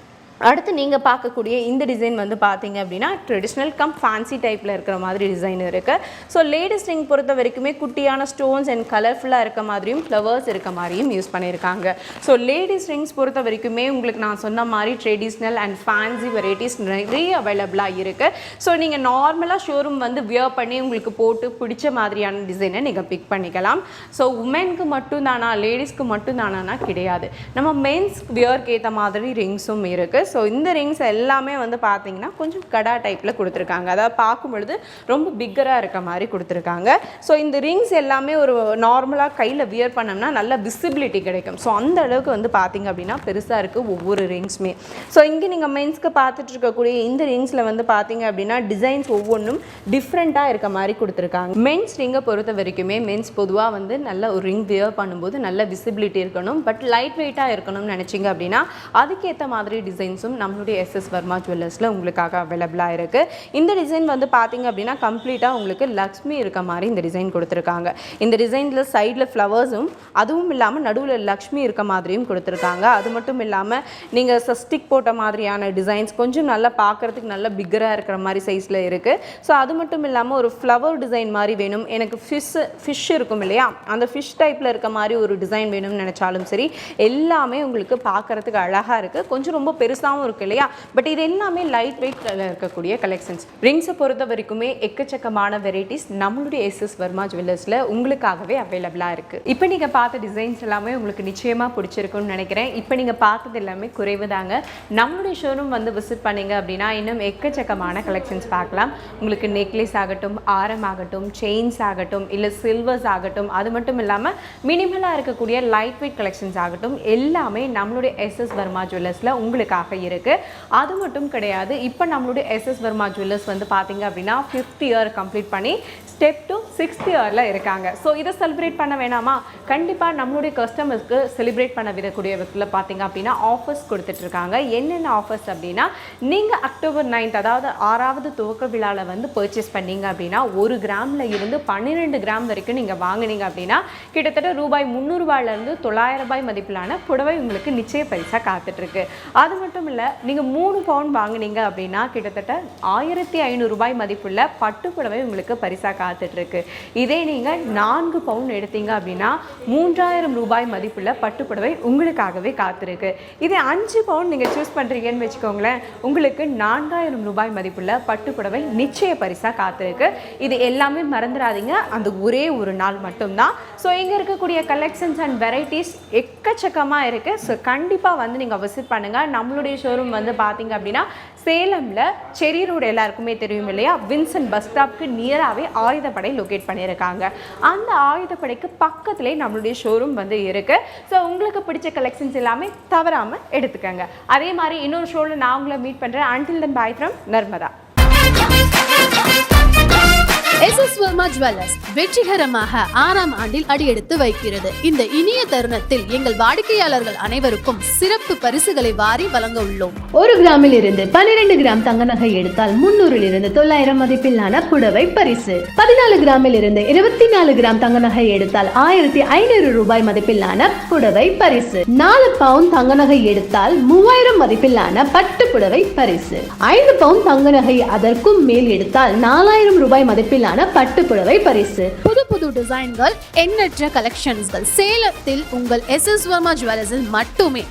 அடுத்து நீங்கள் பார்க்கக்கூடிய இந்த டிசைன் வந்து பார்த்தீங்க அப்படின்னா ட்ரெடிஷ்னல் கம் ஃபேன்சி டைப்பில் இருக்கிற மாதிரி டிசைன் இருக்குது. ஸோ லேடிஸ் ரிங் பொறுத்த வரைக்குமே குட்டியான ஸ்டோன்ஸ் அண்ட் கலர்ஃபுல்லாக இருக்க மாதிரியும் ஃப்ளவர்ஸ் இருக்க மாதிரியும் யூஸ் பண்ணியிருக்காங்க. ஸோ லேடிஸ் ரிங்ஸ் பொறுத்த வரைக்குமே உங்களுக்கு நான் சொன்ன மாதிரி ட்ரெடிஷ்னல் அண்ட் ஃபேன்சி வெரைட்டிஸ் நிறைய அவைலபிளாக இருக்குது. ஸோ நீங்கள் நார்மலாக ஷோரூம் வந்து வியர் பண்ணி உங்களுக்கு போட்டு பிடிச்ச மாதிரியான டிசைனை நீங்கள் பிக் பண்ணிக்கலாம். ஸோ உமனுக்கு மட்டும் தானா லேடிஸ்க்கு மட்டும் தானா கிடையாது, நம்ம மென்ஸ் வியர்க்கு ஏற்ற மாதிரி ரிங்ஸும் இருக்குது. ஸோ இந்த ரிங்ஸ் எல்லாமே வந்து பார்த்தீங்கன்னா கொஞ்சம் கடா டைப்பில் கொடுத்துருக்காங்க. அதாவது பார்க்கும் பொழுது ரொம்ப பிக்கராக இருக்க மாதிரி கொடுத்துருக்காங்க. ஸோ இந்த ரிங்ஸ் எல்லாமே ஒரு நார்மலாக கையில் வியர் பண்ணோம்னா நல்ல விசிபிலிட்டி கிடைக்கும். ஸோ அந்த அளவுக்கு வந்து பார்த்தீங்க அப்படின்னா பெருசாக இருக்குது ஒவ்வொரு ரிங்ஸுமே. ஸோ இங்கே நீங்கள் மென்ஸ்க்கு பார்த்துட்டு இருக்கக்கூடிய இந்த ரிங்ஸில் வந்து பார்த்தீங்க அப்படின்னா டிசைன்ஸ் ஒவ்வொன்றும் டிஃப்ரெண்ட்டாக இருக்க மாதிரி கொடுத்துருக்காங்க. மென்ஸ் ரிங்கை பொறுத்த வரைக்குமே மென்ஸ் பொதுவாக வந்து நல்ல ஒரு ரிங் வியர் பண்ணும்போது நல்ல விசிபிலிட்டி இருக்கணும், பட் லைட் வெயிட்டாக இருக்கணும்னு நினச்சிங்க அப்படின்னா அதுக்கேற்ற மாதிரி டிசைன்ஸும் நம்மளுடைய எஸ்எஸ் வர்மா ஜுவல்லர்ஸில் உங்களுக்காக அவைலபிளாக இருக்குது. இந்த டிசைன் வந்து பார்த்தீங்க அப்படின்னா கம்ப்ளீட்டாக உங்களுக்கு லக்ஷ்மி இருக்க மாதிரி இந்த டிசைன் கொடுத்துருக்காங்க. இந்த டிசைனில் சைடில் ஃப்ளவர்ஸும் அதுவும் இல்லாமல் நடுவில் லக்ஷ்மி இருக்க மாதிரியும் கொடுத்துருக்காங்க. அது மட்டும் இல்லாமல் நீங்கள் ஸ்டிக் போட்ட மாதிரியான டிசைன்ஸ் கொஞ்சம் நல்லா பார்க்குறதுக்கு நல்ல பிக்கராக இருக்கிற மாதிரி சைஸில் இருக்குது. ஸோ அது மட்டும் இல்லாமல் ஒரு ஃப்ளவர் டிசைன் மாதிரி வேணும், எனக்கு ஃபிஷ் இருக்கும் இல்லையா, அந்த ஃபிஷ் டைப்பில் இருக்க மாதிரி ஒரு டிசைன் வேணும்னு நினச்சாலும் சரி எல்லாமே உங்களுக்கு பார்க்குறதுக்கு அழகாக இருக்குது. கொஞ்சம் ரொம்ப பெருசாகவும் இருக்கு இல்லையா, பட் இது எல்லாமே லைட் வெயிட்ல இருக்கக்கூடிய கலெக்ஷன்ஸ். ரிங்ஸை பொறுத்த வரைக்குமே எக்கச்சக்கமான வெரைட்டிஸ் நம்மளுடைய எஸ்எஸ் வர்மா ஜுவல்லர்ஸில் உங்களுக்காகவே அவைலபிளாக இருக்குது. இப்போ நீங்கள் பார்த்த டிசைன்ஸ் எல்லாமே உங்களுக்கு நிச்சயமாக பிடிச்சிருக்குன்னு நினைக்கிறேன். இப்போ நீங்கள் பார்த்தது எல்லாமே குறைவு தாங்க. நம்மளுடைய ஷோரூம் வந்து விசிட் பண்ணிங்க அப்படின்னா இன்னும் எக்கச்சக்கமான கலெக்ஷன்ஸ் பார்க்கலாம். உங்களுக்கு நெக்லஸ் ஆகட்டும், ஆரம் ஆகட்டும், செயின்ஸ் ஆகட்டும், இல்லை சில்வர்ஸ் ஆகட்டும், அது மட்டும் இல்லாமல் மினிமலாக இருக்கக்கூடிய லைட் வெயிட் கலெக்ஷன்ஸ் ஆகட்டும் எல்லாமே நம்மளுடைய எஸ்எஸ் வர்மா ஜுவல்லர்ஸில் உங்களுக்காக இருக்குது. அது மட்டும் கிடையாது, இப்போ நம்மளுடைய எஸ்எஸ் வர்மா ஜுவல்லர்ஸ் வந்து பார்த்தீங்க அப்படின்னா 5th இயர் கம்ப்ளீட் பண்ணி ஸ்டெப் டு 6th இயரில் இருக்காங்க. ஸோ இதை செலிப்ரேட் பண்ண வேணாமா? கண்டிப்பாக நம்மளுடைய கஸ்டமர்ஸ்க்கு செலிப்ரேட் பண்ண விடக்கூடிய விதத்தில் பார்த்தீங்க அப்படின்னா ஆஃபர்ஸ் கொடுத்துட்ருக்காங்க. என்னென்ன ஆஃபர்ஸ் அப்படின்னா, நீங்கள் October 9th அதாவது 6வது துவக்க விழாவில் வந்து பர்ச்சேஸ் பண்ணீங்க அப்படின்னா 1 கிராமில் இருந்து 12 கிராம் வரைக்கும் நீங்கள் வாங்கினீங்க அப்படின்னா கிட்டத்தட்ட ரூபாய் 300 900 மதிப்பிலான புடவை உங்களுக்கு நிச்சய பரிசாக காத்துட்ருக்கு. அது மட்டும் இல்லை, நீங்கள் 3 பவுன் வாங்கினீங்க அப்படின்னா கிட்டத்தட்ட 1500 மதிப்புள்ள பட்டு புடவை உங்களுக்கு பரிசாக காத்துட்ருக்கு. இதே நீங்கள் 4 பவுன் எடுத்தீங்க அப்படின்னா 3000 ரூபாய் மதிப்புள்ள பட்டு புடவை உங்களுக்காகவே காத்திருக்கு. இதே 5 பவுன் நீங்கள் சூஸ் பண்ணுறீங்கன்னு வச்சுக்கோங்களேன், உங்களுக்கு 4000 ரூபாய் மதிப்புள்ள பட்டு புடவை நிச்சய பரிசாக காத்திருக்கு. இது எல்லாமே மறந்துடாதீங்க, அந்த ஒரே ஒரு நாள் மட்டும்தான். ஸோ இங்கே இருக்கக்கூடிய கலெக்ஷன்ஸ் அண்ட் வெரைட்டிஸ் எக்கச்சக்கமாக இருக்குது. ஸோ கண்டிப்பாக வந்து நீங்கள் விசிட் பண்ணுங்கள். நம்மளுடைய ஷோரூம் வந்து பார்த்தீங்க அப்படின்னா சேலமில் செரி ரோடு எல்லாருக்குமே தெரியும் இல்லையா, வின்சென்ட் பஸ் ஸ்டாப்க்கு நியராகவே ஆயுதப்படை லொக்கேட் பண்ணியிருக்காங்க. அந்த ஆயுதப்படைக்கு பக்கத்துலேயே நம்மளுடைய ஷோரூம் வந்து இருக்குது. ஸோ உங்களுக்கு பிடிச்ச கலெக்ஷன்ஸ் எல்லாமே தவறாமல் எடுத்துக்கோங்க. அதே மாதிரி இன்னொரு ஷோவில் நான் உங்களை மீட் பண்ணுறேன். Until then bye from Narmada. SS Varma jewellers வெற்றிகரமாக 6ஆம் ஆண்டில் அடியெடுத்து வைக்கிறது. இந்த இனிய தருணத்தில் எங்கள் வாடிக்கையாளர்கள் அனைவருக்கும் சிறப்பு பரிசுகளை வாரி வழங்க உள்ளோம். 1 கிராமில் இருந்து 12 கிராம் தங்க நகை எடுத்தால் 300 இருந்து 900 மதிப்பிலான புடவை பரிசு. 14 கிராமில் இருந்து 24 கிராம் தங்க நகை எடுத்தால் 1500 ரூபாய் மதிப்பிலான புடவை பரிசு. 4 பவுன் தங்க நகை எடுத்தால் 3000 மதிப்பிலான பட்டு புடவை பரிசு. 5 பவுன் தங்க நகை அதற்கும் மேல் எடுத்தால் 4000 ரூபாய் மதிப்பிலான பட்டு புடவை பரிசு. புது புது டிசைன்கள், எண்ணற்ற கலெக்ஷன்ஸ்கள் சேலத்தில் உங்கள் SS வர்மா ஜுவல்லர்ஸில் மட்டுமே.